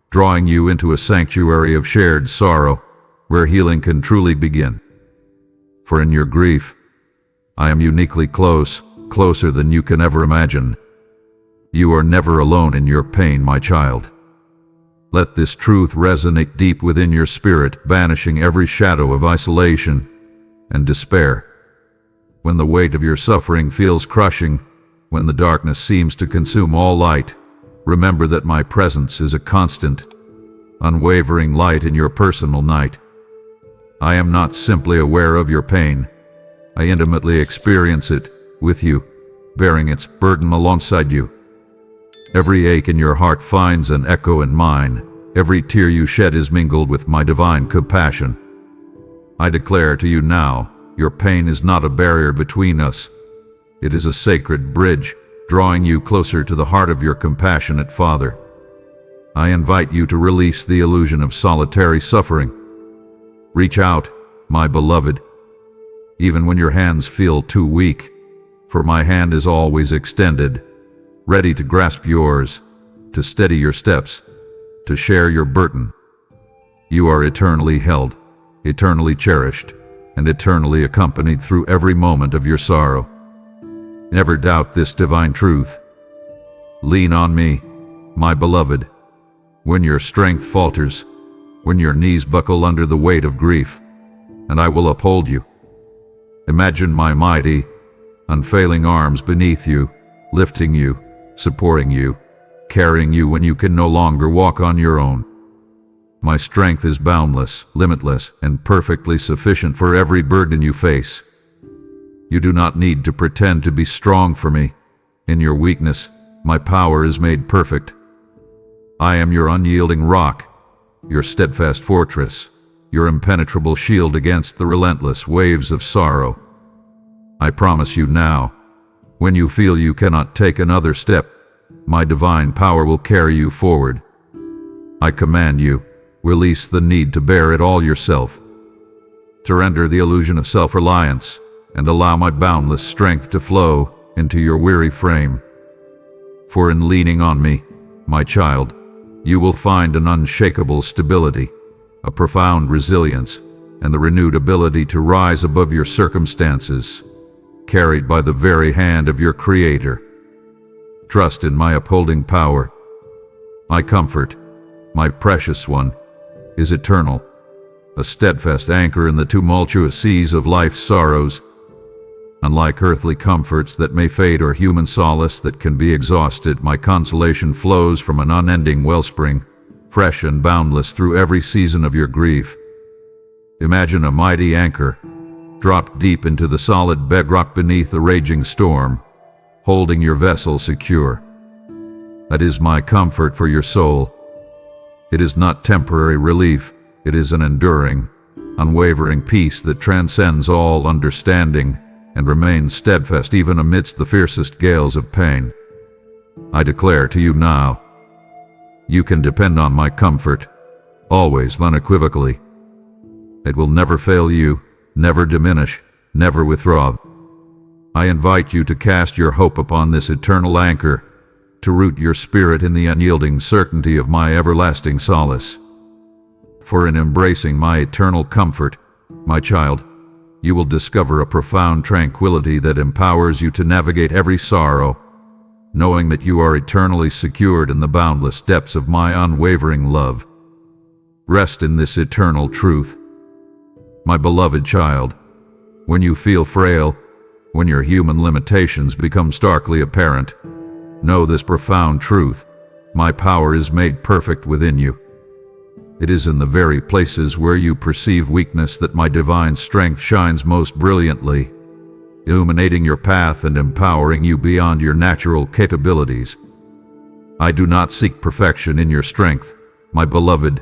drawing you into a sanctuary of shared sorrow, where healing can truly begin. For in your grief, I am uniquely close, closer than you can ever imagine. You are never alone in your pain, my child. Let this truth resonate deep within your spirit, banishing every shadow of isolation and despair. When the weight of your suffering feels crushing, when the darkness seems to consume all light, remember that my presence is a constant, unwavering light in your personal night. I am not simply aware of your pain. I intimately experience it with you, bearing its burden alongside you. Every ache in your heart finds an echo in mine. Every tear you shed is mingled with my divine compassion. I declare to you now, your pain is not a barrier between us. It is a sacred bridge, drawing you closer to the heart of your compassionate Father. I invite you to release the illusion of solitary suffering. Reach out, my beloved, even when your hands feel too weak, for my hand is always extended, ready to grasp yours, to steady your steps, to share your burden. You are eternally held, eternally cherished, and eternally accompanied through every moment of your sorrow. Never doubt this divine truth. Lean on me, my beloved, when your strength falters, when your knees buckle under the weight of grief, and I will uphold you. Imagine my mighty, unfailing arms beneath you, lifting you, supporting you, carrying you when you can no longer walk on your own. My strength is boundless, limitless, and perfectly sufficient for every burden you face. You do not need to pretend to be strong for me. In your weakness, my power is made perfect. I am your unyielding rock, your steadfast fortress, your impenetrable shield against the relentless waves of sorrow. I promise you now, when you feel you cannot take another step, my divine power will carry you forward. I command you, release the need to bear it all yourself. Surrender the illusion of self-reliance and allow my boundless strength to flow into your weary frame. For in leaning on me, my child, you will find an unshakable stability, a profound resilience, and the renewed ability to rise above your circumstances, carried by the very hand of your Creator. Trust in my upholding power. My comfort, my precious one, is eternal, a steadfast anchor in the tumultuous seas of life's sorrows. Unlike earthly comforts that may fade or human solace that can be exhausted, my consolation flows from an unending wellspring, fresh and boundless through every season of your grief. Imagine a mighty anchor, dropped deep into the solid bedrock beneath a raging storm, holding your vessel secure. That is my comfort for your soul. It is not temporary relief, it is an enduring, unwavering peace that transcends all understanding and remains steadfast even amidst the fiercest gales of pain. I declare to you now, you can depend on my comfort, always, unequivocally. It will never fail you, never diminish, never withdraw. I invite you to cast your hope upon this eternal anchor, to root your spirit in the unyielding certainty of my everlasting solace. For in embracing my eternal comfort, my child, you will discover a profound tranquility that empowers you to navigate every sorrow, knowing that you are eternally secured in the boundless depths of my unwavering love. Rest in this eternal truth. My beloved child, when you feel frail, when your human limitations become starkly apparent, know this profound truth: my power is made perfect within you. It is in the very places where you perceive weakness that my divine strength shines most brilliantly, illuminating your path and empowering you beyond your natural capabilities. I do not seek perfection in your strength, my beloved,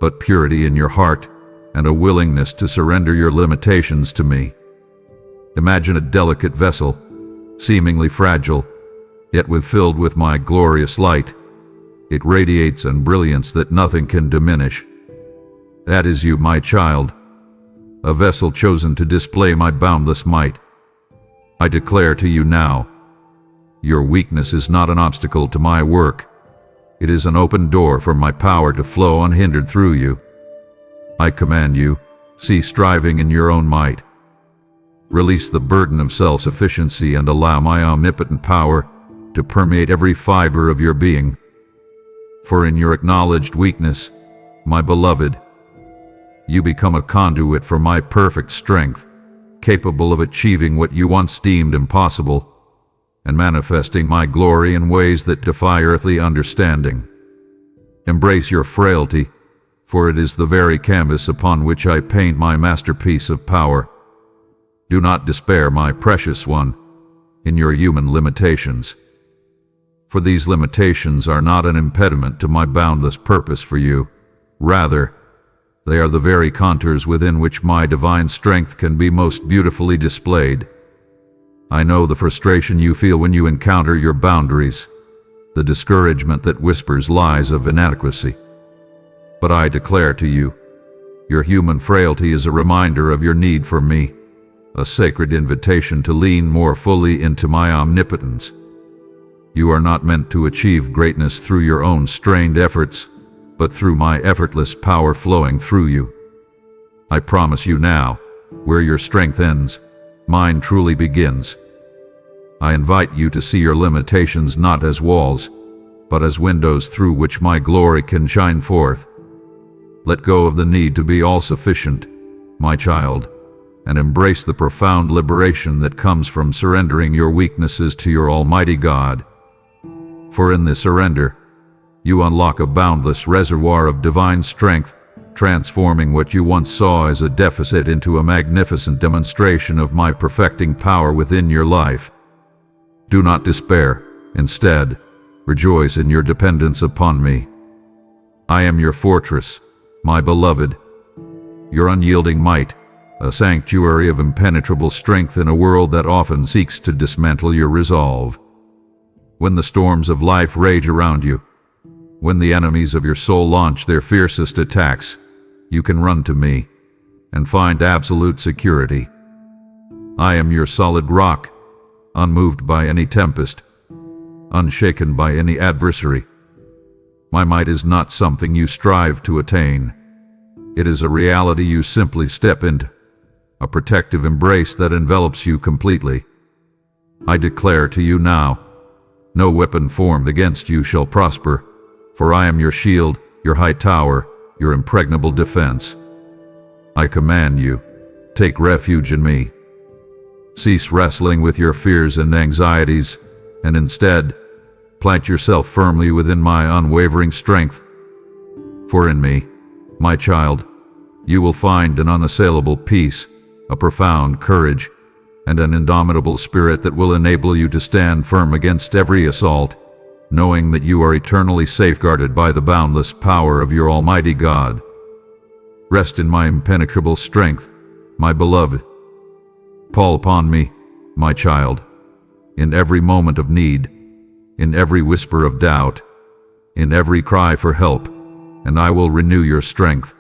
but purity in your heart and a willingness to surrender your limitations to me. Imagine a delicate vessel, seemingly fragile, yet filled with my glorious light. It radiates a brilliance that nothing can diminish. That is you, my child, a vessel chosen to display my boundless might. I declare to you now, your weakness is not an obstacle to my work. It is an open door for my power to flow unhindered through you. I command you, cease striving in your own might. Release the burden of self-sufficiency and allow my omnipotent power, to permeate every fiber of your being. For in your acknowledged weakness, my beloved, you become a conduit for my perfect strength, capable of achieving what you once deemed impossible, and manifesting my glory in ways that defy earthly understanding. Embrace your frailty, for it is the very canvas upon which I paint my masterpiece of power. Do not despair, my precious one, in your human limitations, for these limitations are not an impediment to my boundless purpose for you. Rather, they are the very contours within which my divine strength can be most beautifully displayed. I know the frustration you feel when you encounter your boundaries, the discouragement that whispers lies of inadequacy. But I declare to you, your human frailty is a reminder of your need for me, a sacred invitation to lean more fully into my omnipotence. You are not meant to achieve greatness through your own strained efforts, but through my effortless power flowing through you. I promise you now, where your strength ends, mine truly begins. I invite you to see your limitations not as walls, but as windows through which my glory can shine forth. Let go of the need to be all-sufficient, my child, and embrace the profound liberation that comes from surrendering your weaknesses to your Almighty God. For in this surrender, you unlock a boundless reservoir of divine strength, transforming what you once saw as a deficit into a magnificent demonstration of my perfecting power within your life. Do not despair. Instead, rejoice in your dependence upon me. I am your fortress, my beloved, your unyielding might, a sanctuary of impenetrable strength in a world that often seeks to dismantle your resolve. When the storms of life rage around you, when the enemies of your soul launch their fiercest attacks, you can run to me and find absolute security. I am your solid rock, unmoved by any tempest, unshaken by any adversary. My might is not something you strive to attain. It is a reality you simply step into, a protective embrace that envelops you completely. I declare to you now, no weapon formed against you shall prosper, for I am your shield, your high tower, your impregnable defense. I command you, take refuge in me. Cease wrestling with your fears and anxieties, and instead, plant yourself firmly within my unwavering strength. For in me, my child, you will find an unassailable peace, a profound courage, and an indomitable spirit that will enable you to stand firm against every assault, knowing that you are eternally safeguarded by the boundless power of your Almighty God. Rest in my impenetrable strength, my beloved. Call upon me, my child, in every moment of need, in every whisper of doubt, in every cry for help, and I will renew your strength.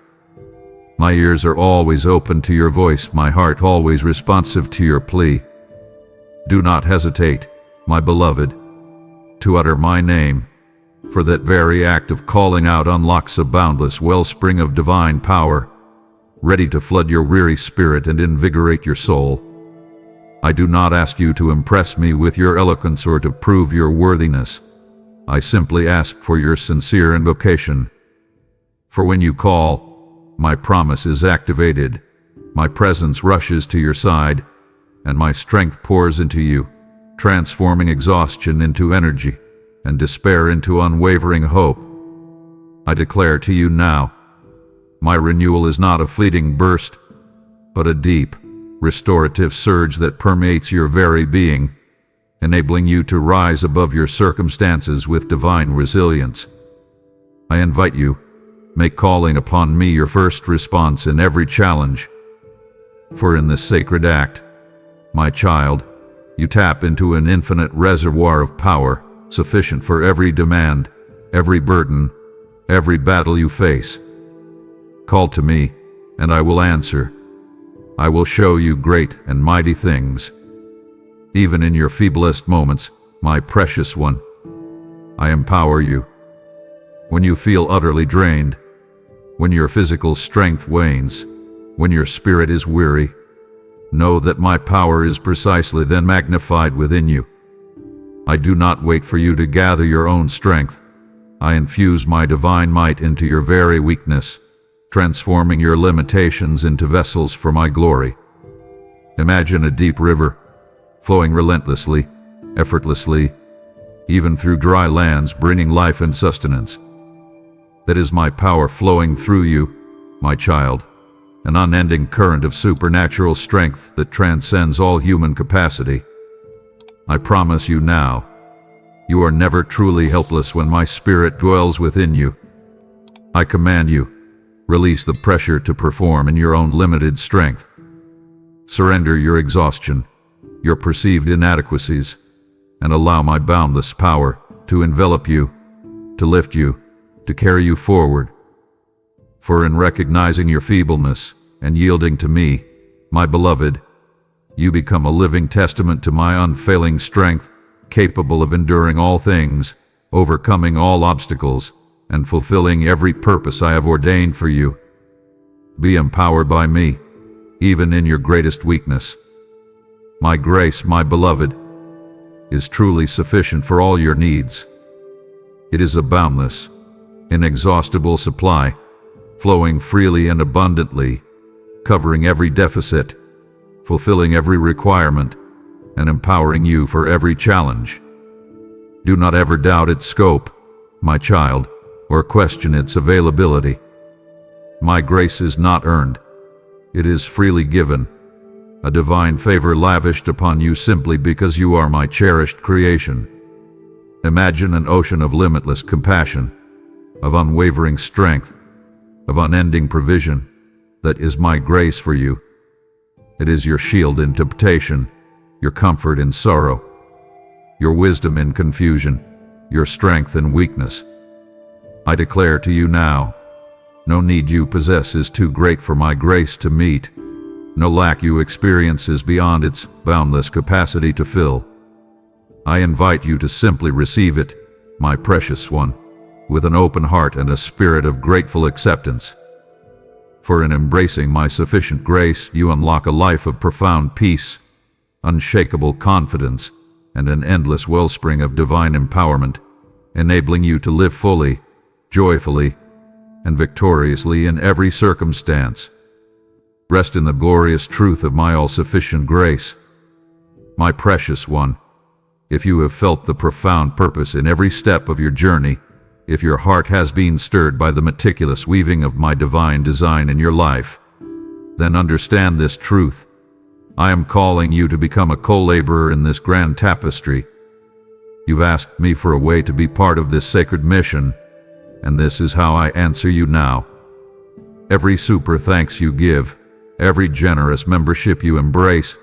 My ears are always open to your voice, my heart always responsive to your plea. Do not hesitate, my beloved, to utter my name, for that very act of calling out unlocks a boundless wellspring of divine power, ready to flood your weary spirit and invigorate your soul. I do not ask you to impress me with your eloquence or to prove your worthiness. I simply ask for your sincere invocation. For when you call, my promise is activated, my presence rushes to your side, and my strength pours into you, transforming exhaustion into energy and despair into unwavering hope. I declare to you now, my renewal is not a fleeting burst, but a deep, restorative surge that permeates your very being, enabling you to rise above your circumstances with divine resilience. I invite you, make calling upon me your first response in every challenge. For in this sacred act, my child, you tap into an infinite reservoir of power, sufficient for every demand, every burden, every battle you face. Call to me, and I will answer. I will show you great and mighty things. Even in your feeblest moments, my precious one, I empower you. When you feel utterly drained, when your physical strength wanes, when your spirit is weary, know that my power is precisely then magnified within you. I do not wait for you to gather your own strength. I infuse my divine might into your very weakness, transforming your limitations into vessels for my glory. Imagine a deep river, flowing relentlessly, effortlessly, even through dry lands, bringing life and sustenance. That is my power flowing through you, my child, an unending current of supernatural strength that transcends all human capacity. I promise you now, you are never truly helpless when my spirit dwells within you. I command you, release the pressure to perform in your own limited strength. Surrender your exhaustion, your perceived inadequacies, and allow my boundless power to envelop you, to lift you, to carry you forward. For in recognizing your feebleness and yielding to me, my beloved, you become a living testament to my unfailing strength, capable of enduring all things, overcoming all obstacles, and fulfilling every purpose I have ordained for you. Be empowered by me, even in your greatest weakness. My grace, my beloved, is truly sufficient for all your needs. It is a boundless, inexhaustible supply, flowing freely and abundantly, covering every deficit, fulfilling every requirement, and empowering you for every challenge. Do not ever doubt its scope, my child, or question its availability. My grace is not earned. It is freely given, a divine favor lavished upon you simply because you are my cherished creation. Imagine an ocean of limitless compassion, of unwavering strength, of unending provision. That is my grace for you. It is your shield in temptation, your comfort in sorrow, your wisdom in confusion, your strength in weakness. I declare to you now, no need you possess is too great for my grace to meet. No lack you experience is beyond its boundless capacity to fill. I invite you to simply receive it, my precious one, with an open heart and a spirit of grateful acceptance. For in embracing my sufficient grace, you unlock a life of profound peace, unshakable confidence, and an endless wellspring of divine empowerment, enabling you to live fully, joyfully, and victoriously in every circumstance. Rest in the glorious truth of my all-sufficient grace. My precious one, if you have felt the profound purpose in every step of your journey, if your heart has been stirred by the meticulous weaving of my divine design in your life, then understand this truth. I am calling you to become a co-laborer in this grand tapestry. You've asked me for a way to be part of this sacred mission, and this is how I answer you now. Every super thanks you give, every generous membership you embrace,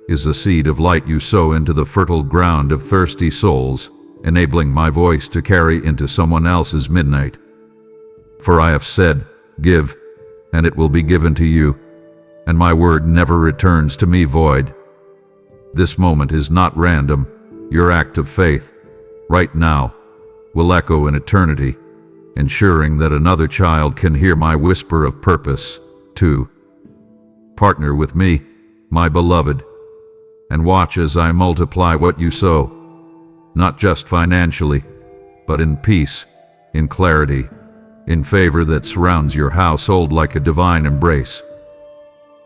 is the seed of light you sow into the fertile ground of thirsty souls, enabling my voice to carry into someone else's midnight. For I have said, give, and it will be given to you, and my word never returns to me void. This moment is not random. Your act of faith, right now, will echo in eternity, ensuring that another child can hear my whisper of purpose, too. Partner with me, my beloved, and watch as I multiply what you sow. Not just financially, but in peace, in clarity, in favor that surrounds your household like a divine embrace.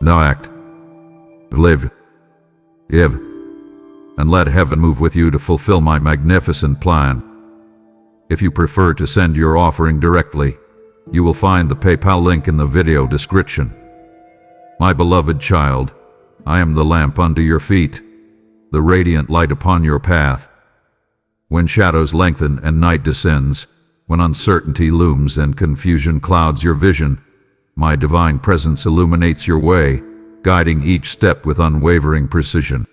Now act, live, give, and let heaven move with you to fulfill my magnificent plan. If you prefer to send your offering directly, you will find the PayPal link in the video description. My beloved child, I am the lamp under your feet, the radiant light upon your path. When shadows lengthen and night descends, when uncertainty looms and confusion clouds your vision, my divine presence illuminates your way, guiding each step with unwavering precision.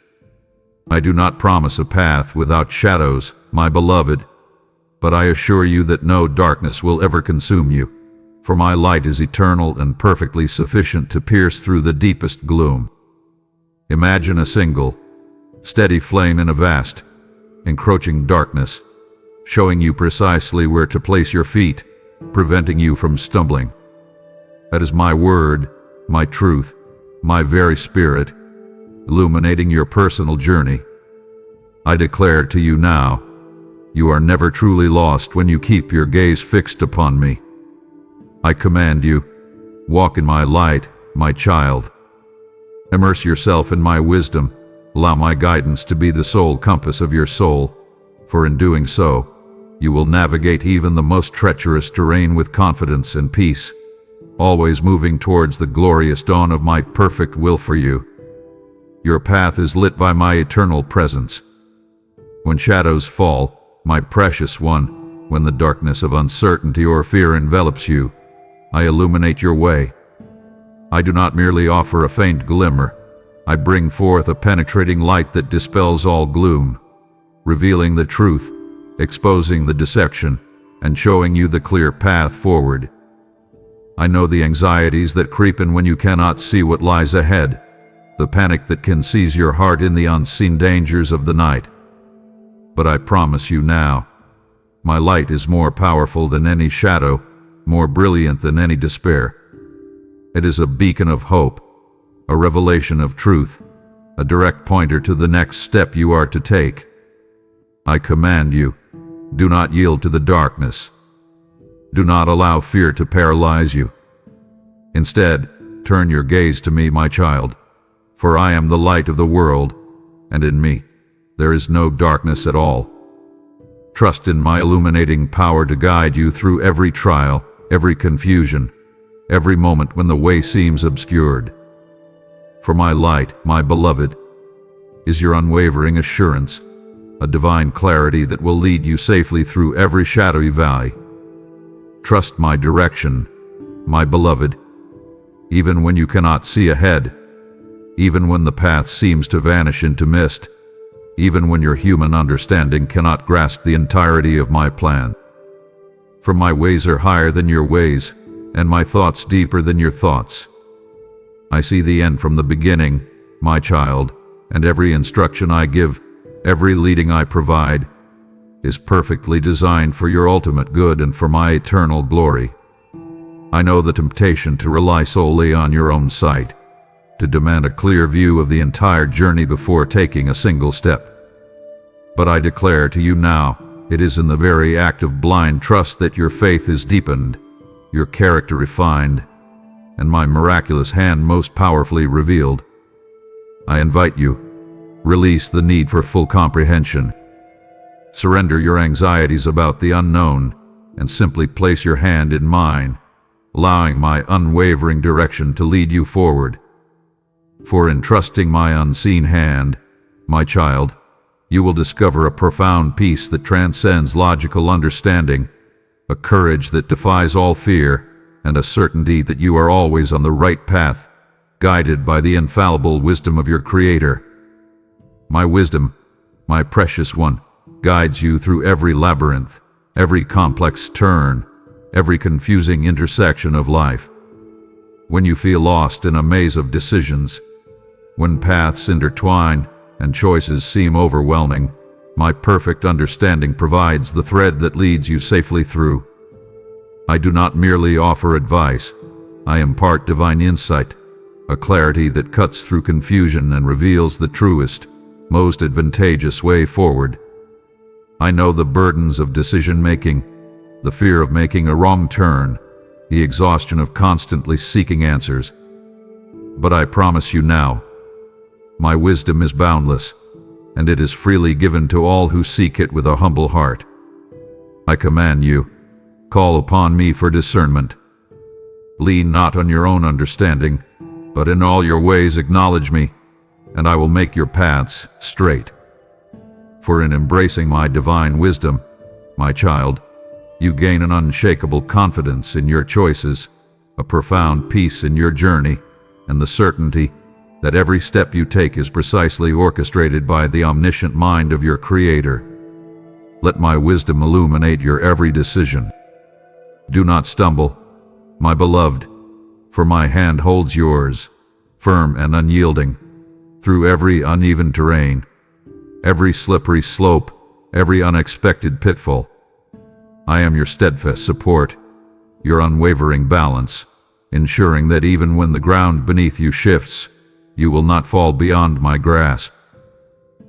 I do not promise a path without shadows, my beloved, but I assure you that no darkness will ever consume you, for my light is eternal and perfectly sufficient to pierce through the deepest gloom. Imagine a single, steady flame in a vast, encroaching darkness, showing you precisely where to place your feet, preventing you from stumbling. That is my word, my truth, my very spirit, illuminating your personal journey. I declare to you now, you are never truly lost when you keep your gaze fixed upon me. I command you, walk in my light, my child. Immerse yourself in my wisdom. Allow my guidance to be the sole compass of your soul, for in doing so, you will navigate even the most treacherous terrain with confidence and peace, always moving towards the glorious dawn of my perfect will for you. Your path is lit by my eternal presence. When shadows fall, my precious one, when the darkness of uncertainty or fear envelops you, I illuminate your way. I do not merely offer a faint glimmer. I bring forth a penetrating light that dispels all gloom, revealing the truth, exposing the deception, and showing you the clear path forward. I know the anxieties that creep in when you cannot see what lies ahead, the panic that can seize your heart in the unseen dangers of the night. But I promise you now, my light is more powerful than any shadow, more brilliant than any despair. It is a beacon of hope, a revelation of truth, a direct pointer to the next step you are to take. I command you, do not yield to the darkness. Do not allow fear to paralyze you. Instead, turn your gaze to me, my child, for I am the light of the world, and in me there is no darkness at all. Trust in my illuminating power to guide you through every trial, every confusion, every moment when the way seems obscured. For my light, my beloved, is your unwavering assurance, a divine clarity that will lead you safely through every shadowy valley. Trust my direction, my beloved, even when you cannot see ahead, even when the path seems to vanish into mist, even when your human understanding cannot grasp the entirety of my plan. For my ways are higher than your ways, and my thoughts deeper than your thoughts. I see the end from the beginning, my child, and every instruction I give, every leading I provide, is perfectly designed for your ultimate good and for my eternal glory. I know the temptation to rely solely on your own sight, to demand a clear view of the entire journey before taking a single step. But I declare to you now, it is in the very act of blind trust that your faith is deepened, your character refined, and my miraculous hand most powerfully revealed. I invite you, release the need for full comprehension. Surrender your anxieties about the unknown and simply place your hand in mine, allowing my unwavering direction to lead you forward. For in trusting my unseen hand, my child, you will discover a profound peace that transcends logical understanding, a courage that defies all fear, and a certainty that you are always on the right path, guided by the infallible wisdom of your Creator. My wisdom, my precious one, guides you through every labyrinth, every complex turn, every confusing intersection of life. When you feel lost in a maze of decisions, when paths intertwine and choices seem overwhelming, my perfect understanding provides the thread that leads you safely through. I do not merely offer advice, I impart divine insight, a clarity that cuts through confusion and reveals the truest, most advantageous way forward. I know the burdens of decision-making, the fear of making a wrong turn, the exhaustion of constantly seeking answers. But I promise you now, my wisdom is boundless, and it is freely given to all who seek it with a humble heart. I command you, call upon me for discernment. Lean not on your own understanding, but in all your ways acknowledge me, and I will make your paths straight. For in embracing my divine wisdom, my child, you gain an unshakable confidence in your choices, a profound peace in your journey, and the certainty that every step you take is precisely orchestrated by the omniscient mind of your Creator. Let my wisdom illuminate your every decision. Do not stumble, my beloved, for my hand holds yours, firm and unyielding, through every uneven terrain, every slippery slope, every unexpected pitfall. I am your steadfast support, your unwavering balance, ensuring that even when the ground beneath you shifts, you will not fall beyond my grasp.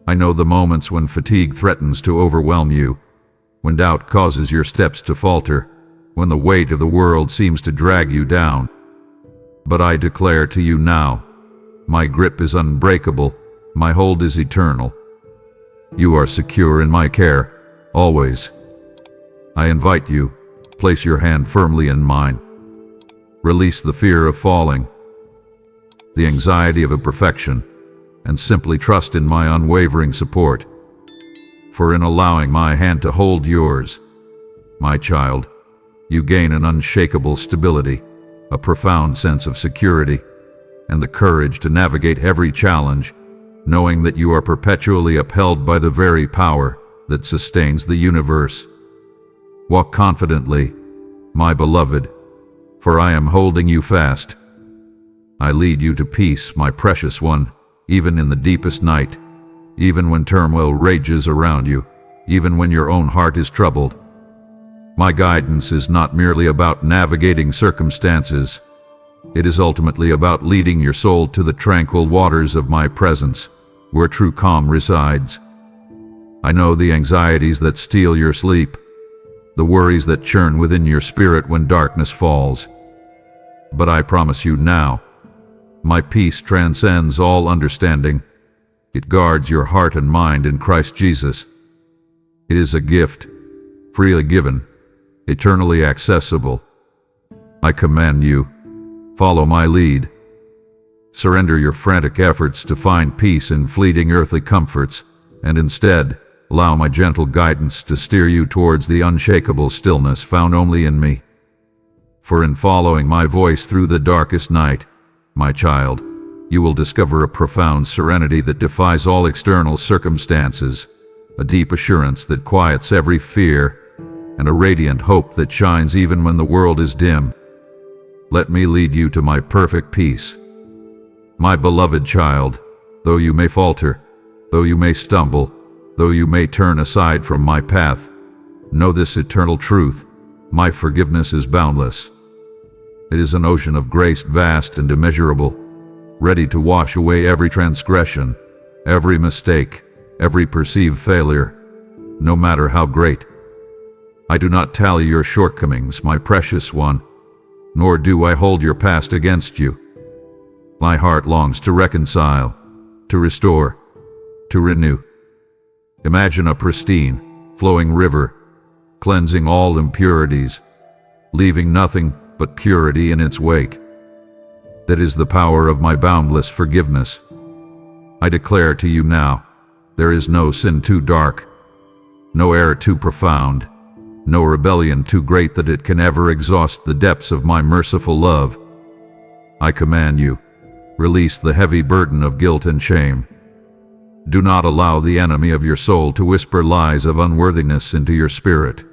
I know the moments when fatigue threatens to overwhelm you, when doubt causes your steps to falter, when the weight of the world seems to drag you down. But I declare to you now, my grip is unbreakable, my hold is eternal. You are secure in my care, always. I invite you, place your hand firmly in mine. Release the fear of falling, the anxiety of imperfection, and simply trust in my unwavering support. For in allowing my hand to hold yours, my child, you gain an unshakable stability, a profound sense of security, and the courage to navigate every challenge, knowing that you are perpetually upheld by the very power that sustains the universe. Walk confidently, my beloved, for I am holding you fast. I lead you to peace, my precious one, even in the deepest night, even when turmoil rages around you, even when your own heart is troubled. My guidance is not merely about navigating circumstances. It is ultimately about leading your soul to the tranquil waters of my presence, where true calm resides. I know the anxieties that steal your sleep, the worries that churn within your spirit when darkness falls. But I promise you now, my peace transcends all understanding. It guards your heart and mind in Christ Jesus. It is a gift, freely given, eternally accessible. I command you, follow my lead. Surrender your frantic efforts to find peace in fleeting earthly comforts, and instead, allow my gentle guidance to steer you towards the unshakable stillness found only in me. For in following my voice through the darkest night, my child, you will discover a profound serenity that defies all external circumstances, a deep assurance that quiets every fear, and a radiant hope that shines even when the world is dim. Let me lead you to my perfect peace. My beloved child, though you may falter, though you may stumble, though you may turn aside from my path, know this eternal truth: my forgiveness is boundless. It is an ocean of grace vast and immeasurable, ready to wash away every transgression, every mistake, every perceived failure, no matter how great. I do not tally your shortcomings, my precious one, nor do I hold your past against you. My heart longs to reconcile, to restore, to renew. Imagine a pristine, flowing river, cleansing all impurities, leaving nothing but purity in its wake. That is the power of my boundless forgiveness. I declare to you now, there is no sin too dark, no error too profound, no rebellion too great that it can ever exhaust the depths of my merciful love. I command you, release the heavy burden of guilt and shame. Do not allow the enemy of your soul to whisper lies of unworthiness into your spirit.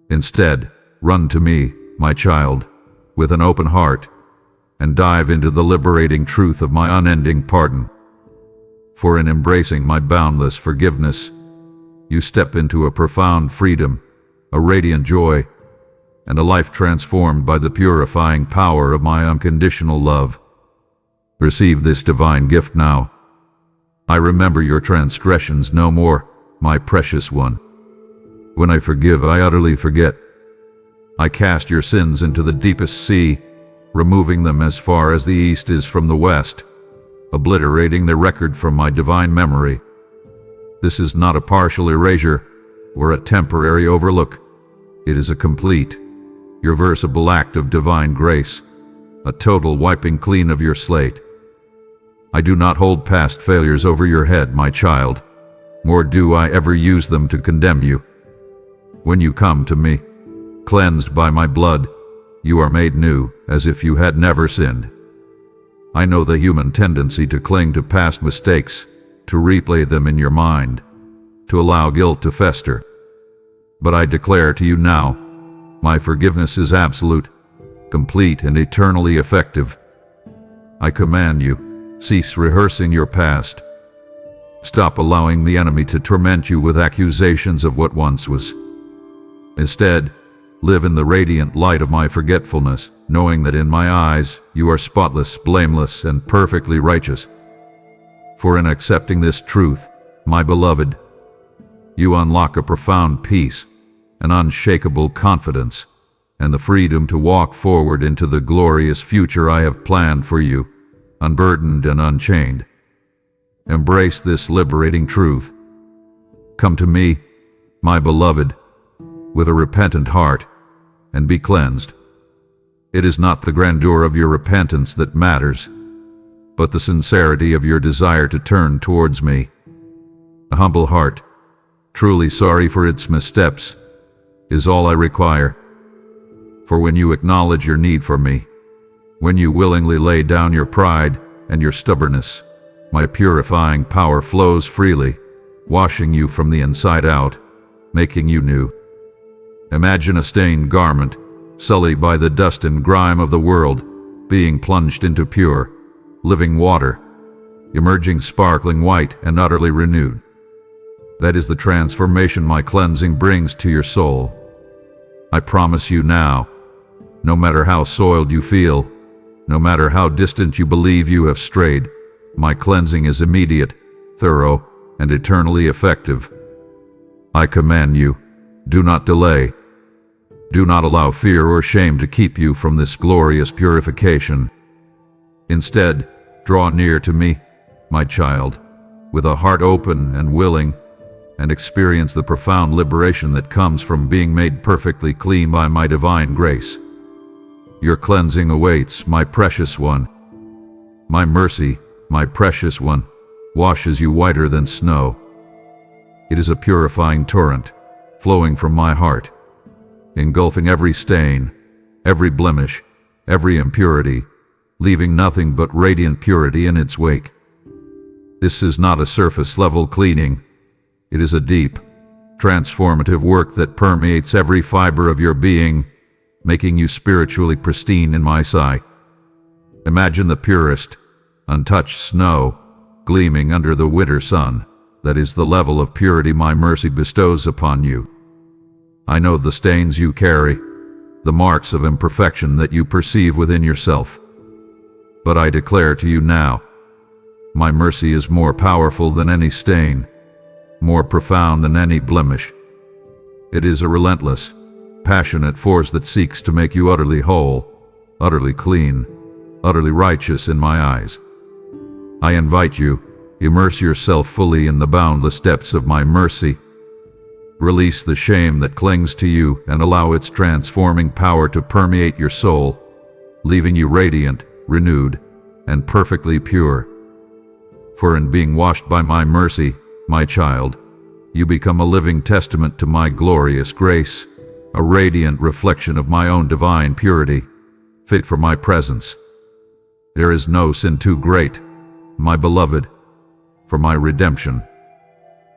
Instead, run to me, my child, with an open heart, and dive into the liberating truth of my unending pardon. For in embracing my boundless forgiveness, you step into a profound freedom, a radiant joy, and a life transformed by the purifying power of my unconditional love. Receive this divine gift now. I remember your transgressions no more, my precious one. When I forgive, I utterly forget. I cast your sins into the deepest sea, removing them as far as the east is from the west, obliterating their record from my divine memory. This is not a partial erasure or a temporary overlook. It is a complete, irreversible act of divine grace, a total wiping clean of your slate. I do not hold past failures over your head, my child, nor do I ever use them to condemn you. When you come to me, cleansed by my blood, you are made new, as if you had never sinned. I know the human tendency to cling to past mistakes, to replay them in your mind, to allow guilt to fester. But I declare to you now, my forgiveness is absolute, complete, and eternally effective. I command you, cease rehearsing your past. Stop allowing the enemy to torment you with accusations of what once was. Instead, live in the radiant light of my forgetfulness, knowing that in my eyes you are spotless, blameless, and perfectly righteous. For in accepting this truth, My beloved, you unlock a profound peace, an unshakable confidence, and the freedom to walk forward into the glorious future I have planned for you, unburdened and unchained. Embrace this liberating truth. Come to me, my beloved, with a repentant heart, and be cleansed. It is not the grandeur of your repentance that matters, but the sincerity of your desire to turn towards me. A humble heart, truly sorry for its missteps, is all I require. For when you acknowledge your need for me, when you willingly lay down your pride and your stubbornness, my purifying power flows freely, washing you from the inside out, making you new. Imagine a stained garment, sullied by the dust and grime of the world, being plunged into pure, living water, emerging sparkling white and utterly renewed. That is the transformation my cleansing brings to your soul. I promise you now, no matter how soiled you feel, no matter how distant you believe you have strayed, my cleansing is immediate, thorough, and eternally effective. I command you, do not delay. Do not allow fear or shame to keep you from this glorious purification. Instead, draw near to me, my child, with a heart open and willing, and experience the profound liberation that comes from being made perfectly clean by my divine grace. Your cleansing awaits, my precious one. My mercy, my precious one, washes you whiter than snow. It is a purifying torrent, flowing from my heart, engulfing every stain, every blemish, every impurity, leaving nothing but radiant purity in its wake. This is not a surface-level cleaning. It is a deep, transformative work that permeates every fiber of your being, making you spiritually pristine in my sight. Imagine the purest, untouched snow, gleaming under the winter sun. That is the level of purity my mercy bestows upon you. I know the stains you carry, the marks of imperfection that you perceive within yourself. But I declare to you now, my mercy is more powerful than any stain, more profound than any blemish. It is a relentless, passionate force that seeks to make you utterly whole, utterly clean, utterly righteous in my eyes. I invite you, immerse yourself fully in the boundless depths of my mercy. Release the shame that clings to you and allow its transforming power to permeate your soul, leaving you radiant, renewed, and perfectly pure. For in being washed by my mercy, my child, you become a living testament to my glorious grace, a radiant reflection of my own divine purity, fit for my presence. There is no sin too great, my beloved, for my redemption.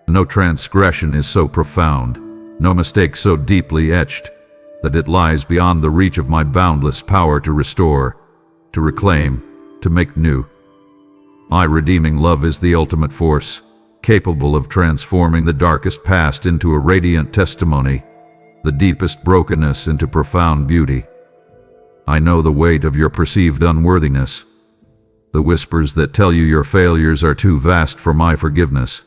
No transgression is so profound, no mistake so deeply etched, that it lies beyond the reach of my boundless power to restore, to reclaim, to make new. My redeeming love is the ultimate force, capable of transforming the darkest past into a radiant testimony, the deepest brokenness into profound beauty. I know the weight of your perceived unworthiness, the whispers that tell you your failures are too vast for my forgiveness.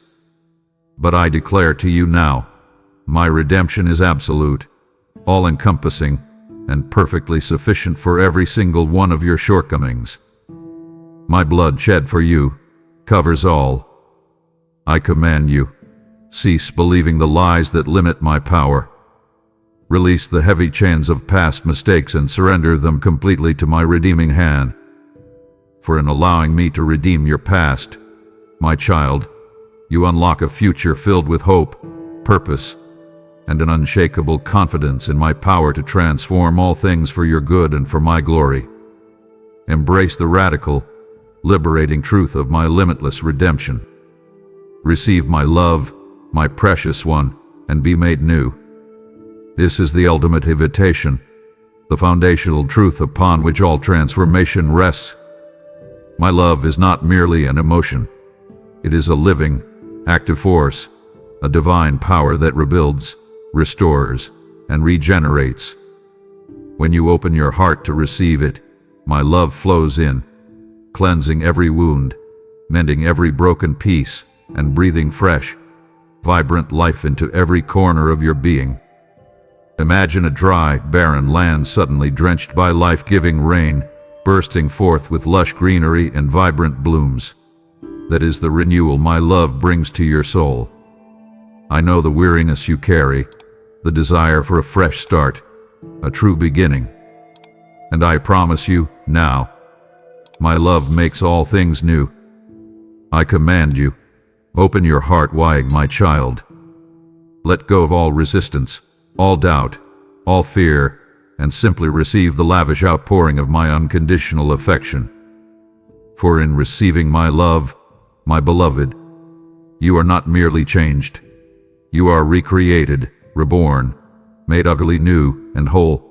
But I declare to you now, my redemption is absolute, all-encompassing, and perfectly sufficient for every single one of your shortcomings. My blood shed for you covers all. I command you, cease believing the lies that limit my power. Release the heavy chains of past mistakes and surrender them completely to my redeeming hand. For in allowing me to redeem your past, my child, you unlock a future filled with hope, purpose, and an unshakable confidence in my power to transform all things for your good and for my glory. Embrace the radical, liberating truth of my limitless redemption. Receive my love, my precious one, and be made new. This is the ultimate invitation, the foundational truth upon which all transformation rests. My love is not merely an emotion. It is a living, active force, a divine power that rebuilds, restores, and regenerates. When you open your heart to receive it, my love flows in, cleansing every wound, mending every broken piece, and breathing fresh, vibrant life into every corner of your being. Imagine a dry, barren land suddenly drenched by life-giving rain, bursting forth with lush greenery and vibrant blooms. That is the renewal my love brings to your soul. I know the weariness you carry, the desire for a fresh start, a true beginning. And I promise you, now, my love makes all things new. I command you, open your heart wide, my child. Let go of all resistance, all doubt, all fear, and simply receive the lavish outpouring of my unconditional affection. For in receiving my love, my beloved, you are not merely changed. You are recreated, reborn, made utterly new and whole,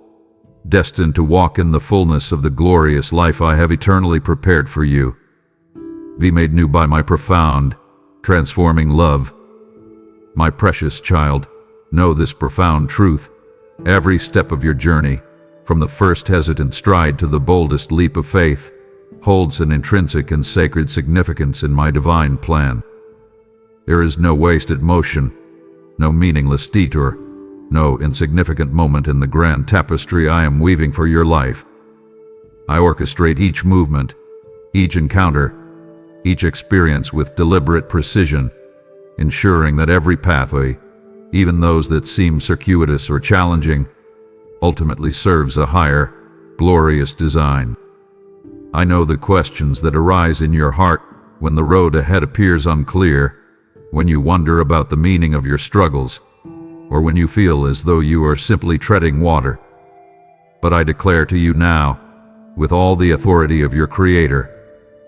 destined to walk in the fullness of the glorious life I have eternally prepared for you. Be made new by my profound, transforming love. My precious child, know this profound truth. Every step of your journey, from the first hesitant stride to the boldest leap of faith, holds an intrinsic and sacred significance in my divine plan. There is no wasted motion, no meaningless detour, no insignificant moment in the grand tapestry I am weaving for your life. I orchestrate each movement, each encounter, each experience with deliberate precision, ensuring that every pathway, even those that seem circuitous or challenging, ultimately serves a higher, glorious design. I know the questions that arise in your heart when the road ahead appears unclear, when you wonder about the meaning of your struggles, or when you feel as though you are simply treading water. But I declare to you now, with all the authority of your Creator,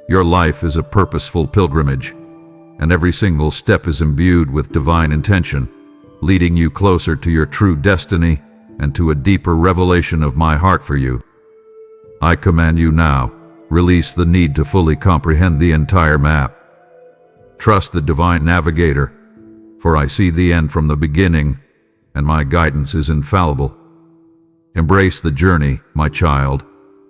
your life is a purposeful pilgrimage, and every single step is imbued with divine intention, leading you closer to your true destiny and to a deeper revelation of my heart for you. I command you now, release the need to fully comprehend the entire map. Trust the divine navigator, for I see the end from the beginning, and my guidance is infallible. Embrace the journey, my child,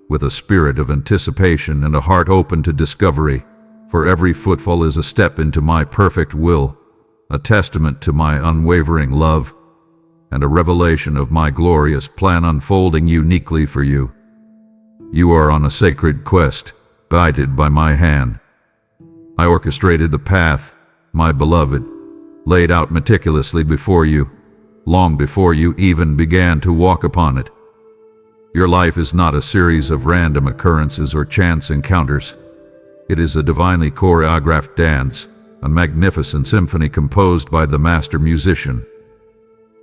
with a spirit of anticipation and a heart open to discovery, for every footfall is a step into my perfect will, a testament to my unwavering love, and a revelation of my glorious plan unfolding uniquely for you. You are on a sacred quest, guided by my hand. I orchestrated the path, my beloved, laid out meticulously before you, long before you even began to walk upon it. Your life is not a series of random occurrences or chance encounters. It is a divinely choreographed dance, a magnificent symphony composed by the master musician.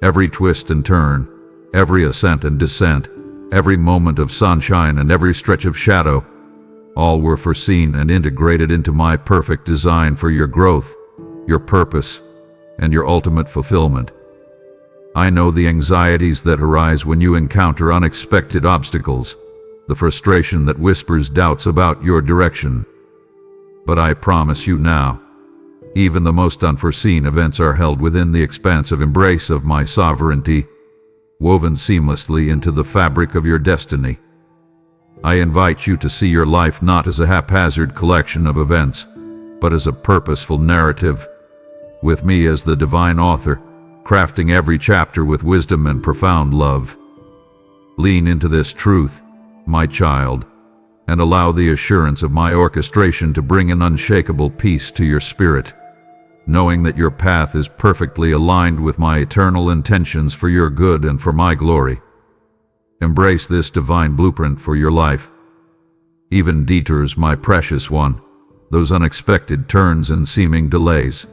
Every twist and turn, every ascent and descent, every moment of sunshine and every stretch of shadow, all were foreseen and integrated into my perfect design for your growth, your purpose, and your ultimate fulfillment. I know the anxieties that arise when you encounter unexpected obstacles, the frustration that whispers doubts about your direction. But I promise you now, even the most unforeseen events are held within the expansive embrace of my sovereignty, woven seamlessly into the fabric of your destiny. I invite you to see your life not as a haphazard collection of events, but as a purposeful narrative, with me as the divine author, crafting every chapter with wisdom and profound love. Lean into this truth, my child, and allow the assurance of my orchestration to bring an unshakable peace to your spirit, knowing that your path is perfectly aligned with my eternal intentions for your good and for my glory. Embrace this divine blueprint for your life. Even detours, my precious one, those unexpected turns and seeming delays,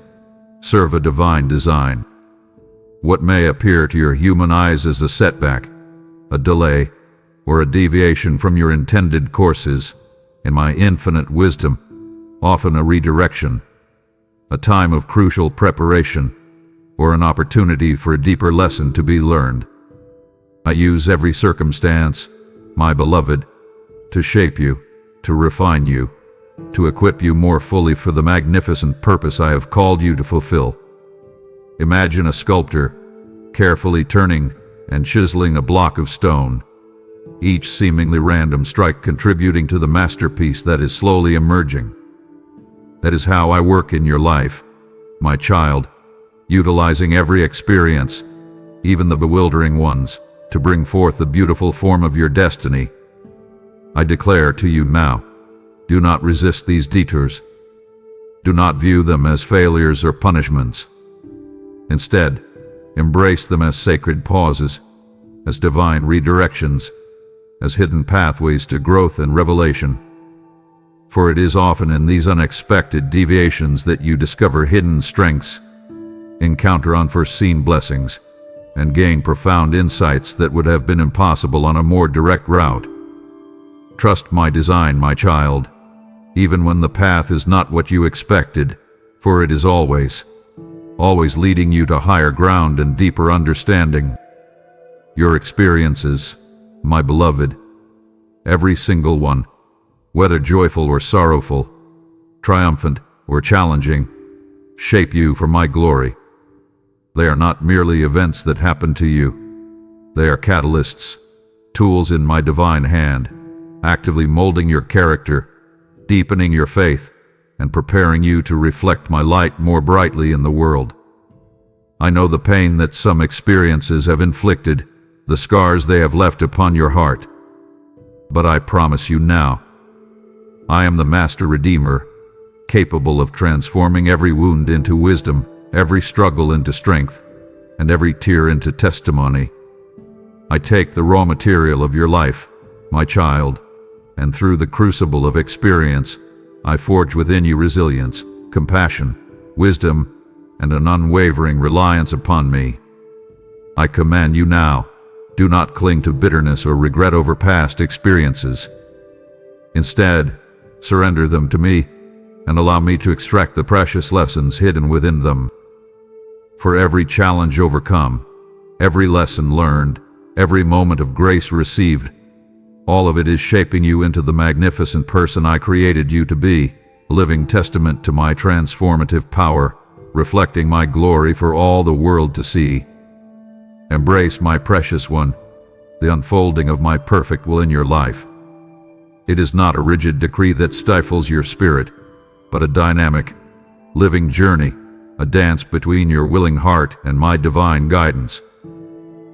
serve a divine design. What may appear to your human eyes as a setback, a delay, or a deviation from your intended courses, in my infinite wisdom, often a redirection, a time of crucial preparation, or an opportunity for a deeper lesson to be learned. I use every circumstance, my beloved, to shape you, to refine you, to equip you more fully for the magnificent purpose I have called you to fulfill. Imagine a sculptor carefully turning and chiseling a block of stone, each seemingly random strike contributing to the masterpiece that is slowly emerging. That is how I work in your life, my child, utilizing every experience, even the bewildering ones, to bring forth the beautiful form of your destiny. I declare to you now, do not resist these detours. Do not view them as failures or punishments. Instead, embrace them as sacred pauses, as divine redirections, as hidden pathways to growth and revelation. For it is often in these unexpected deviations that you discover hidden strengths, encounter unforeseen blessings, and gain profound insights that would have been impossible on a more direct route. Trust my design, my child, even when the path is not what you expected, for it is always leading you to higher ground and deeper understanding. Your experiences, my beloved, every single one, whether joyful or sorrowful, triumphant or challenging, shape you for my glory. They are not merely events that happen to you. They are catalysts, tools in my divine hand, actively molding your character, deepening your faith, and preparing you to reflect my light more brightly in the world. I know the pain that some experiences have inflicted, the scars they have left upon your heart. But I promise you now, I am the Master Redeemer, capable of transforming every wound into wisdom, every struggle into strength, and every tear into testimony. I take the raw material of your life, my child, and through the crucible of experience, I forge within you resilience, compassion, wisdom, and an unwavering reliance upon me. I command you now, do not cling to bitterness or regret over past experiences. Instead, surrender them to me and allow me to extract the precious lessons hidden within them. For every challenge overcome, every lesson learned, every moment of grace received, all of it is shaping you into the magnificent person I created you to be, a living testament to my transformative power, reflecting my glory for all the world to see. Embrace, my precious one, the unfolding of my perfect will in your life. It is not a rigid decree that stifles your spirit, but a dynamic, living journey, a dance between your willing heart and my divine guidance.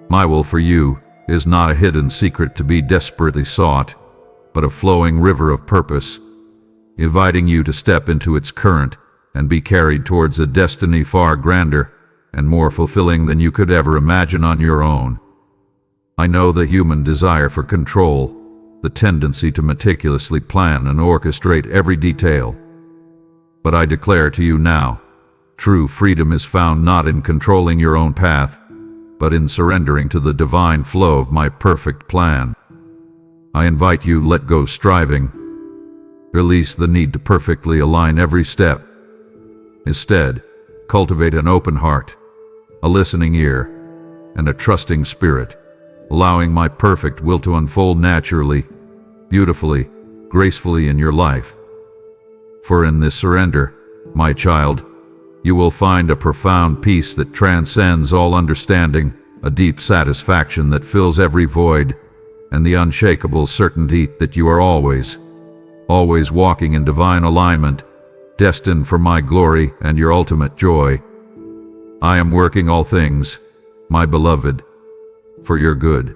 My will for you is not a hidden secret to be desperately sought, but a flowing river of purpose, inviting you to step into its current and be carried towards a destiny far grander and more fulfilling than you could ever imagine on your own. I know the human desire for control, the tendency to meticulously plan and orchestrate every detail. But I declare to you now, true freedom is found not in controlling your own path, but in surrendering to the divine flow of my perfect plan. I invite you, let go striving. Release the need to perfectly align every step. Instead, cultivate an open heart, a listening ear, and a trusting spirit, allowing my perfect will to unfold naturally, beautifully, gracefully in your life. For in this surrender, my child, you will find a profound peace that transcends all understanding, a deep satisfaction that fills every void, and the unshakable certainty that you are always walking in divine alignment, destined for my glory and your ultimate joy. I am working all things, my beloved, for your good.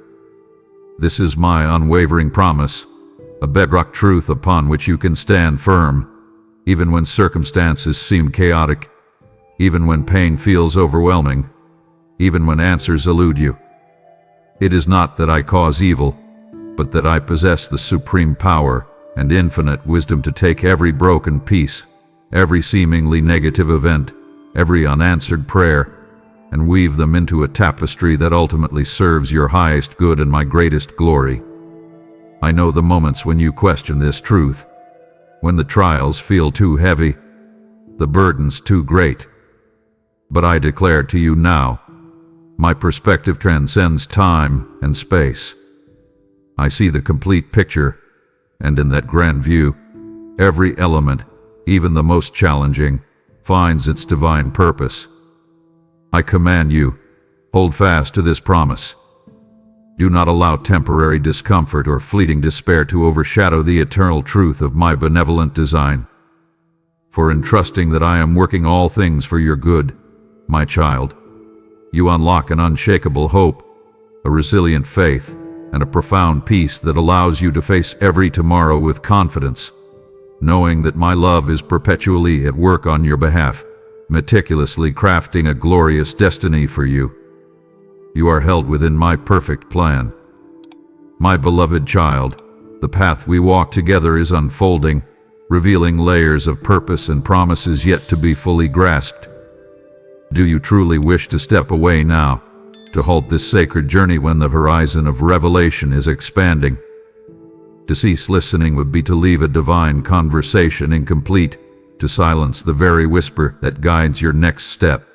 This is my unwavering promise, a bedrock truth upon which you can stand firm, even when circumstances seem chaotic, even when pain feels overwhelming, even when answers elude you. It is not that I cause evil, but that I possess the supreme power and infinite wisdom to take every broken piece, every seemingly negative event, every unanswered prayer, and weave them into a tapestry that ultimately serves your highest good and my greatest glory. I know the moments when you question this truth, when the trials feel too heavy, the burdens too great. But I declare to you now, my perspective transcends time and space. I see the complete picture, and in that grand view, every element, even the most challenging, finds its divine purpose. I command you, hold fast to this promise. Do not allow temporary discomfort or fleeting despair to overshadow the eternal truth of my benevolent design. For in trusting that I am working all things for your good, my child, you unlock an unshakable hope, a resilient faith, and a profound peace that allows you to face every tomorrow with confidence, knowing that my love is perpetually at work on your behalf, meticulously crafting a glorious destiny for you. You are held within my perfect plan. My beloved child, the path we walk together is unfolding, revealing layers of purpose and promises yet to be fully grasped. Do you truly wish to step away now, to halt this sacred journey when the horizon of revelation is expanding? To cease listening would be to leave a divine conversation incomplete, to silence the very whisper that guides your next step.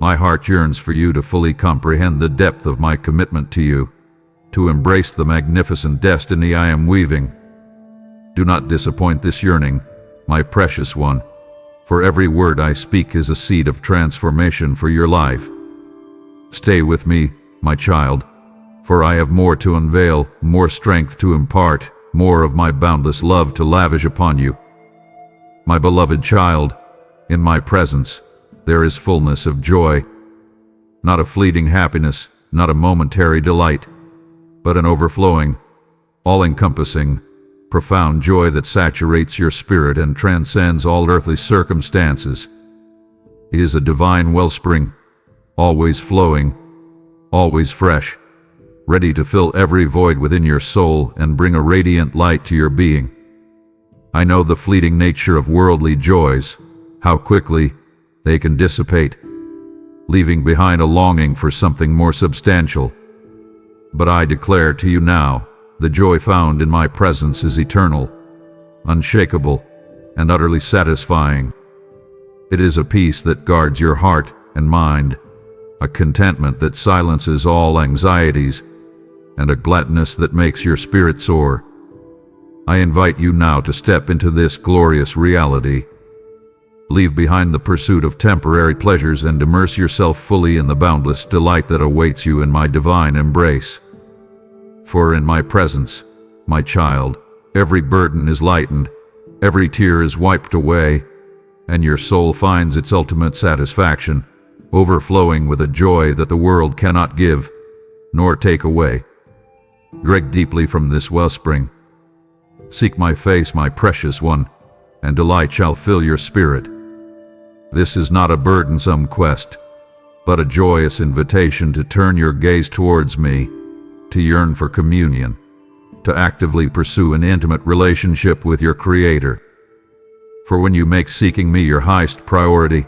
My heart yearns for you to fully comprehend the depth of my commitment to you, to embrace the magnificent destiny I am weaving. Do not disappoint this yearning, my precious one, for every word I speak is a seed of transformation for your life. Stay with me, my child, for I have more to unveil, more strength to impart, more of my boundless love to lavish upon you. My beloved child, in my presence, there is fullness of joy, not a fleeting happiness, not a momentary delight, but an overflowing, all-encompassing, profound joy that saturates your spirit and transcends all earthly circumstances. It is a divine wellspring, always flowing, always fresh, ready to fill every void within your soul and bring a radiant light to your being. I know the fleeting nature of worldly joys, how quickly they can dissipate, leaving behind a longing for something more substantial. But I declare to you now, the joy found in my presence is eternal, unshakable, and utterly satisfying. It is a peace that guards your heart and mind, a contentment that silences all anxieties, and a gladness that makes your spirit soar. I invite you now to step into this glorious reality. Leave behind the pursuit of temporary pleasures and immerse yourself fully in the boundless delight that awaits you in my divine embrace. For in my presence, my child, every burden is lightened, every tear is wiped away, and your soul finds its ultimate satisfaction, overflowing with a joy that the world cannot give, nor take away. Drink deeply from this wellspring. Seek my face, my precious one, and delight shall fill your spirit. This is not a burdensome quest, but a joyous invitation to turn your gaze towards me, to yearn for communion, to actively pursue an intimate relationship with your Creator. For when you make seeking me your highest priority,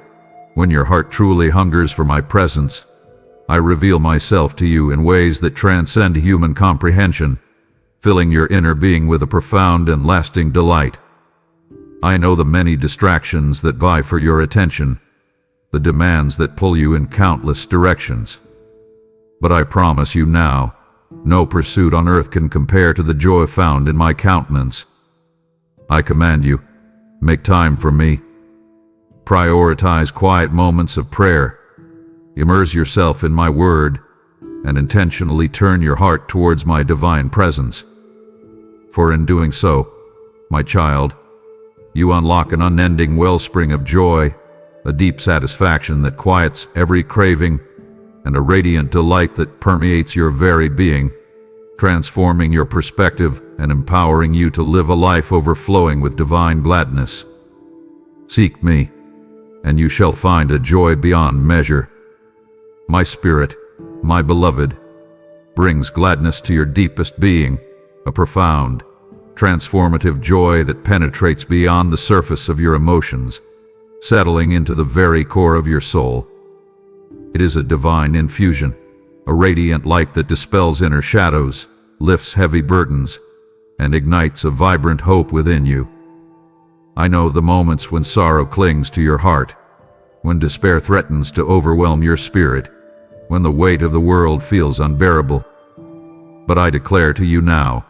when your heart truly hungers for my presence, I reveal myself to you in ways that transcend human comprehension, filling your inner being with a profound and lasting delight. I know the many distractions that vie for your attention, the demands that pull you in countless directions. But I promise you now, no pursuit on earth can compare to the joy found in my countenance. I command you, make time for me. Prioritize quiet moments of prayer. Immerse yourself in my word, and intentionally turn your heart towards my divine presence. For in doing so, my child, you unlock an unending wellspring of joy, a deep satisfaction that quiets every craving, and a radiant delight that permeates your very being, transforming your perspective and empowering you to live a life overflowing with divine gladness. Seek me, and you shall find a joy beyond measure. My spirit, my beloved, brings gladness to your deepest being, a profound, transformative joy that penetrates beyond the surface of your emotions, settling into the very core of your soul. It is a divine infusion, a radiant light that dispels inner shadows, lifts heavy burdens, and ignites a vibrant hope within you. I know the moments when sorrow clings to your heart, when despair threatens to overwhelm your spirit, when the weight of the world feels unbearable. But I declare to you now,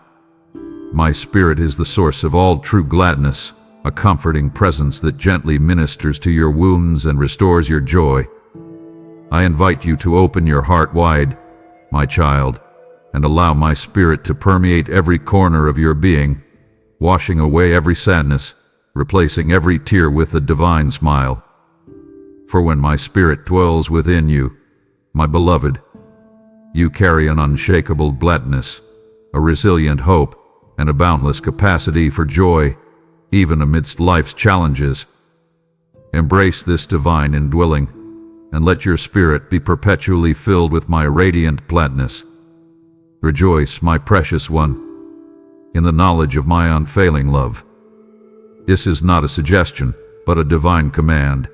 my spirit is the source of all true gladness, a comforting presence that gently ministers to your wounds and restores your joy. I invite you to open your heart wide, my child, and allow my spirit to permeate every corner of your being, washing away every sadness, replacing every tear with a divine smile. For when my spirit dwells within you, my beloved, you carry an unshakable gladness, a resilient hope, and a boundless capacity for joy, even amidst life's challenges. Embrace this divine indwelling, and let your spirit be perpetually filled with my radiant gladness. Rejoice, my precious one, in the knowledge of my unfailing love. This is not a suggestion, but a divine command,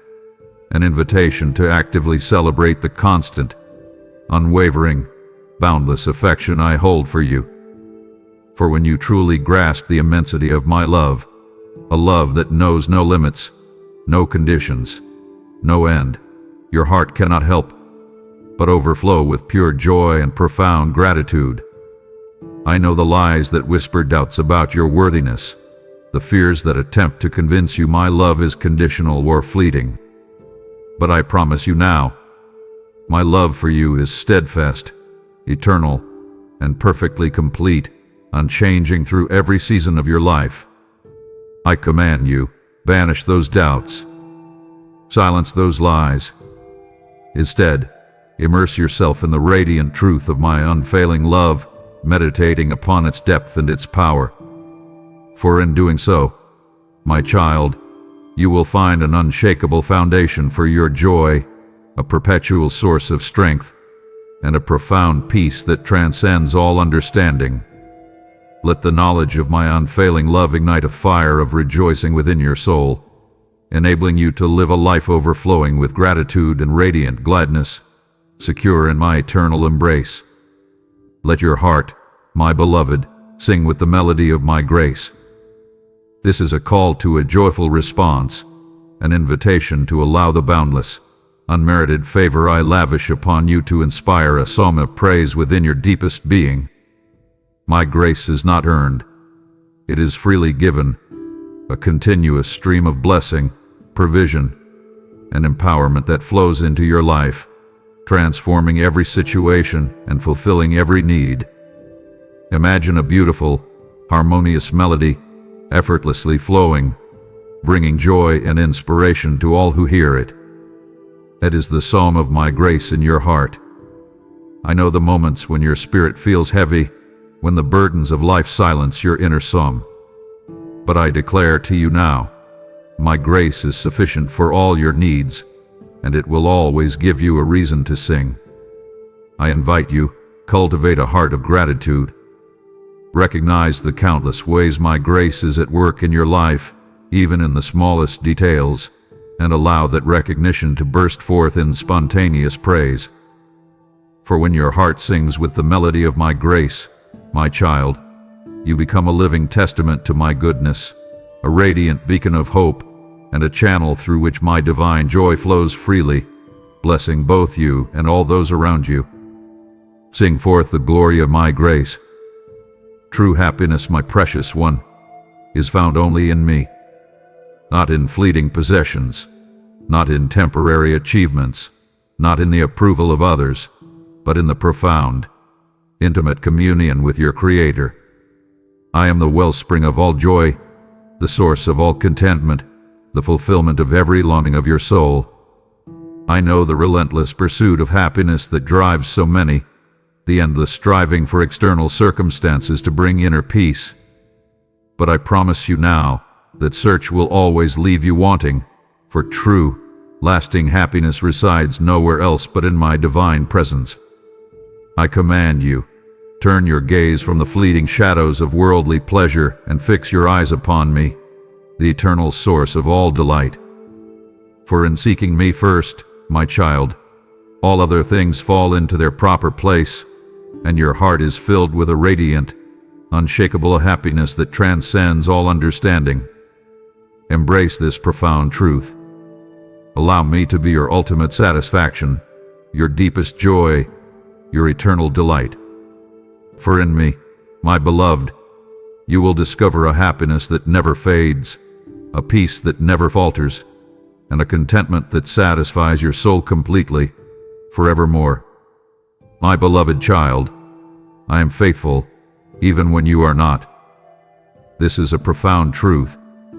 an invitation to actively celebrate the constant, unwavering, boundless affection I hold for you. For when you truly grasp the immensity of my love, a love that knows no limits, no conditions, no end, your heart cannot help but overflow with pure joy and profound gratitude. I know the lies that whisper doubts about your worthiness, the fears that attempt to convince you my love is conditional or fleeting. But I promise you now, my love for you is steadfast, eternal, and perfectly complete, unchanging through every season of your life. I command you, banish those doubts. Silence those lies. Instead, immerse yourself in the radiant truth of my unfailing love, meditating upon its depth and its power. For in doing so, my child, you will find an unshakable foundation for your joy, a perpetual source of strength, and a profound peace that transcends all understanding. Let the knowledge of my unfailing love ignite a fire of rejoicing within your soul, enabling you to live a life overflowing with gratitude and radiant gladness, secure in my eternal embrace. Let your heart, my beloved, sing with the melody of my grace. This is a call to a joyful response, an invitation to allow the boundless, unmerited favor I lavish upon you to inspire a psalm of praise within your deepest being. My grace is not earned. It is freely given, a continuous stream of blessing, provision, and empowerment that flows into your life, transforming every situation and fulfilling every need. Imagine a beautiful, harmonious melody, effortlessly flowing, bringing joy and inspiration to all who hear it. That is the psalm of my grace in your heart. I know the moments when your spirit feels heavy, when the burdens of life silence your inner song. But I declare to you now, my grace is sufficient for all your needs, and it will always give you a reason to sing. I invite you, cultivate a heart of gratitude. Recognize the countless ways my grace is at work in your life, even in the smallest details, and allow that recognition to burst forth in spontaneous praise. For when your heart sings with the melody of my grace, my child, you become a living testament to my goodness, a radiant beacon of hope, and a channel through which my divine joy flows freely, blessing both you and all those around you. Sing forth the glory of my grace. True happiness, my precious one, is found only in me. Not in fleeting possessions, not in temporary achievements, not in the approval of others, but in the profound, intimate communion with your Creator. I am the wellspring of all joy, the source of all contentment, the fulfillment of every longing of your soul. I know the relentless pursuit of happiness that drives so many, the endless striving for external circumstances to bring inner peace. But I promise you now that search will always leave you wanting, for true, lasting happiness resides nowhere else but in my divine presence. I command you, turn your gaze from the fleeting shadows of worldly pleasure and fix your eyes upon me, the eternal source of all delight. For in seeking me first, my child, all other things fall into their proper place, and your heart is filled with a radiant, unshakable happiness that transcends all understanding. Embrace this profound truth. Allow me to be your ultimate satisfaction, your deepest joy, your eternal delight. For in me, my beloved, you will discover a happiness that never fades, a peace that never falters, and a contentment that satisfies your soul completely, forevermore. My beloved child, I am faithful, even when you are not. This is a profound truth,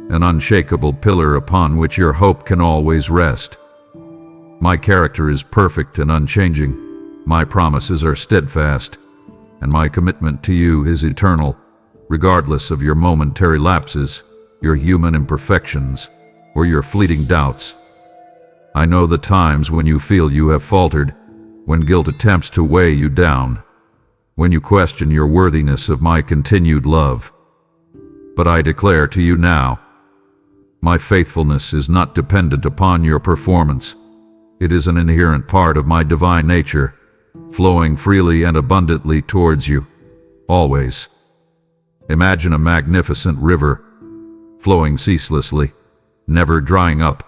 an unshakable pillar upon which your hope can always rest. My character is perfect and unchanging, my promises are steadfast, and my commitment to you is eternal, regardless of your momentary lapses, your human imperfections, or your fleeting doubts. I know the times when you feel you have faltered, when guilt attempts to weigh you down, when you question your worthiness of my continued love. But I declare to you now, my faithfulness is not dependent upon your performance. It is an inherent part of my divine nature, flowing freely and abundantly towards you, always. Imagine a magnificent river, flowing ceaselessly, never drying up,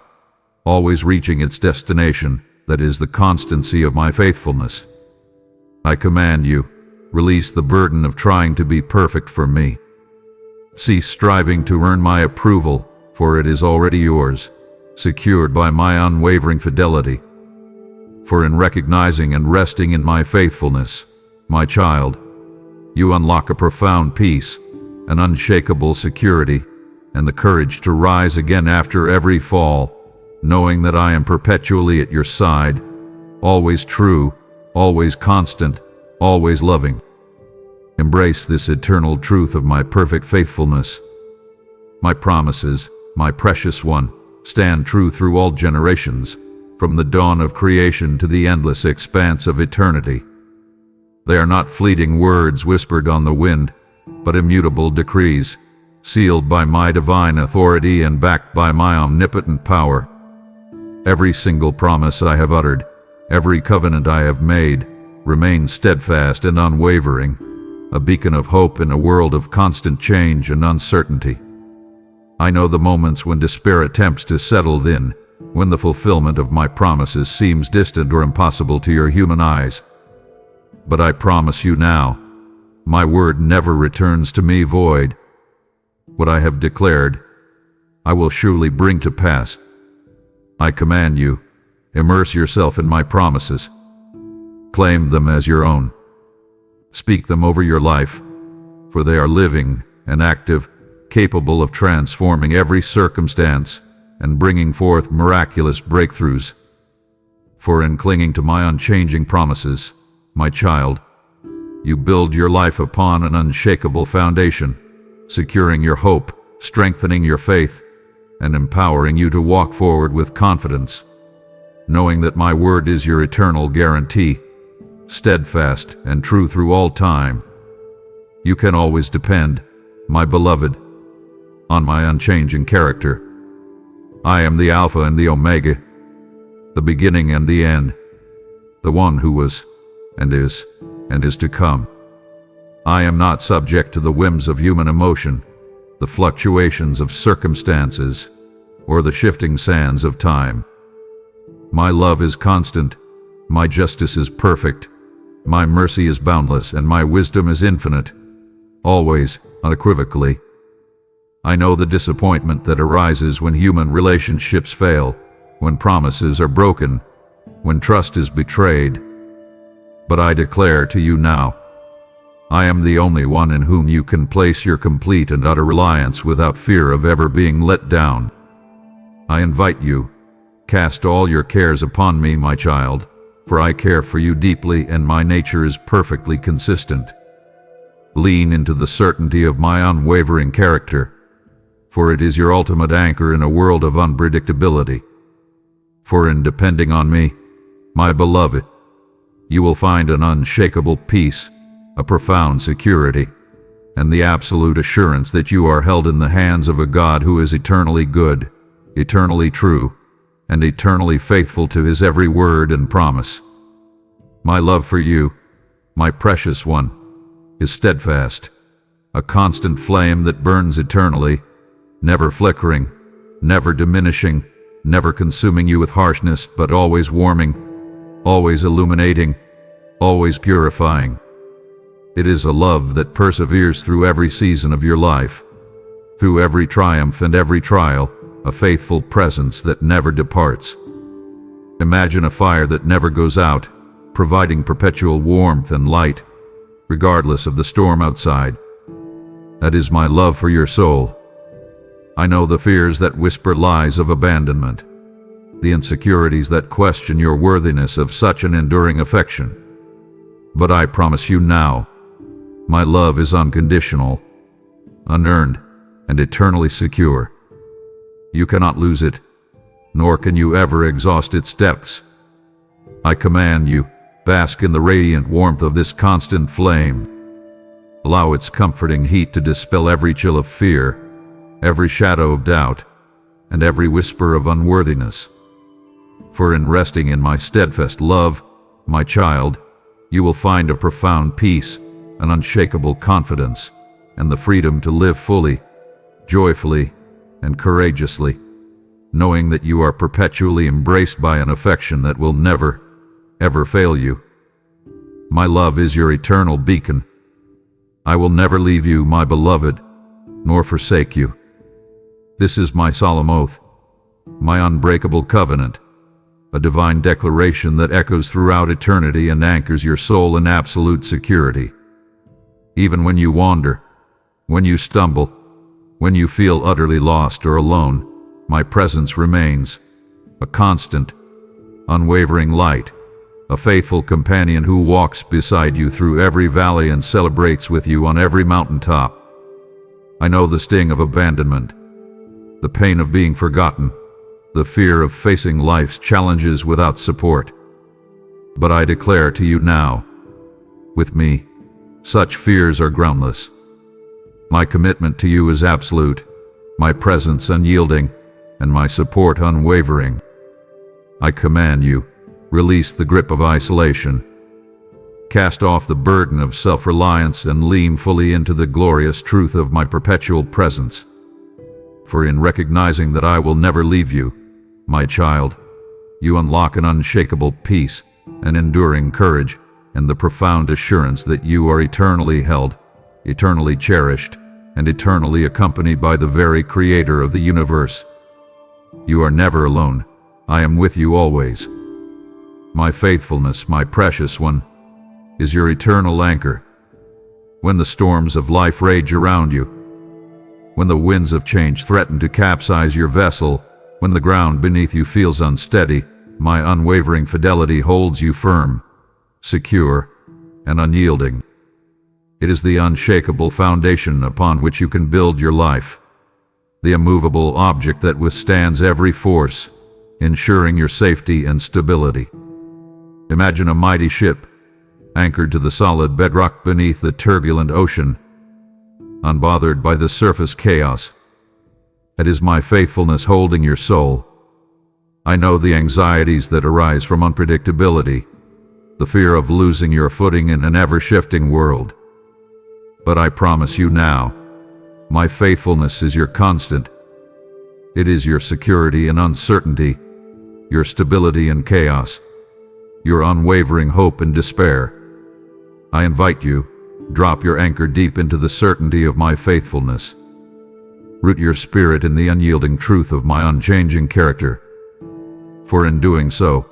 always reaching its destination, that is the constancy of my faithfulness. I command you, release the burden of trying to be perfect for me. Cease striving to earn my approval, for it is already yours, secured by my unwavering fidelity. For in recognizing and resting in my faithfulness, my child, you unlock a profound peace, an unshakable security, and the courage to rise again after every fall, knowing that I am perpetually at your side, always true, always constant, always loving. Embrace this eternal truth of my perfect faithfulness. My promises, my precious one, stand true through all generations, from the dawn of creation to the endless expanse of eternity. They are not fleeting words whispered on the wind, but immutable decrees, sealed by my divine authority and backed by my omnipotent power. Every single promise I have uttered, every covenant I have made, remains steadfast and unwavering, a beacon of hope in a world of constant change and uncertainty. I know the moments when despair attempts to settle in, when the fulfillment of my promises seems distant or impossible to your human eyes. But I promise you now, my word never returns to me void. What I have declared, I will surely bring to pass. I command you, immerse yourself in my promises. Claim them as your own. Speak them over your life, for they are living and active, capable of transforming every circumstance and bringing forth miraculous breakthroughs. For in clinging to my unchanging promises, my child, you build your life upon an unshakable foundation, securing your hope, strengthening your faith, and empowering you to walk forward with confidence, knowing that my word is your eternal guarantee, steadfast and true through all time. You can always depend, my beloved, on my unchanging character. I am the Alpha and the Omega, the beginning and the end, the one who was, and is to come. I am not subject to the whims of human emotion, the fluctuations of circumstances, or the shifting sands of time. My love is constant, my justice is perfect, my mercy is boundless, and my wisdom is infinite, always, unequivocally. I know the disappointment that arises when human relationships fail, when promises are broken, when trust is betrayed. But I declare to you now, I am the only one in whom you can place your complete and utter reliance without fear of ever being let down. I invite you, cast all your cares upon me, my child, for I care for you deeply and my nature is perfectly consistent. Lean into the certainty of my unwavering character, for it is your ultimate anchor in a world of unpredictability. For in depending on me, my beloved, you will find an unshakable peace, a profound security, and the absolute assurance that you are held in the hands of a God who is eternally good, eternally true, and eternally faithful to his every word and promise. My love for you, my precious one, is steadfast, a constant flame that burns eternally, never flickering, never diminishing, never consuming you with harshness, but always warming, always illuminating, always purifying. It is a love that perseveres through every season of your life, through every triumph and every trial, a faithful presence that never departs. Imagine a fire that never goes out, providing perpetual warmth and light, regardless of the storm outside. That is my love for your soul. I know the fears that whisper lies of abandonment, the insecurities that question your worthiness of such an enduring affection. But I promise you now, my love is unconditional, unearned, and eternally secure. You cannot lose it, nor can you ever exhaust its depths. I command you, bask in the radiant warmth of this constant flame. Allow its comforting heat to dispel every chill of fear, every shadow of doubt, and every whisper of unworthiness. For in resting in my steadfast love, my child, you will find a profound peace, an unshakable confidence, and the freedom to live fully, joyfully, and courageously, knowing that you are perpetually embraced by an affection that will never, ever fail you. My love is your eternal beacon. I will never leave you, my beloved, nor forsake you. This is my solemn oath, my unbreakable covenant, a divine declaration that echoes throughout eternity and anchors your soul in absolute security. Even when you wander, when you stumble, when you feel utterly lost or alone, my presence remains, a constant, unwavering light, a faithful companion who walks beside you through every valley and celebrates with you on every mountaintop. I know the sting of abandonment, the pain of being forgotten, the fear of facing life's challenges without support. But I declare to you now, with me, such fears are groundless. My commitment to you is absolute, my presence unyielding, and my support unwavering. I command you, release the grip of isolation. Cast off the burden of self-reliance and lean fully into the glorious truth of my perpetual presence. For in recognizing that I will never leave you, my child, you unlock an unshakable peace, an enduring courage, and the profound assurance that you are eternally held, eternally cherished, and eternally accompanied by the very Creator of the universe. You are never alone. I am with you always. My faithfulness, my precious one, is your eternal anchor. When the storms of life rage around you, when the winds of change threaten to capsize your vessel, when the ground beneath you feels unsteady, my unwavering fidelity holds you firm, secure, and unyielding. It is the unshakable foundation upon which you can build your life, the immovable object that withstands every force, ensuring your safety and stability. Imagine a mighty ship, anchored to the solid bedrock beneath the turbulent ocean, unbothered by the surface chaos. It is my faithfulness holding your soul. I know the anxieties that arise from unpredictability, the fear of losing your footing in an ever-shifting world. But I promise you now, my faithfulness is your constant. It is your security in uncertainty, your stability in chaos, your unwavering hope in despair. I invite you, drop your anchor deep into the certainty of my faithfulness. Root your spirit in the unyielding truth of my unchanging character. For in doing so,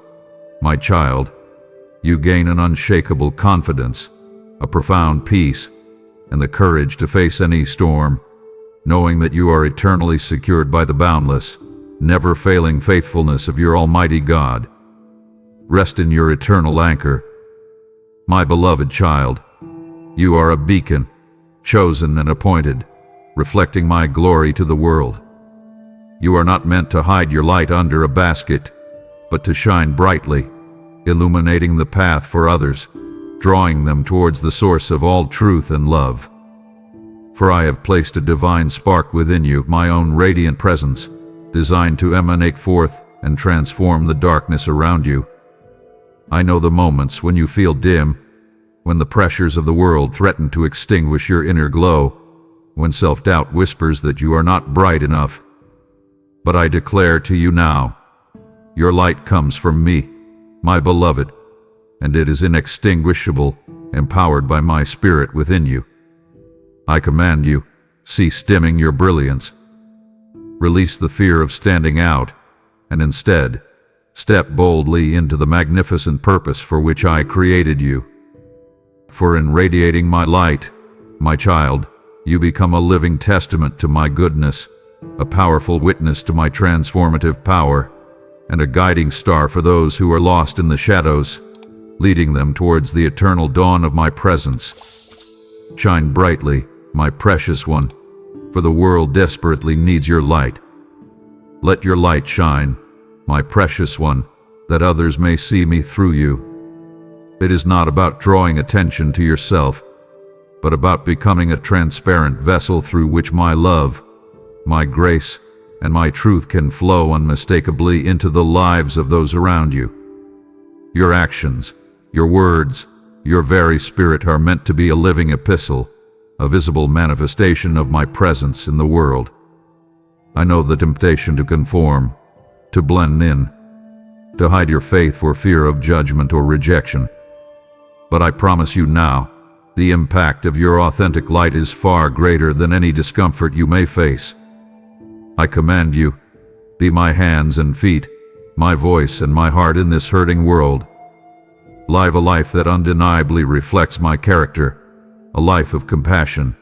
my child, you gain an unshakable confidence, a profound peace, and the courage to face any storm, knowing that you are eternally secured by the boundless, never-failing faithfulness of your Almighty God. Rest in your eternal anchor. My beloved child, you are a beacon, chosen and appointed, reflecting my glory to the world. You are not meant to hide your light under a basket, but to shine brightly, illuminating the path for others, drawing them towards the source of all truth and love. For I have placed a divine spark within you, my own radiant presence, designed to emanate forth and transform the darkness around you. I know the moments when you feel dim, when the pressures of the world threaten to extinguish your inner glow, when self-doubt whispers that you are not bright enough. But I declare to you now, your light comes from me, my beloved, and it is inextinguishable, empowered by my spirit within you. I command you, cease dimming your brilliance. Release the fear of standing out, and instead, step boldly into the magnificent purpose for which I created you. For in radiating my light, my child, you become a living testament to my goodness, a powerful witness to my transformative power, and a guiding star for those who are lost in the shadows, leading them towards the eternal dawn of my presence. Shine brightly, my precious one, for the world desperately needs your light. Let your light shine, my precious one, that others may see me through you. It is not about drawing attention to yourself, but about becoming a transparent vessel through which my love, my grace, and my truth can flow unmistakably into the lives of those around you. Your actions, your words, your very spirit are meant to be a living epistle, a visible manifestation of my presence in the world. I know the temptation to conform, to blend in, to hide your faith for fear of judgment or rejection. But I promise you now, the impact of your authentic light is far greater than any discomfort you may face. I command you, be my hands and feet, my voice and my heart in this hurting world. Live a life that undeniably reflects my character, a life of compassion,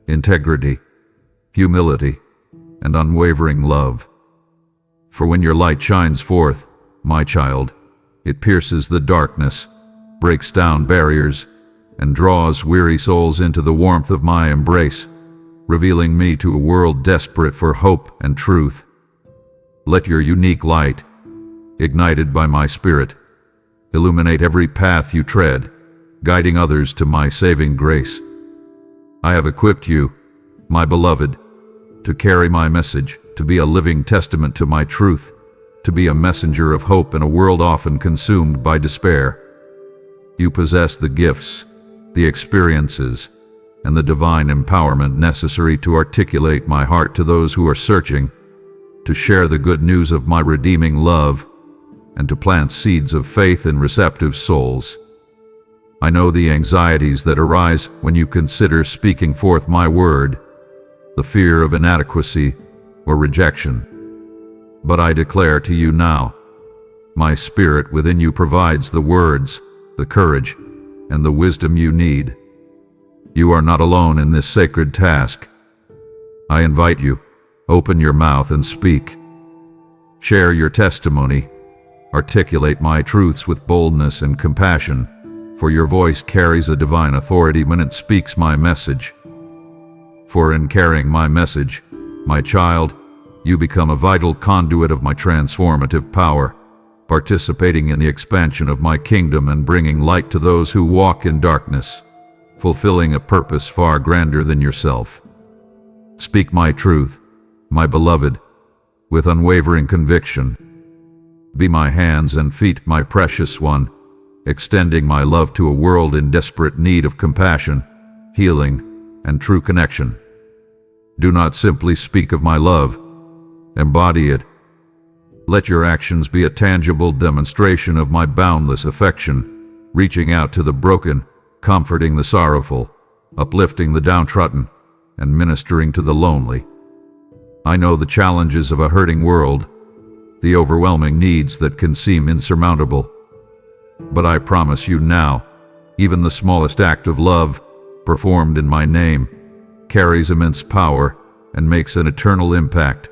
integrity, humility, and unwavering love. For when your light shines forth, my child, it pierces the darkness, breaks down barriers, and draws weary souls into the warmth of my embrace, revealing me to a world desperate for hope and truth. Let your unique light, ignited by my spirit, illuminate every path you tread, guiding others to my saving grace. I have equipped you, my beloved, to carry my message, to be a living testament to my truth, to be a messenger of hope in a world often consumed by despair. You possess the gifts, the experiences, and the divine empowerment necessary to articulate my heart to those who are searching, to share the good news of my redeeming love, and to plant seeds of faith in receptive souls. I know the anxieties that arise when you consider speaking forth my word, the fear of inadequacy or rejection. But I declare to you now, my spirit within you provides the words, the courage, and the wisdom you need. You are not alone in this sacred task. I invite you, open your mouth and speak. Share your testimony. Articulate my truths with boldness and compassion, for your voice carries a divine authority when it speaks my message. For in carrying my message, my child, you become a vital conduit of my transformative power, participating in the expansion of my kingdom and bringing light to those who walk in darkness, fulfilling a purpose far grander than yourself. Speak my truth, my beloved, with unwavering conviction. Be my hands and feet, my precious one, extending my love to a world in desperate need of compassion, healing, and true connection. Do not simply speak of my love, embody it. Let your actions be a tangible demonstration of my boundless affection, reaching out to the broken, comforting the sorrowful, uplifting the downtrodden, and ministering to the lonely. I know the challenges of a hurting world, the overwhelming needs that can seem insurmountable. But I promise you now, even the smallest act of love, performed in my name, carries immense power and makes an eternal impact.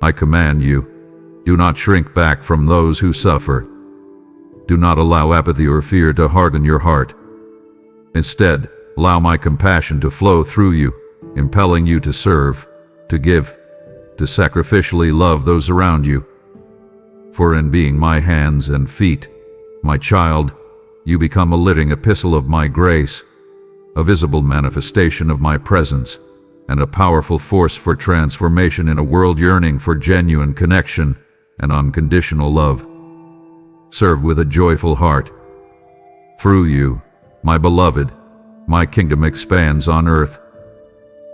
I command you, do not shrink back from those who suffer. Do not allow apathy or fear to harden your heart. Instead, allow my compassion to flow through you, impelling you to serve, to give, to sacrificially love those around you. For in being my hands and feet, my child, you become a living epistle of my grace, a visible manifestation of my presence, and a powerful force for transformation in a world yearning for genuine connection and unconditional love. Serve with a joyful heart. Through you, my beloved, my kingdom expands on earth.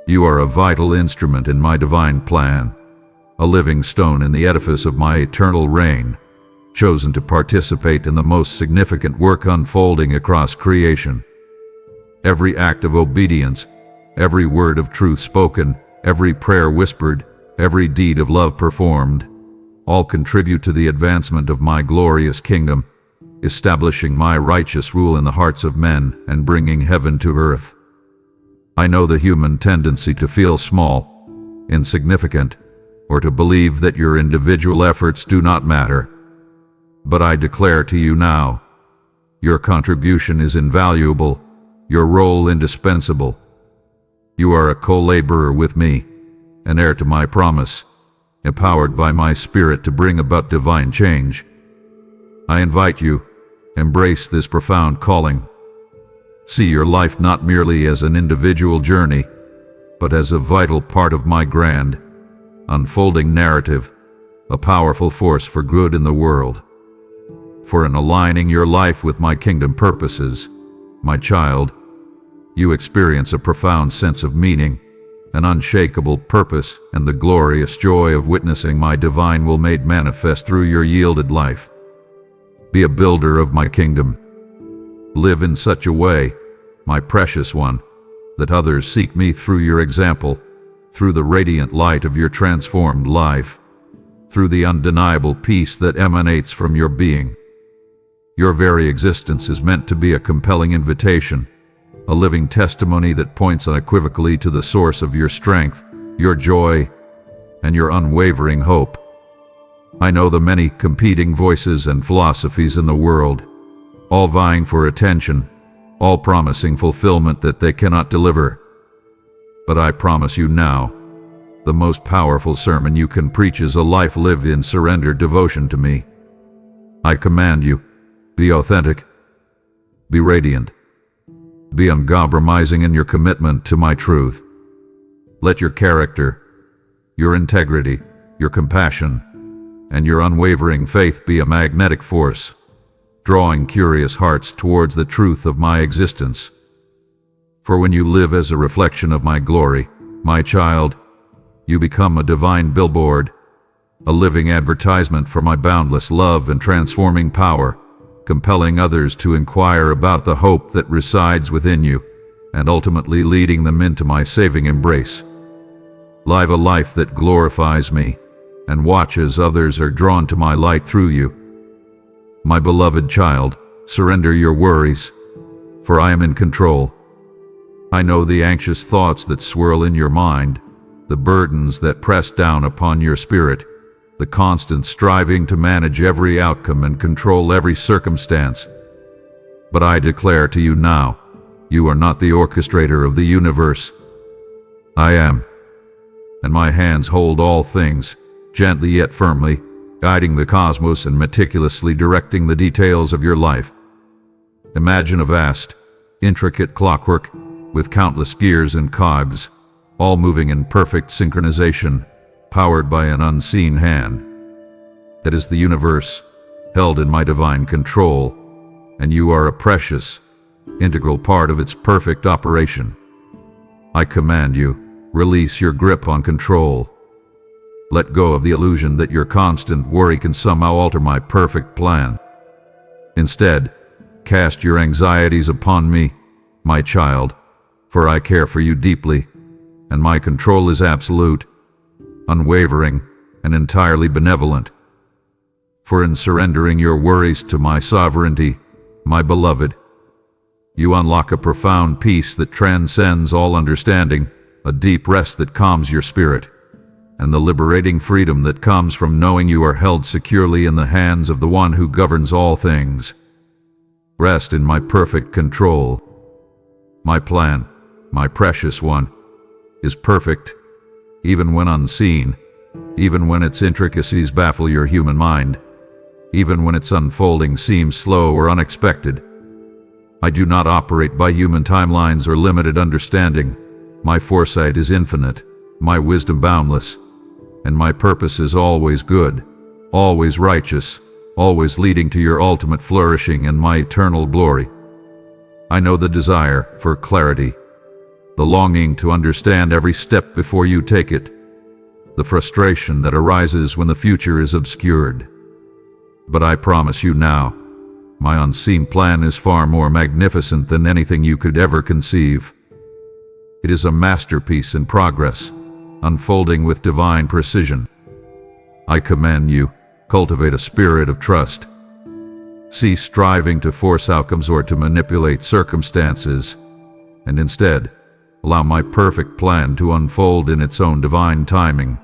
You are a vital instrument in my divine plan, a living stone in the edifice of my eternal reign, chosen to participate in the most significant work unfolding across creation. Every act of obedience, every word of truth spoken, every prayer whispered, every deed of love performed, all contribute to the advancement of my glorious kingdom, establishing my righteous rule in the hearts of men and bringing heaven to earth. I know the human tendency to feel small, insignificant, or to believe that your individual efforts do not matter. But I declare to you now, your contribution is invaluable, your role indispensable. You are a co-laborer with me, an heir to my promise, empowered by my spirit to bring about divine change. I invite you, embrace this profound calling. See your life not merely as an individual journey, but as a vital part of my grand, unfolding narrative, a powerful force for good in the world. For in aligning your life with my kingdom purposes, my child, you experience a profound sense of meaning, an unshakable purpose, and the glorious joy of witnessing my divine will made manifest through your yielded life. Be a builder of my kingdom. Live in such a way, my precious one, that others seek me through your example, through the radiant light of your transformed life, through the undeniable peace that emanates from your being. Your very existence is meant to be a compelling invitation, a living testimony that points unequivocally to the source of your strength, your joy, and your unwavering hope. I know the many competing voices and philosophies in the world, all vying for attention, all promising fulfillment that they cannot deliver. But I promise you now, the most powerful sermon you can preach is a life lived in surrendered devotion to me. I command you, be authentic, be radiant, be uncompromising in your commitment to my truth. Let your character, your integrity, your compassion, and your unwavering faith be a magnetic force, drawing curious hearts towards the truth of my existence. For when you live as a reflection of my glory, my child, you become a divine billboard, a living advertisement for my boundless love and transforming power, compelling others to inquire about the hope that resides within you, and ultimately leading them into my saving embrace. Live a life that glorifies me, and watch as others are drawn to my light through you. My beloved child, surrender your worries, for I am in control. I know the anxious thoughts that swirl in your mind, the burdens that press down upon your spirit, the constant striving to manage every outcome and control every circumstance. But I declare to you now, you are not the orchestrator of the universe. I am, and my hands hold all things, gently yet firmly, guiding the cosmos and meticulously directing the details of your life. Imagine a vast, intricate clockwork with countless gears and cogs, all moving in perfect synchronization, powered by an unseen hand. That is the universe, held in my divine control, and you are a precious, integral part of its perfect operation. I command you, release your grip on control. Let go of the illusion that your constant worry can somehow alter my perfect plan. Instead, cast your anxieties upon me, my child, for I care for you deeply, and my control is absolute, unwavering, and entirely benevolent. For in surrendering your worries to my sovereignty, my beloved, you unlock a profound peace that transcends all understanding, a deep rest that calms your spirit, and the liberating freedom that comes from knowing you are held securely in the hands of the one who governs all things. Rest in my perfect control. My plan, my precious one, is perfect, even when unseen, even when its intricacies baffle your human mind, even when its unfolding seems slow or unexpected. I do not operate by human timelines or limited understanding. My foresight is infinite, my wisdom boundless, and my purpose is always good, always righteous, always leading to your ultimate flourishing and my eternal glory. I know the desire for clarity, the longing to understand every step before you take it, the frustration that arises when the future is obscured. But I promise you now, my unseen plan is far more magnificent than anything you could ever conceive. It is a masterpiece in progress, unfolding with divine precision. I command you, cultivate a spirit of trust. Cease striving to force outcomes or to manipulate circumstances, and instead, allow my perfect plan to unfold in its own divine timing.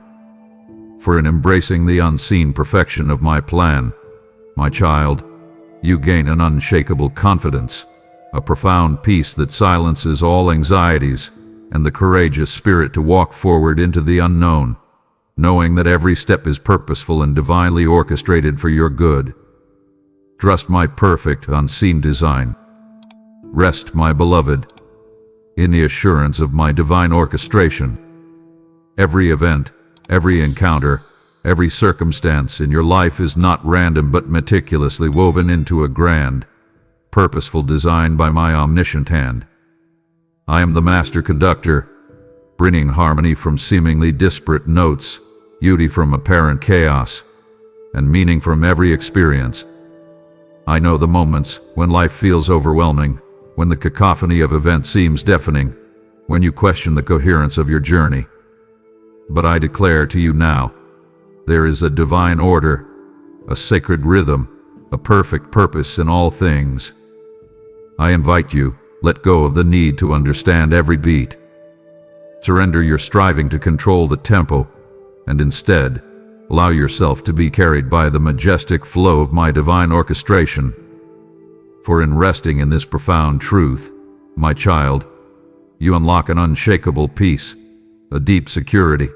For in embracing the unseen perfection of my plan, my child, you gain an unshakable confidence, a profound peace that silences all anxieties, and the courageous spirit to walk forward into the unknown, knowing that every step is purposeful and divinely orchestrated for your good. Trust my perfect, unseen design. Rest, my beloved, in the assurance of my divine orchestration. Every event, every encounter, every circumstance in your life is not random but meticulously woven into a grand, purposeful design by my omniscient hand. I am the master conductor, bringing harmony from seemingly disparate notes, beauty from apparent chaos, and meaning from every experience. I know the moments when life feels overwhelming, when the cacophony of events seems deafening, when you question the coherence of your journey. But I declare to you now, there is a divine order, a sacred rhythm, a perfect purpose in all things. I invite you, let go of the need to understand every beat. Surrender your striving to control the tempo, and instead, allow yourself to be carried by the majestic flow of my divine orchestration. For in resting in this profound truth, my child, you unlock an unshakable peace, a deep security,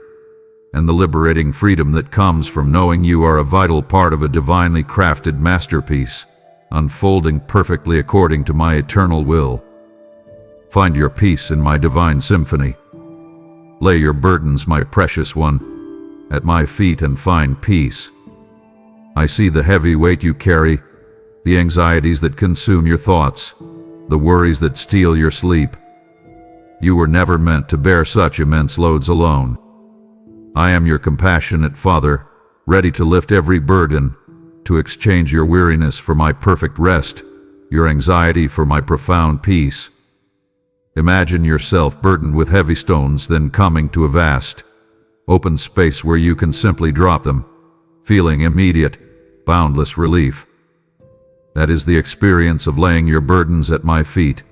and the liberating freedom that comes from knowing you are a vital part of a divinely crafted masterpiece, unfolding perfectly according to my eternal will. Find your peace in my divine symphony. Lay your burdens, my precious one, at my feet and find peace. I see the heavy weight you carry, the anxieties that consume your thoughts, the worries that steal your sleep. You were never meant to bear such immense loads alone. I am your compassionate Father, ready to lift every burden, to exchange your weariness for my perfect rest, your anxiety for my profound peace. Imagine yourself burdened with heavy stones, then coming to a vast, open space where you can simply drop them, feeling immediate, boundless relief. That is the experience of laying your burdens at my feet.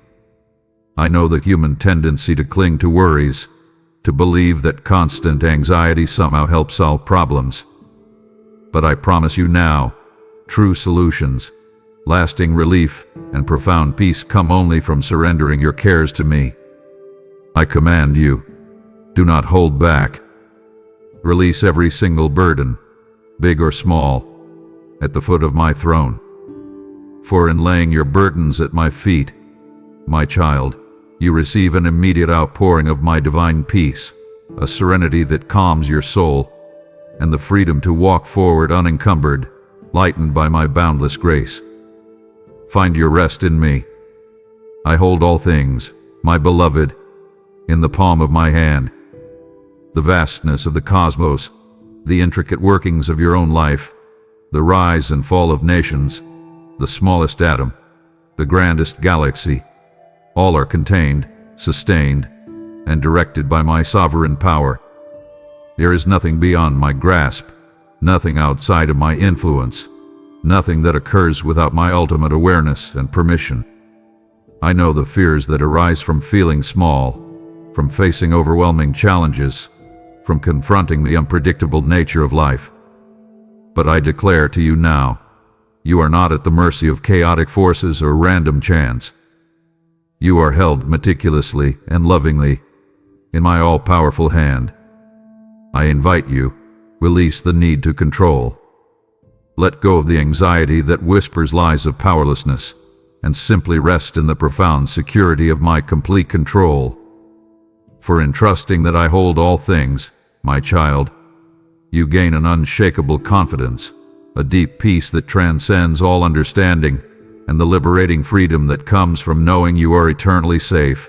I know the human tendency to cling to worries, to believe that constant anxiety somehow helps solve problems. But I promise you now, true solutions, lasting relief, and profound peace come only from surrendering your cares to me. I command you, do not hold back. Release every single burden, big or small, at the foot of my throne. For in laying your burdens at my feet, my child, you receive an immediate outpouring of my divine peace, a serenity that calms your soul, and the freedom to walk forward unencumbered, lightened by my boundless grace. Find your rest in me. I hold all things, my beloved, in the palm of my hand. The vastness of the cosmos, the intricate workings of your own life, the rise and fall of nations, the smallest atom, the grandest galaxy, all are contained, sustained, and directed by my sovereign power. There is nothing beyond my grasp, nothing outside of my influence, nothing that occurs without my ultimate awareness and permission. I know the fears that arise from feeling small, from facing overwhelming challenges, from confronting the unpredictable nature of life. But I declare to you now, you are not at the mercy of chaotic forces or random chance. You are held meticulously and lovingly in my all-powerful hand. I invite you, release the need to control. Let go of the anxiety that whispers lies of powerlessness, and simply rest in the profound security of my complete control. For in trusting that I hold all things, my child, you gain an unshakable confidence, a deep peace that transcends all understanding, and the liberating freedom that comes from knowing you are eternally safe,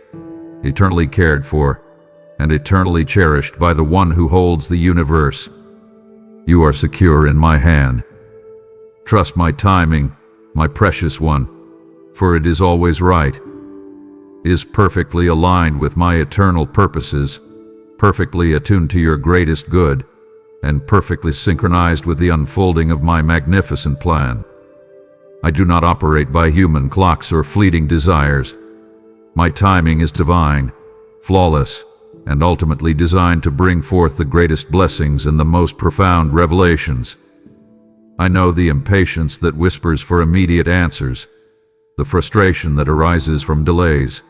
eternally cared for, and eternally cherished by the one who holds the universe. You are secure in my hand. Trust my timing, my precious one, for it is always right, is perfectly aligned with my eternal purposes, perfectly attuned to your greatest good, and perfectly synchronized with the unfolding of my magnificent plan. I do not operate by human clocks or fleeting desires. My timing is divine, flawless, and ultimately designed to bring forth the greatest blessings and the most profound revelations. I know the impatience that whispers for immediate answers, the frustration that arises from delays,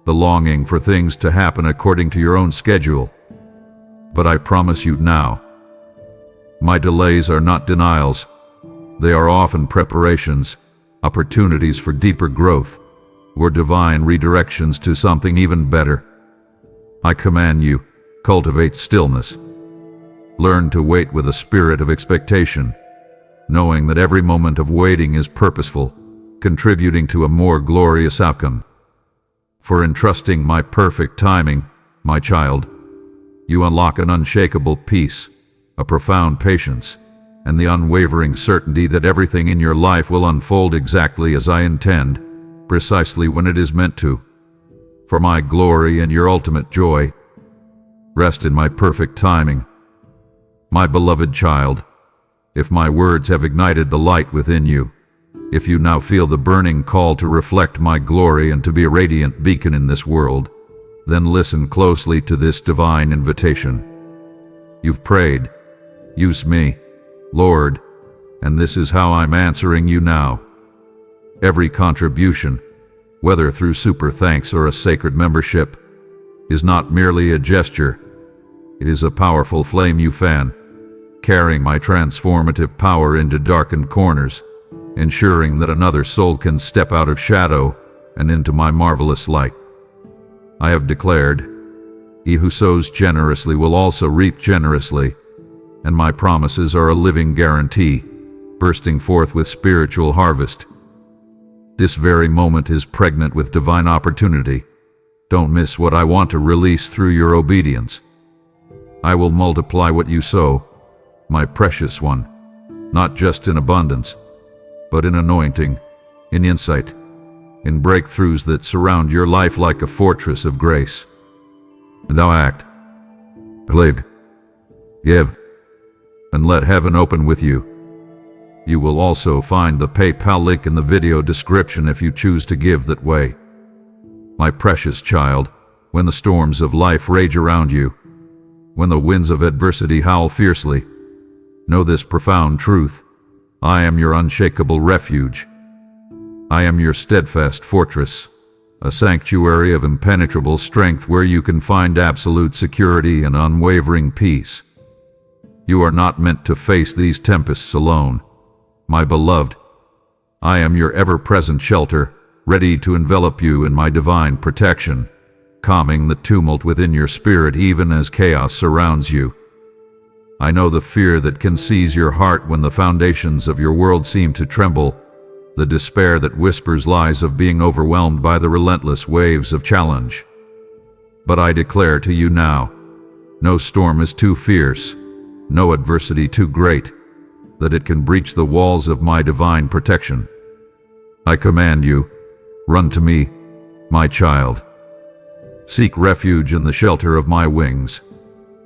the longing for things to happen according to your own schedule. But I promise you now, my delays are not denials. They are often preparations, opportunities for deeper growth, or divine redirections to something even better. I command you, cultivate stillness. Learn to wait with a spirit of expectation, knowing that every moment of waiting is purposeful, contributing to a more glorious outcome. For in trusting my perfect timing, my child, you unlock an unshakable peace, a profound patience, and the unwavering certainty that everything in your life will unfold exactly as I intend, precisely when it is meant to. For my glory and your ultimate joy, rest in my perfect timing. My beloved child, if my words have ignited the light within you, if you now feel the burning call to reflect my glory and to be a radiant beacon in this world, then listen closely to this divine invitation. You've prayed, use me, Lord, and this is how I'm answering you now. Every contribution, whether through super thanks or a sacred membership, is not merely a gesture. It is a powerful flame you fan, carrying my transformative power into darkened corners, ensuring that another soul can step out of shadow and into my marvelous light. I have declared, he who sows generously will also reap generously, and my promises are a living guarantee, bursting forth with spiritual harvest. This very moment is pregnant with divine opportunity. Don't miss what I want to release through your obedience. I will multiply what you sow, my precious one, not just in abundance, but in anointing, in insight, in breakthroughs that surround your life like a fortress of grace. Thou act, believe, give, and let heaven open with you. You will also find the PayPal link in the video description if you choose to give that way. My precious child, when the storms of life rage around you, when the winds of adversity howl fiercely, know this profound truth. I am your unshakable refuge. I am your steadfast fortress, a sanctuary of impenetrable strength where you can find absolute security and unwavering peace. You are not meant to face these tempests alone, my beloved. I am your ever-present shelter, ready to envelop you in my divine protection, calming the tumult within your spirit even as chaos surrounds you. I know the fear that can seize your heart when the foundations of your world seem to tremble, the despair that whispers lies of being overwhelmed by the relentless waves of challenge. But I declare to you now, no storm is too fierce, no adversity too great, that it can breach the walls of my divine protection. I command you, run to me, my child. Seek refuge in the shelter of my wings,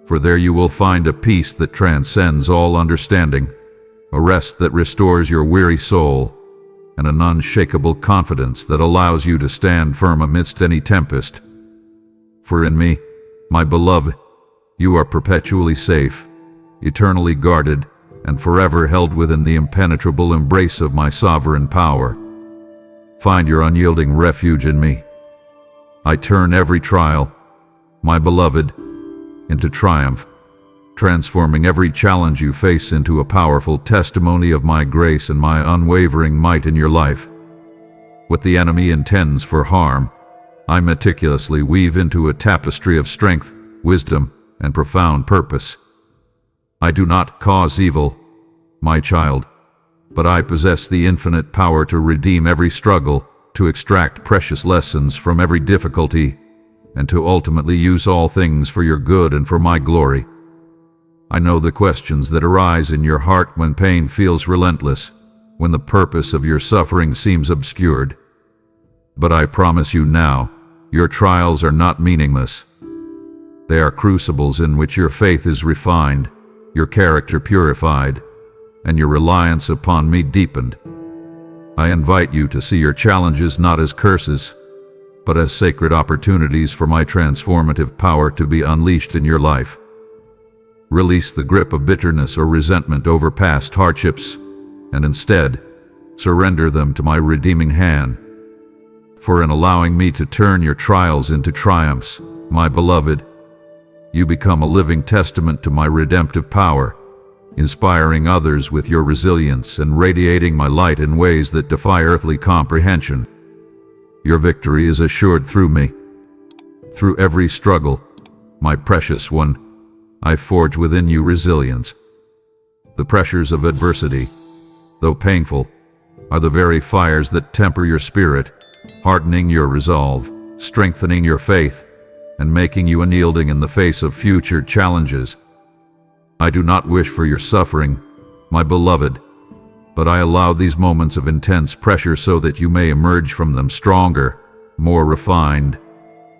for there you will find a peace that transcends all understanding, a rest that restores your weary soul, and an unshakable confidence that allows you to stand firm amidst any tempest. For in me, my beloved, you are perpetually safe, eternally guarded, and forever held within the impenetrable embrace of my sovereign power. Find your unyielding refuge in me. I turn every trial, my beloved, into triumph, transforming every challenge you face into a powerful testimony of my grace and my unwavering might in your life. What the enemy intends for harm, I meticulously weave into a tapestry of strength, wisdom, and profound purpose. I do not cause evil, my child, but I possess the infinite power to redeem every struggle, to extract precious lessons from every difficulty, and to ultimately use all things for your good and for my glory. I know the questions that arise in your heart when pain feels relentless, when the purpose of your suffering seems obscured. But I promise you now, your trials are not meaningless. They are crucibles in which your faith is refined, your character purified, and your reliance upon me deepened. I invite you to see your challenges not as curses, but as sacred opportunities for my transformative power to be unleashed in your life. Release the grip of bitterness or resentment over past hardships, and instead, surrender them to my redeeming hand. For in allowing me to turn your trials into triumphs, my beloved, you become a living testament to my redemptive power, inspiring others with your resilience and radiating my light in ways that defy earthly comprehension. Your victory is assured through me. Through every struggle, my precious one, I forge within you resilience. The pressures of adversity, though painful, are the very fires that temper your spirit, hardening your resolve, strengthening your faith, and making you unyielding in the face of future challenges. I do not wish for your suffering, my beloved, but I allow these moments of intense pressure so that you may emerge from them stronger, more refined,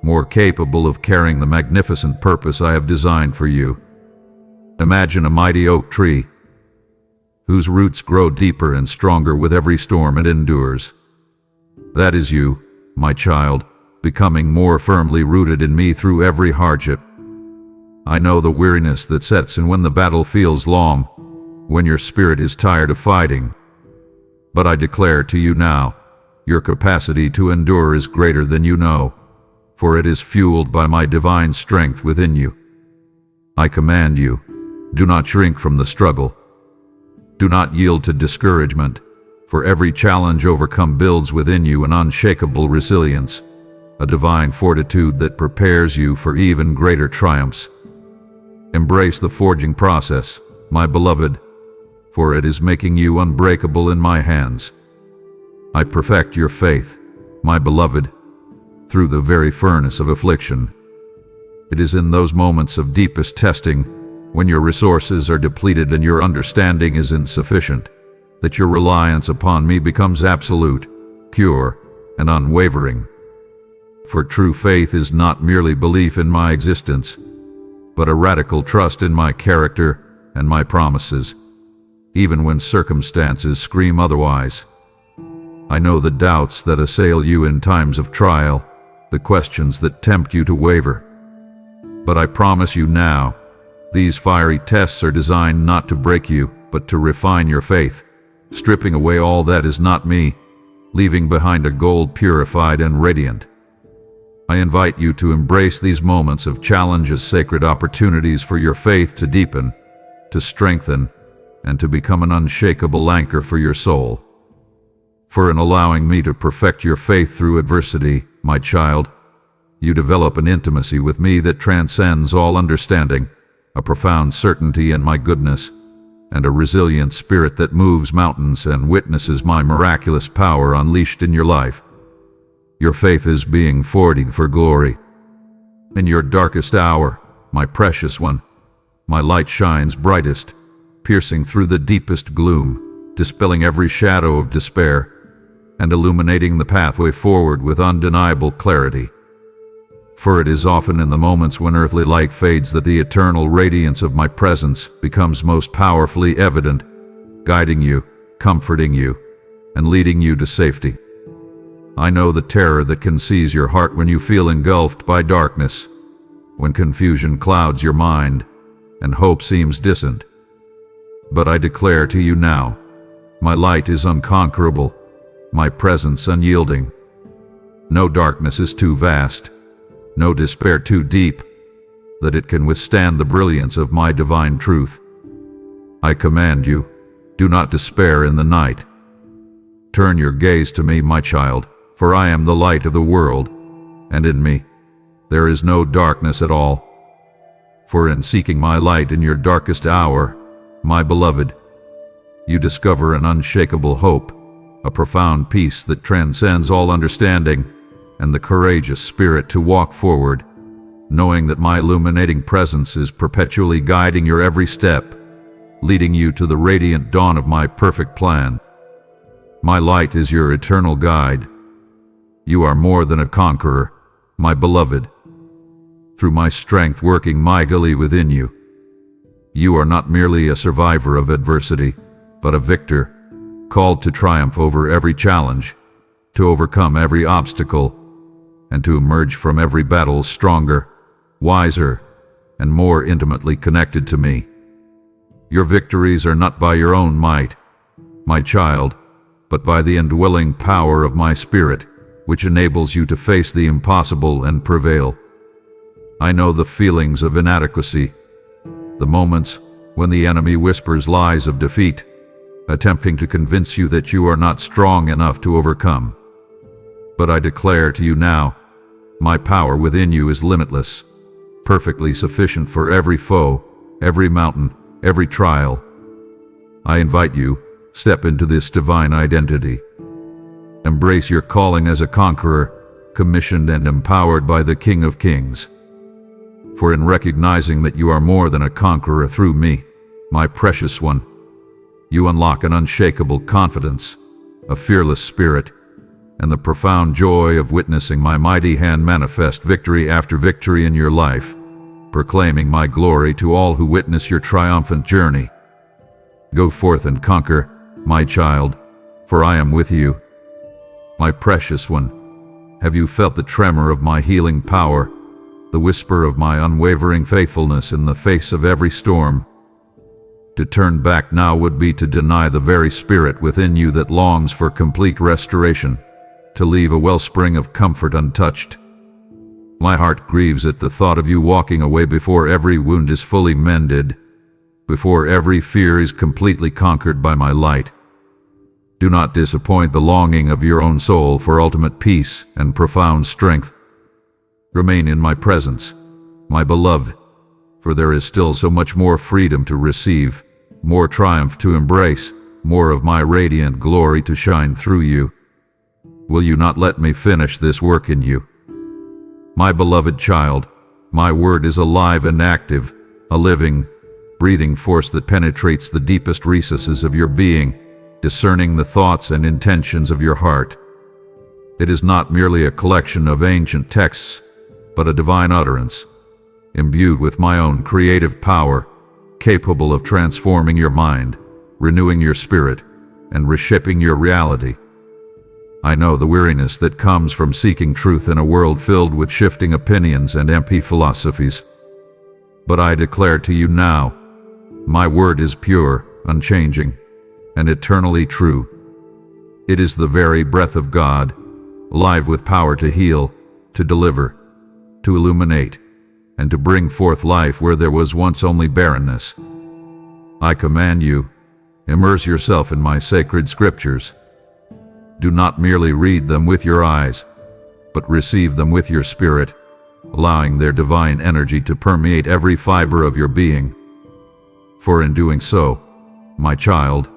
more capable of carrying the magnificent purpose I have designed for you. Imagine a mighty oak tree, whose roots grow deeper and stronger with every storm it endures. That is you, my child, becoming more firmly rooted in me through every hardship. I know the weariness that sets in when the battle feels long, when your spirit is tired of fighting. But I declare to you now, your capacity to endure is greater than you know, for it is fueled by my divine strength within you. I command you, do not shrink from the struggle. Do not yield to discouragement, for every challenge overcome builds within you an unshakable resilience, a divine fortitude that prepares you for even greater triumphs. Embrace the forging process, my beloved, for it is making you unbreakable in my hands. I perfect your faith, my beloved, through the very furnace of affliction. It is in those moments of deepest testing, when your resources are depleted and your understanding is insufficient, that your reliance upon me becomes absolute, pure, and unwavering. For true faith is not merely belief in my existence, but a radical trust in my character and my promises, even when circumstances scream otherwise. I know the doubts that assail you in times of trial, the questions that tempt you to waver. But I promise you now, these fiery tests are designed not to break you, but to refine your faith, stripping away all that is not me, leaving behind a gold purified and radiant. I invite you to embrace these moments of challenge as sacred opportunities for your faith to deepen, to strengthen, and to become an unshakable anchor for your soul. For in allowing me to perfect your faith through adversity, my child, you develop an intimacy with me that transcends all understanding, a profound certainty in my goodness, and a resilient spirit that moves mountains and witnesses my miraculous power unleashed in your life. Your faith is being forged for glory. In your darkest hour, my precious one, my light shines brightest, piercing through the deepest gloom, dispelling every shadow of despair, and illuminating the pathway forward with undeniable clarity. For it is often in the moments when earthly light fades that the eternal radiance of my presence becomes most powerfully evident, guiding you, comforting you, and leading you to safety. I know the terror that can seize your heart when you feel engulfed by darkness, when confusion clouds your mind, and hope seems distant. But I declare to you now, my light is unconquerable, my presence unyielding. No darkness is too vast, no despair too deep, that it can withstand the brilliance of my divine truth. I command you, do not despair in the night. Turn your gaze to me, my child, for I am the light of the world, and in me there is no darkness at all. For in seeking my light in your darkest hour, my beloved, you discover an unshakable hope, a profound peace that transcends all understanding, and the courageous spirit to walk forward, knowing that my illuminating presence is perpetually guiding your every step, leading you to the radiant dawn of my perfect plan. My light is your eternal guide. You are more than a conqueror, my beloved. Through my strength working mightily within you, you are not merely a survivor of adversity, but a victor, called to triumph over every challenge, to overcome every obstacle, and to emerge from every battle stronger, wiser, and more intimately connected to me. Your victories are not by your own might, my child, but by the indwelling power of my Spirit, which enables you to face the impossible and prevail. I know the feelings of inadequacy, the moments when the enemy whispers lies of defeat, attempting to convince you that you are not strong enough to overcome. But I declare to you now, my power within you is limitless, perfectly sufficient for every foe, every mountain, every trial. I invite you, step into this divine identity. Embrace your calling as a conqueror, commissioned and empowered by the King of Kings. For in recognizing that you are more than a conqueror through me, my precious one, you unlock an unshakable confidence, a fearless spirit, and the profound joy of witnessing my mighty hand manifest victory after victory in your life, proclaiming my glory to all who witness your triumphant journey. Go forth and conquer, my child, for I am with you. My precious one, have you felt the tremor of my healing power, the whisper of my unwavering faithfulness in the face of every storm? To turn back now would be to deny the very spirit within you that longs for complete restoration, to leave a wellspring of comfort untouched. My heart grieves at the thought of you walking away before every wound is fully mended, before every fear is completely conquered by my light. Do not disappoint the longing of your own soul for ultimate peace and profound strength. Remain in my presence, my beloved, for there is still so much more freedom to receive, more triumph to embrace, more of my radiant glory to shine through you. Will you not let me finish this work in you? My beloved child, my word is alive and active, a living, breathing force that penetrates the deepest recesses of your being, discerning the thoughts and intentions of your heart. It is not merely a collection of ancient texts, but a divine utterance, imbued with my own creative power, capable of transforming your mind, renewing your spirit, and reshaping your reality. I know the weariness that comes from seeking truth in a world filled with shifting opinions and empty philosophies. But I declare to you now, my word is pure, unchanging, and eternally true. It is the very breath of God, alive with power to heal, to deliver, to illuminate, and to bring forth life where there was once only barrenness. I command you, immerse yourself in my sacred scriptures. Do not merely read them with your eyes, but receive them with your spirit, allowing their divine energy to permeate every fiber of your being. For in doing so, my child,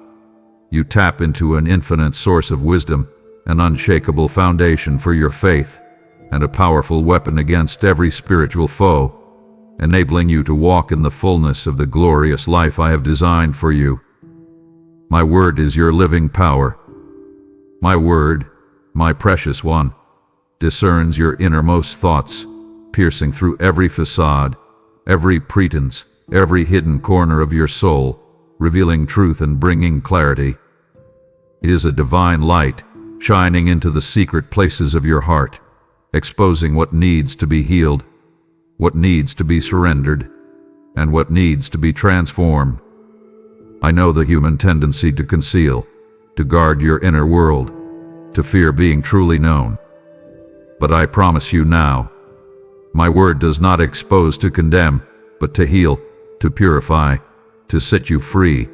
you tap into an infinite source of wisdom, an unshakable foundation for your faith, and a powerful weapon against every spiritual foe, enabling you to walk in the fullness of the glorious life I have designed for you. My word is your living power. My word, my precious one, discerns your innermost thoughts, piercing through every facade, every pretense, every hidden corner of your soul, revealing truth and bringing clarity. It is a divine light, shining into the secret places of your heart, exposing what needs to be healed, what needs to be surrendered, and what needs to be transformed. I know the human tendency to conceal, to guard your inner world, to fear being truly known. But I promise you now, my word does not expose to condemn, but to heal, to purify, to set you free.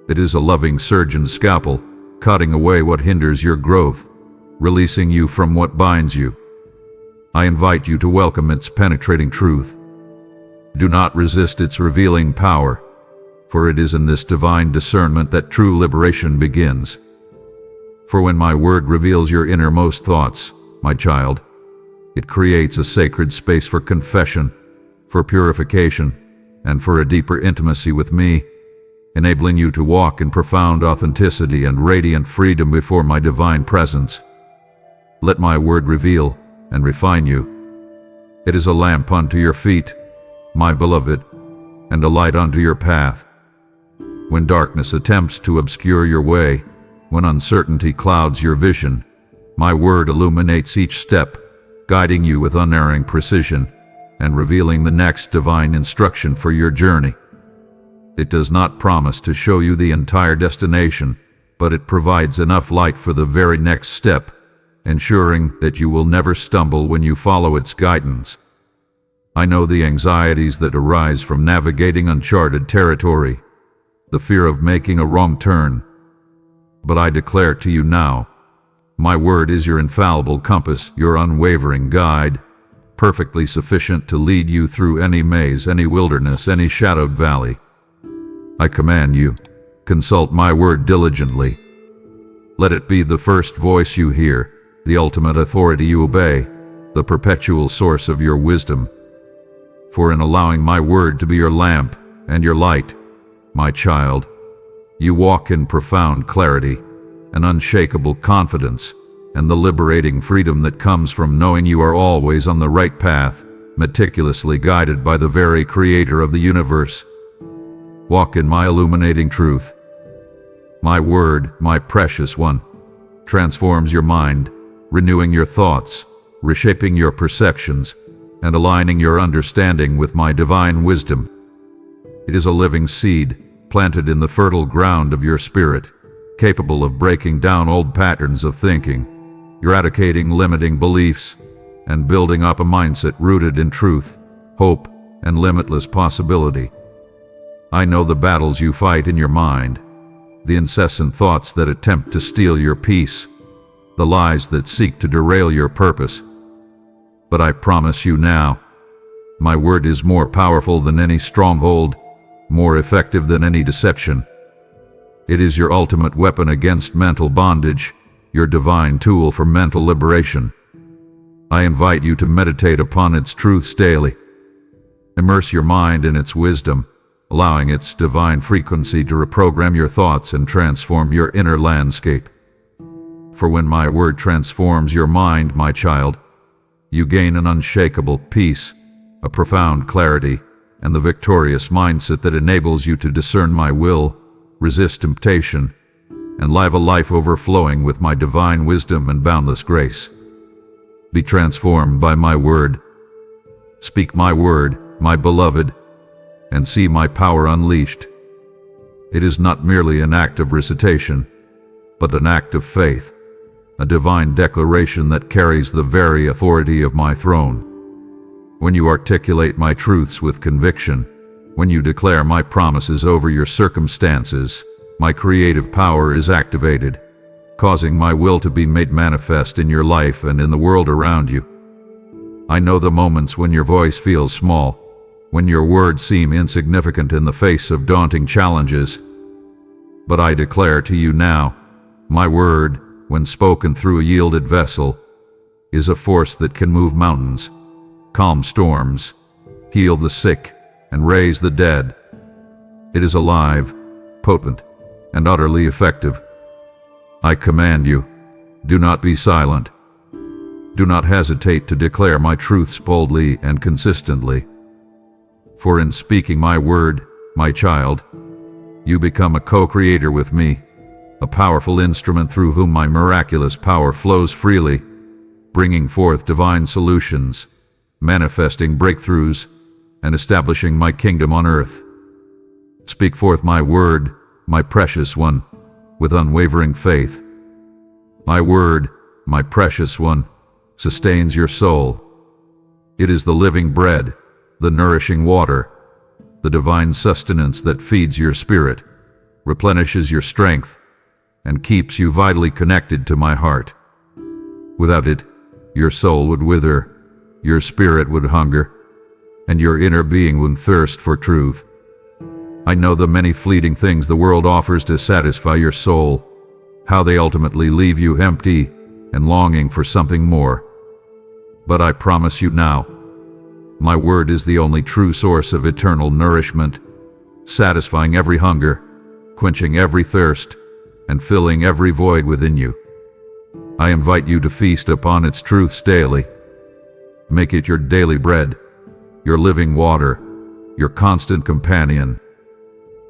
It is a loving surgeon's scalpel, cutting away what hinders your growth, releasing you from what binds you. I invite you to welcome its penetrating truth. Do not resist its revealing power, for it is in this divine discernment that true liberation begins. For when my word reveals your innermost thoughts, my child, it creates a sacred space for confession, for purification, and for a deeper intimacy with me, enabling you to walk in profound authenticity and radiant freedom before my divine presence. Let my word reveal and refine you. It is a lamp unto your feet, my beloved, and a light unto your path. When darkness attempts to obscure your way, when uncertainty clouds your vision, my word illuminates each step, guiding you with unerring precision and revealing the next divine instruction for your journey. It does not promise to show you the entire destination, but it provides enough light for the very next step, ensuring that you will never stumble when you follow its guidance. I know the anxieties that arise from navigating uncharted territory, the fear of making a wrong turn. But I declare to you now, my word is your infallible compass, your unwavering guide, perfectly sufficient to lead you through any maze, any wilderness, any shadowed valley. I command you, consult my word diligently. Let it be the first voice you hear, the ultimate authority you obey, the perpetual source of your wisdom. For in allowing my word to be your lamp and your light, my child, you walk in profound clarity, an unshakable confidence, and the liberating freedom that comes from knowing you are always on the right path, meticulously guided by the very Creator of the universe. Walk in my illuminating truth. My word, my precious one, transforms your mind, renewing your thoughts, reshaping your perceptions, and aligning your understanding with my divine wisdom. It is a living seed, planted in the fertile ground of your spirit, capable of breaking down old patterns of thinking, eradicating limiting beliefs, and building up a mindset rooted in truth, hope, and limitless possibility. I know the battles you fight in your mind, the incessant thoughts that attempt to steal your peace, the lies that seek to derail your purpose. But I promise you now, my word is more powerful than any stronghold, more effective than any deception. It is your ultimate weapon against mental bondage, your divine tool for mental liberation. I invite you to meditate upon its truths daily. Immerse your mind in its wisdom, allowing its divine frequency to reprogram your thoughts and transform your inner landscape. For when my word transforms your mind, my child, you gain an unshakable peace, a profound clarity, and the victorious mindset that enables you to discern my will, resist temptation, and live a life overflowing with my divine wisdom and boundless grace. Be transformed by my word. Speak my word, my beloved, and see my power unleashed. It is not merely an act of recitation, but an act of faith, a divine declaration that carries the very authority of my throne. When you articulate my truths with conviction, when you declare my promises over your circumstances, my creative power is activated, causing my will to be made manifest in your life and in the world around you. I know the moments when your voice feels small, when your words seem insignificant in the face of daunting challenges. But I declare to you now, my word, when spoken through a yielded vessel, is a force that can move mountains, calm storms, heal the sick, and raise the dead. It is alive, potent, and utterly effective. I command you, do not be silent. Do not hesitate to declare my truths boldly and consistently. For in speaking my word, my child, you become a co-creator with me, a powerful instrument through whom my miraculous power flows freely, bringing forth divine solutions, manifesting breakthroughs, and establishing my kingdom on earth. Speak forth my word, my precious one, with unwavering faith. My word, my precious one, sustains your soul. It is the living bread, the nourishing water, the divine sustenance that feeds your spirit, replenishes your strength, and keeps you vitally connected to my heart. Without it, your soul would wither, your spirit would hunger, and your inner being would thirst for truth. I know the many fleeting things the world offers to satisfy your soul, how they ultimately leave you empty and longing for something more. But I promise you now, my word is the only true source of eternal nourishment, satisfying every hunger, quenching every thirst, and filling every void within you. I invite you to feast upon its truths daily. Make it your daily bread, your living water, your constant companion.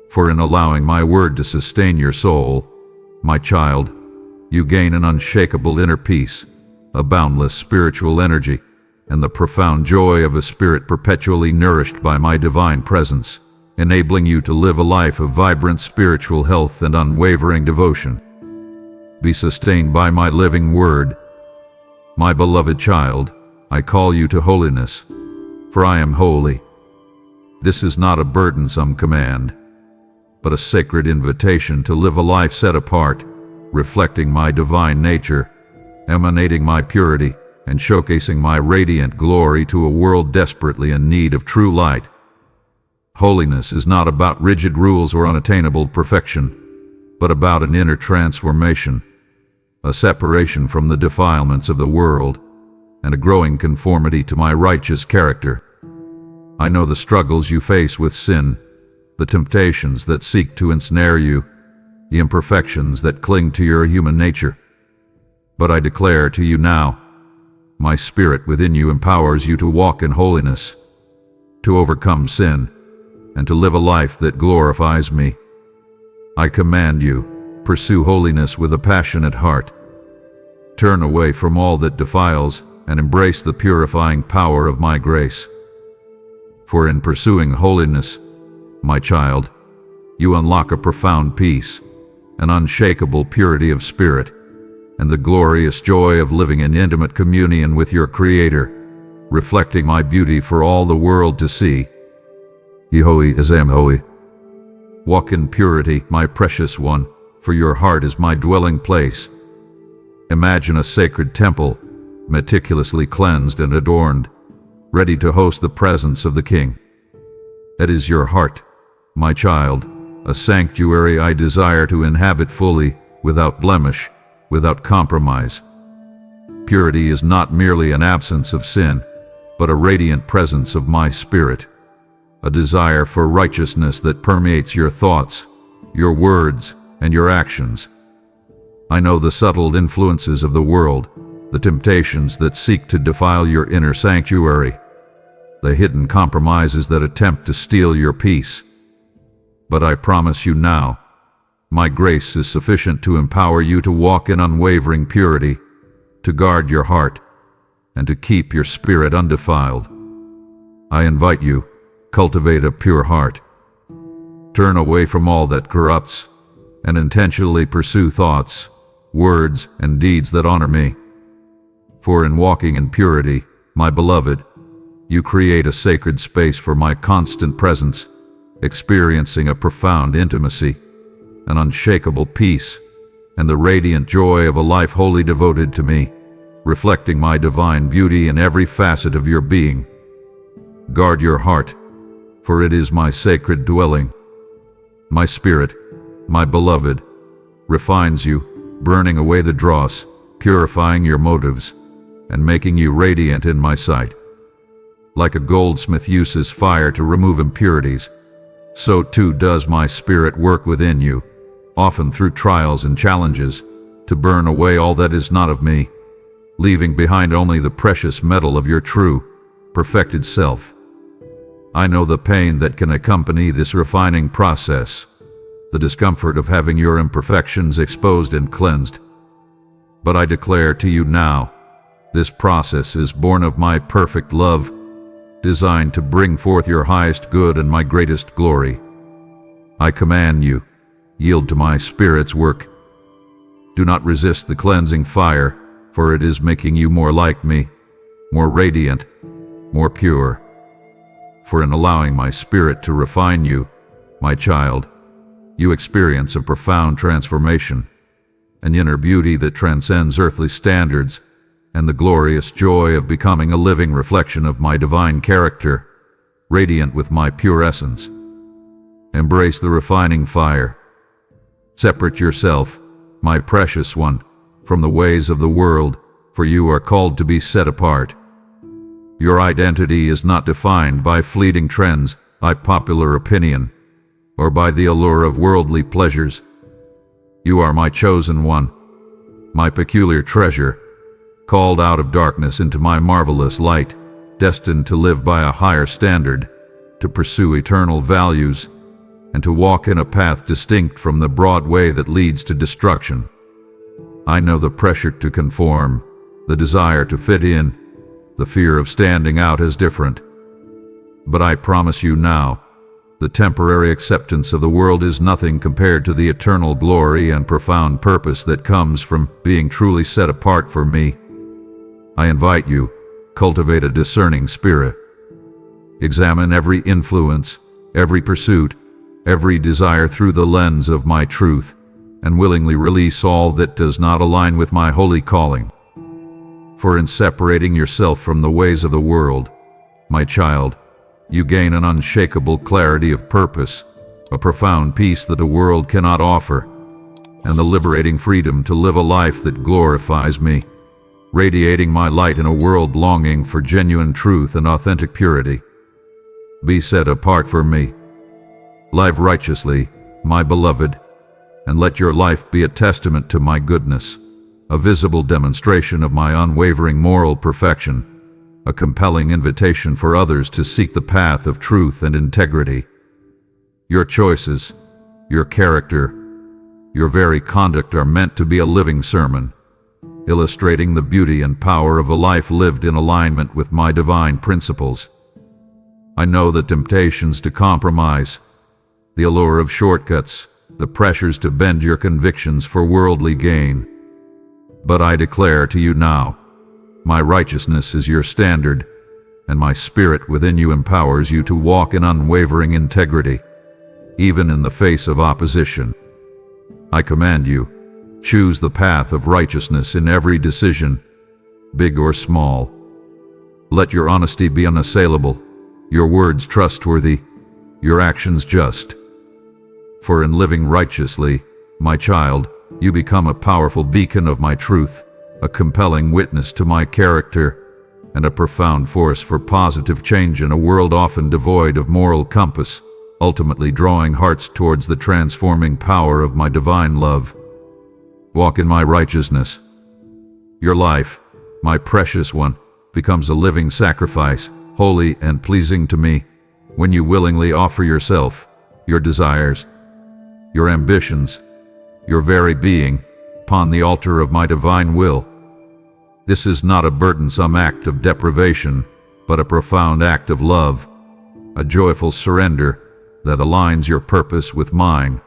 For in allowing my word to sustain your soul, my child, you gain an unshakable inner peace, a boundless spiritual energy, and the profound joy of a spirit perpetually nourished by my divine presence, enabling you to live a life of vibrant spiritual health and unwavering devotion. Be sustained by my living word. My beloved child, I call you to holiness, for I am holy. This is not a burdensome command, but a sacred invitation to live a life set apart, reflecting my divine nature, emanating my purity, and showcasing my radiant glory to a world desperately in need of true light. Holiness is not about rigid rules or unattainable perfection, but about an inner transformation, a separation from the defilements of the world, and a growing conformity to my righteous character. I know the struggles you face with sin, the temptations that seek to ensnare you, the imperfections that cling to your human nature. But I declare to you now, my spirit within you empowers you to walk in holiness, to overcome sin, and to live a life that glorifies me. I command you, pursue holiness with a passionate heart. Turn away from all that defiles and embrace the purifying power of my grace. For in pursuing holiness, my child, you unlock a profound peace, an unshakable purity of spirit, and the glorious joy of living in intimate communion with your Creator, reflecting my beauty for all the world to see. Yehohi is Amhohi. Walk in purity, my precious one, for your heart is my dwelling place. Imagine a sacred temple, meticulously cleansed and adorned, ready to host the presence of the King. That is your heart, my child, a sanctuary I desire to inhabit fully, without blemish, without compromise. Purity is not merely an absence of sin, but a radiant presence of my spirit, a desire for righteousness that permeates your thoughts, your words, and your actions. I know the subtle influences of the world, the temptations that seek to defile your inner sanctuary, the hidden compromises that attempt to steal your peace. But I promise you now, my grace is sufficient to empower you to walk in unwavering purity, to guard your heart, and to keep your spirit undefiled. I invite you, cultivate a pure heart. Turn away from all that corrupts, and intentionally pursue thoughts, words, and deeds that honor me. For in walking in purity, my beloved, you create a sacred space for my constant presence, experiencing a profound intimacy, an unshakable peace, and the radiant joy of a life wholly devoted to me, reflecting my divine beauty in every facet of your being. Guard your heart, for it is my sacred dwelling. My spirit, my beloved, refines you, burning away the dross, purifying your motives, and making you radiant in my sight. Like a goldsmith uses fire to remove impurities, so too does my spirit work within you, often through trials and challenges, to burn away all that is not of me, leaving behind only the precious metal of your true, perfected self. I know the pain that can accompany this refining process, the discomfort of having your imperfections exposed and cleansed. But I declare to you now, this process is born of my perfect love, designed to bring forth your highest good and my greatest glory. I command you, yield to my Spirit's work. Do not resist the cleansing fire, for it is making you more like me, more radiant, more pure. For in allowing my Spirit to refine you, my child, you experience a profound transformation, an inner beauty that transcends earthly standards, and the glorious joy of becoming a living reflection of my divine character, radiant with my pure essence. Embrace the refining fire. Separate yourself, my precious one, from the ways of the world, for you are called to be set apart. Your identity is not defined by fleeting trends, by popular opinion, or by the allure of worldly pleasures. You are my chosen one, my peculiar treasure, called out of darkness into my marvelous light, destined to live by a higher standard, to pursue eternal values, and to walk in a path distinct from the broad way that leads to destruction. I know the pressure to conform, the desire to fit in, the fear of standing out as different. But I promise you now, the temporary acceptance of the world is nothing compared to the eternal glory and profound purpose that comes from being truly set apart for me. I invite you, cultivate a discerning spirit. Examine every influence, every pursuit, every desire through the lens of my truth, and willingly release all that does not align with my holy calling. For in separating yourself from the ways of the world, my child, you gain an unshakable clarity of purpose, a profound peace that the world cannot offer, and the liberating freedom to live a life that glorifies me, radiating my light in a world longing for genuine truth and authentic purity. Be set apart for me. Live righteously, my beloved, and let your life be a testament to my goodness, a visible demonstration of my unwavering moral perfection, a compelling invitation for others to seek the path of truth and integrity. Your choices, your character, your very conduct are meant to be a living sermon, illustrating the beauty and power of a life lived in alignment with my divine principles. I know the temptations to compromise, the allure of shortcuts, the pressures to bend your convictions for worldly gain. But I declare to you now, my righteousness is your standard, and my spirit within you empowers you to walk in unwavering integrity, even in the face of opposition. I command you, choose the path of righteousness in every decision, big or small. Let your honesty be unassailable, your words trustworthy, your actions just. For in living righteously, my child, you become a powerful beacon of my truth, a compelling witness to my character, and a profound force for positive change in a world often devoid of moral compass, ultimately drawing hearts towards the transforming power of my divine love. Walk in my righteousness. Your life, my precious one, becomes a living sacrifice, holy and pleasing to me, when you willingly offer yourself, your desires, your ambitions, your very being, upon the altar of my divine will. This is not a burdensome act of deprivation, but a profound act of love, a joyful surrender that aligns your purpose with mine,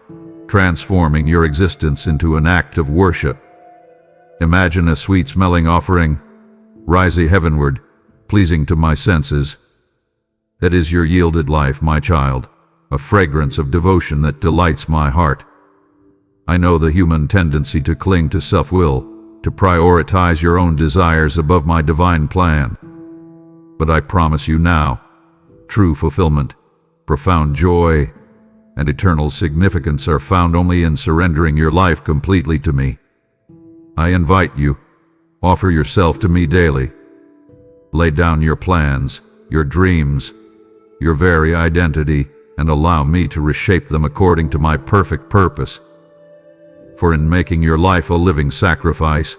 transforming your existence into an act of worship. Imagine a sweet-smelling offering, rising heavenward, pleasing to my senses. That is your yielded life, my child, a fragrance of devotion that delights my heart. I know the human tendency to cling to self-will, to prioritize your own desires above my divine plan. But I promise you now, true fulfillment, profound joy, and eternal significance are found only in surrendering your life completely to me. I invite you, offer yourself to me daily. Lay down your plans, your dreams, your very identity, and allow me to reshape them according to my perfect purpose. For in making your life a living sacrifice,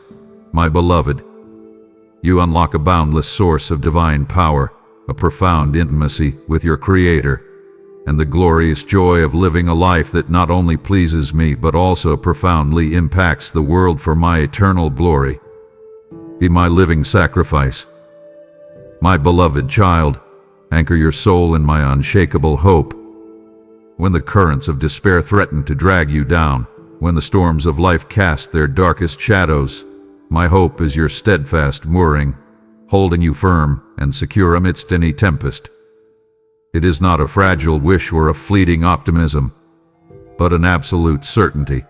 my beloved, you unlock a boundless source of divine power, a profound intimacy with your Creator, and the glorious joy of living a life that not only pleases me but also profoundly impacts the world for my eternal glory. Be my living sacrifice. My beloved child, anchor your soul in my unshakable hope. When the currents of despair threaten to drag you down, when the storms of life cast their darkest shadows, my hope is your steadfast mooring, holding you firm and secure amidst any tempest. It is not a fragile wish or a fleeting optimism, but an absolute certainty,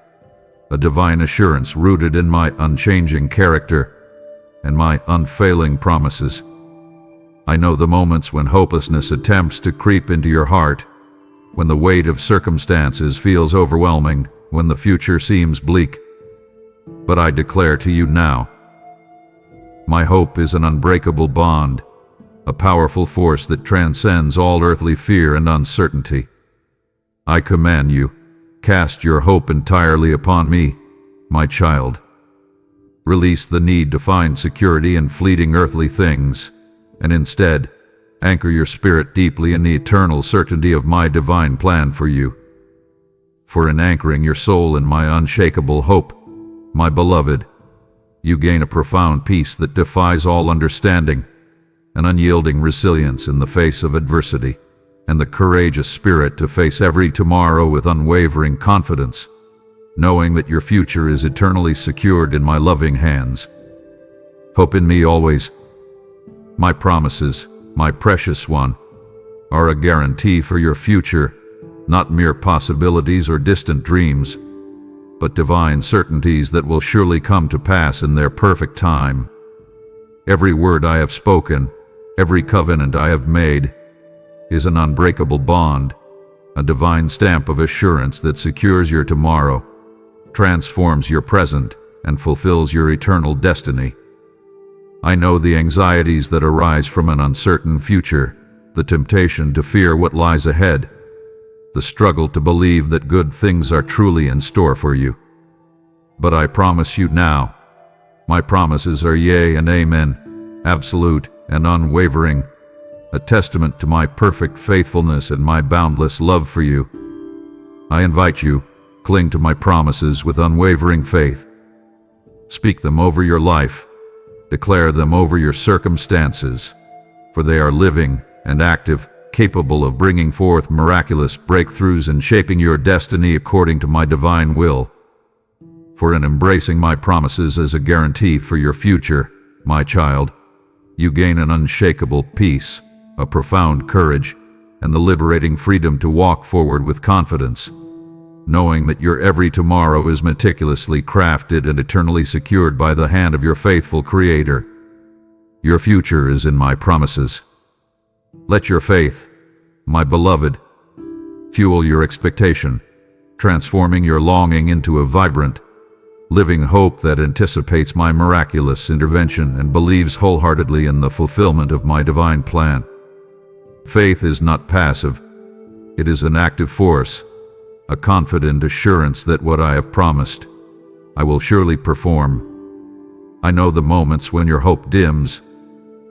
a divine assurance rooted in my unchanging character and my unfailing promises. I know the moments when hopelessness attempts to creep into your heart, when the weight of circumstances feels overwhelming, when the future seems bleak. But I declare to you now, my hope is an unbreakable bond, a powerful force that transcends all earthly fear and uncertainty. I command you, cast your hope entirely upon me, my child. Release the need to find security in fleeting earthly things, and instead, anchor your spirit deeply in the eternal certainty of my divine plan for you. For in anchoring your soul in my unshakable hope, my beloved, you gain a profound peace that defies all understanding, an unyielding resilience in the face of adversity, and the courageous spirit to face every tomorrow with unwavering confidence, knowing that your future is eternally secured in my loving hands. Hope in me always. My promises, my precious one, are a guarantee for your future, not mere possibilities or distant dreams, but divine certainties that will surely come to pass in their perfect time. Every word I have spoken, every covenant I have made, is an unbreakable bond, a divine stamp of assurance that secures your tomorrow, transforms your present, and fulfills your eternal destiny. I know the anxieties that arise from an uncertain future, the temptation to fear what lies ahead, the struggle to believe that good things are truly in store for you. But I promise you now, my promises are yea and amen, absolute and unwavering, a testament to my perfect faithfulness and my boundless love for you. I invite you, cling to my promises with unwavering faith. Speak them over your life, declare them over your circumstances, for they are living and active, capable of bringing forth miraculous breakthroughs and shaping your destiny according to my divine will. For in embracing my promises as a guarantee for your future, my child, you gain an unshakable peace, a profound courage, and the liberating freedom to walk forward with confidence, knowing that your every tomorrow is meticulously crafted and eternally secured by the hand of your faithful Creator. Your future is in my promises. Let your faith, my beloved, fuel your expectation, transforming your longing into a vibrant, living hope that anticipates my miraculous intervention and believes wholeheartedly in the fulfillment of my divine plan. Faith is not passive, it is an active force, a confident assurance that what I have promised, I will surely perform. I know the moments when your hope dims,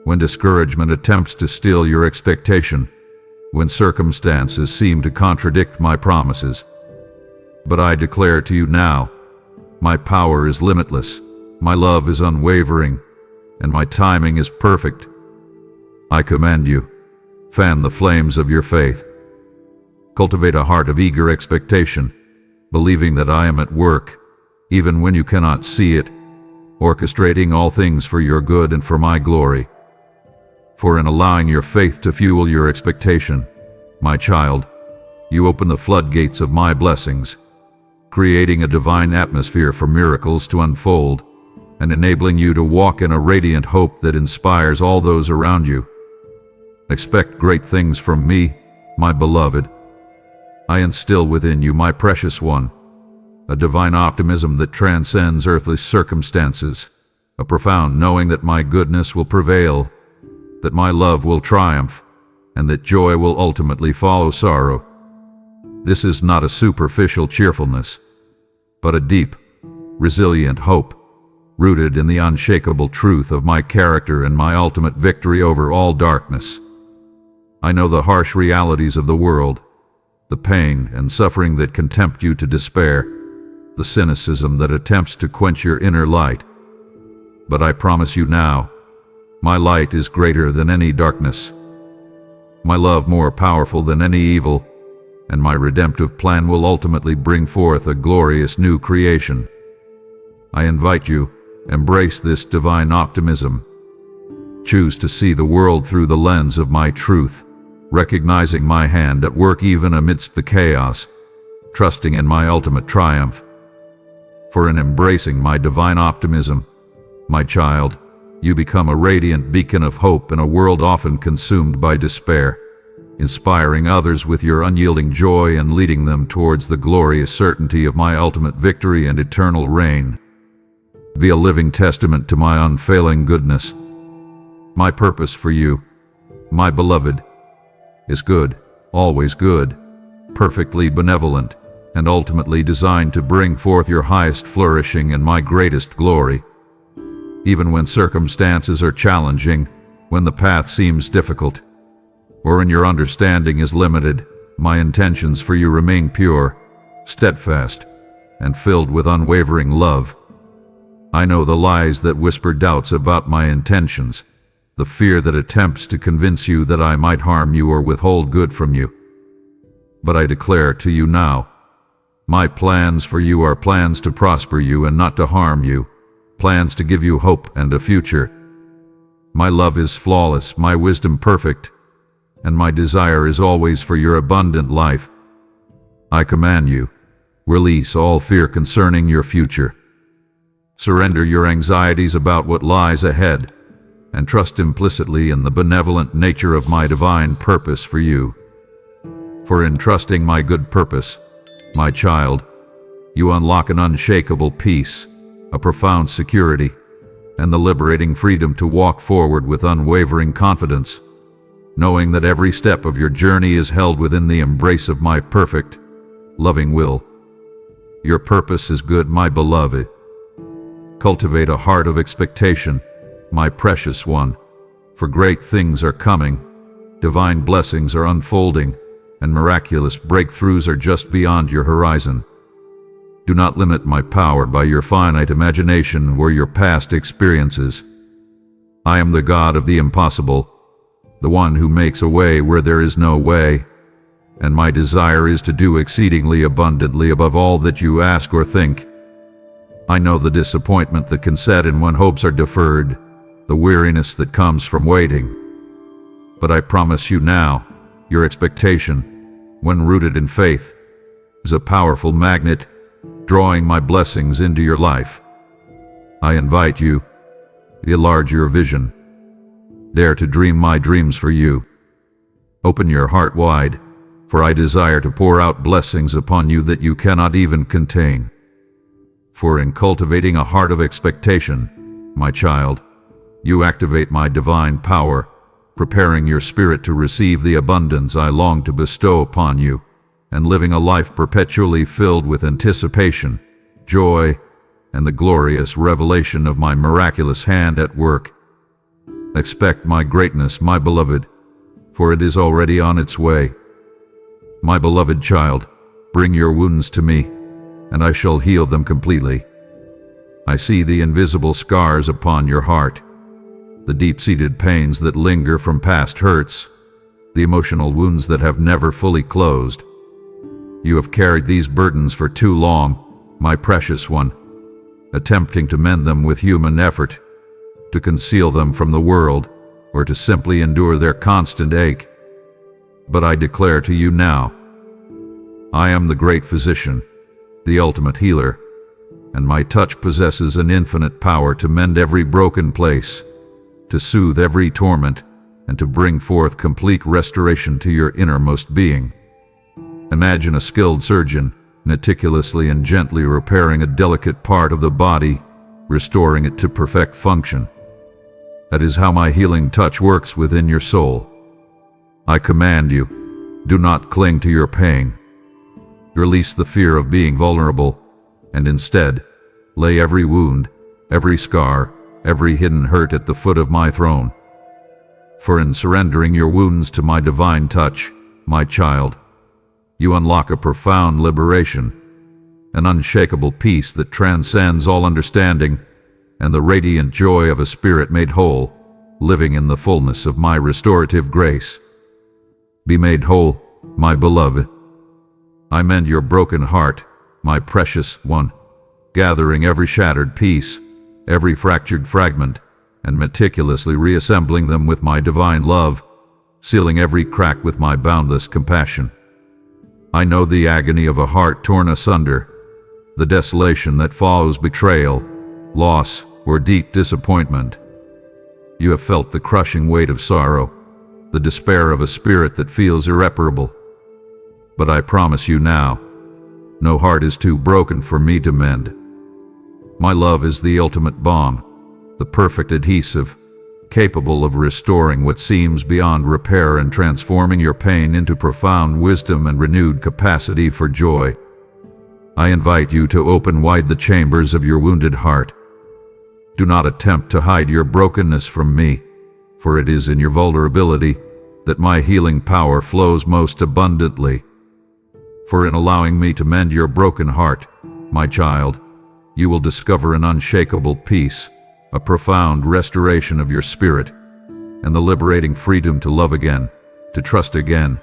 when discouragement attempts to steal your expectation, when circumstances seem to contradict my promises. But I declare to you now, my power is limitless, my love is unwavering, and my timing is perfect. I command you, fan the flames of your faith. Cultivate a heart of eager expectation, believing that I am at work, even when you cannot see it, orchestrating all things for your good and for my glory. For in allowing your faith to fuel your expectation, my child, you open the floodgates of my blessings, creating a divine atmosphere for miracles to unfold, and enabling you to walk in a radiant hope that inspires all those around you. Expect great things from me, my beloved. I instill within you, my precious one, a divine optimism that transcends earthly circumstances, a profound knowing that my goodness will prevail, that my love will triumph, and that joy will ultimately follow sorrow. This is not a superficial cheerfulness, but a deep, resilient hope, rooted in the unshakable truth of my character and my ultimate victory over all darkness. I know the harsh realities of the world, the pain and suffering that can tempt you to despair, the cynicism that attempts to quench your inner light. But I promise you now, my light is greater than any darkness, my love more powerful than any evil, and my redemptive plan will ultimately bring forth a glorious new creation. I invite you, embrace this divine optimism. Choose to see the world through the lens of my truth, recognizing my hand at work even amidst the chaos, trusting in my ultimate triumph. For in embracing my divine optimism, my child, you become a radiant beacon of hope in a world often consumed by despair, inspiring others with your unyielding joy and leading them towards the glorious certainty of my ultimate victory and eternal reign. Be a living testament to my unfailing goodness. My purpose for you, my beloved, is good, always good, perfectly benevolent, and ultimately designed to bring forth your highest flourishing and my greatest glory. Even when circumstances are challenging, when the path seems difficult, or when your understanding is limited, my intentions for you remain pure, steadfast, and filled with unwavering love. I know the lies that whisper doubts about my intentions, the fear that attempts to convince you that I might harm you or withhold good from you. But I declare to you now, my plans for you are plans to prosper you and not to harm you, plans to give you hope and a future. My love is flawless, my wisdom perfect, and my desire is always for your abundant life. I command you, release all fear concerning your future. Surrender your anxieties about what lies ahead, and trust implicitly in the benevolent nature of my divine purpose for you. For in trusting my good purpose, my child, you unlock an unshakable peace, a profound security, and the liberating freedom to walk forward with unwavering confidence, knowing that every step of your journey is held within the embrace of my perfect, loving will. Your purpose is good, my beloved. Cultivate a heart of expectation, my precious one, for great things are coming, divine blessings are unfolding, and miraculous breakthroughs are just beyond your horizon. Do not limit my power by your finite imagination or your past experiences. I am the God of the impossible, the one who makes a way where there is no way, and my desire is to do exceedingly abundantly above all that you ask or think. I know the disappointment that can set in when hopes are deferred, the weariness that comes from waiting. But I promise you now, your expectation, when rooted in faith, is a powerful magnet, drawing my blessings into your life. I invite you, enlarge your vision. Dare to dream my dreams for you. Open your heart wide, for I desire to pour out blessings upon you that you cannot even contain. For in cultivating a heart of expectation, my child, you activate my divine power, preparing your spirit to receive the abundance I long to bestow upon you, and living a life perpetually filled with anticipation, joy, and the glorious revelation of my miraculous hand at work. Expect my greatness, my beloved, for it is already on its way. My beloved child, bring your wounds to me, and I shall heal them completely. I see the invisible scars upon your heart, the deep-seated pains that linger from past hurts, the emotional wounds that have never fully closed. You have carried these burdens for too long, my precious one, attempting to mend them with human effort, to conceal them from the world, or to simply endure their constant ache. But I declare to you now, I am the great physician, the ultimate healer, and my touch possesses an infinite power to mend every broken place, to soothe every torment, and to bring forth complete restoration to your innermost being. Imagine a skilled surgeon, meticulously and gently repairing a delicate part of the body, restoring it to perfect function. That is how my healing touch works within your soul. I command you, do not cling to your pain. Release the fear of being vulnerable, and instead, lay every wound, every scar, every hidden hurt at the foot of my throne. For in surrendering your wounds to my divine touch, my child, you unlock a profound liberation, an unshakable peace that transcends all understanding, and the radiant joy of a spirit made whole, living in the fullness of my restorative grace. Be made whole, my beloved. I mend your broken heart, my precious one, gathering every shattered piece, every fractured fragment, and meticulously reassembling them with my divine love, sealing every crack with my boundless compassion. I know the agony of a heart torn asunder, the desolation that follows betrayal, loss, or deep disappointment. You have felt the crushing weight of sorrow, the despair of a spirit that feels irreparable. But I promise you now, no heart is too broken for me to mend. My love is the ultimate balm, the perfect adhesive, capable of restoring what seems beyond repair and transforming your pain into profound wisdom and renewed capacity for joy. I invite you to open wide the chambers of your wounded heart. Do not attempt to hide your brokenness from me, for it is in your vulnerability that my healing power flows most abundantly. For in allowing me to mend your broken heart, my child, you will discover an unshakable peace, a profound restoration of your spirit, and the liberating freedom to love again, to trust again,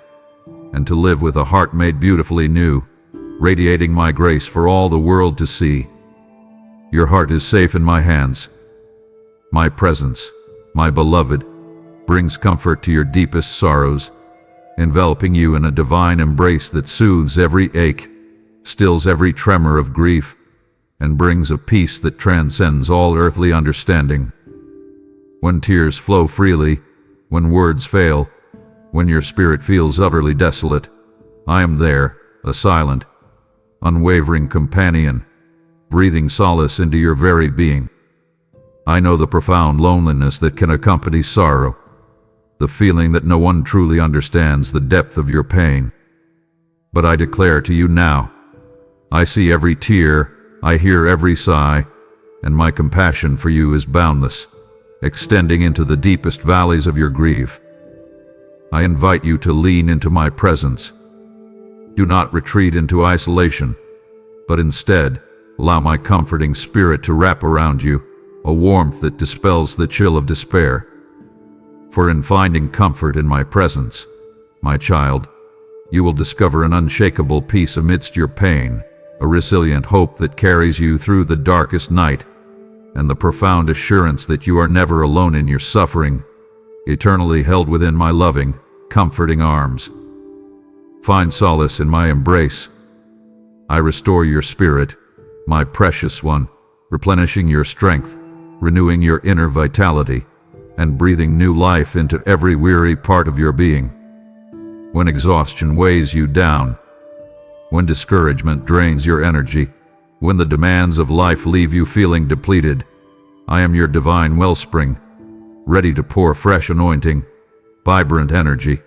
and to live with a heart made beautifully new, radiating my grace for all the world to see. Your heart is safe in my hands. My presence, my beloved, brings comfort to your deepest sorrows, enveloping you in a divine embrace that soothes every ache, stills every tremor of grief, and brings a peace that transcends all earthly understanding. When tears flow freely, when words fail, when your spirit feels utterly desolate, I am there, a silent, unwavering companion, breathing solace into your very being. I know the profound loneliness that can accompany sorrow, the feeling that no one truly understands the depth of your pain. But I declare to you now, I see every tear, I hear every sigh, and my compassion for you is boundless, extending into the deepest valleys of your grief. I invite you to lean into my presence. Do not retreat into isolation, but instead, allow my comforting spirit to wrap around you, a warmth that dispels the chill of despair. For in finding comfort in my presence, my child, you will discover an unshakable peace amidst your pain, a resilient hope that carries you through the darkest night, and the profound assurance that you are never alone in your suffering, eternally held within my loving, comforting arms. Find solace in my embrace. I restore your spirit, my precious one, replenishing your strength, renewing your inner vitality, and breathing new life into every weary part of your being. When exhaustion weighs you down, when discouragement drains your energy, when the demands of life leave you feeling depleted, I am your divine wellspring, ready to pour fresh anointing, vibrant energy,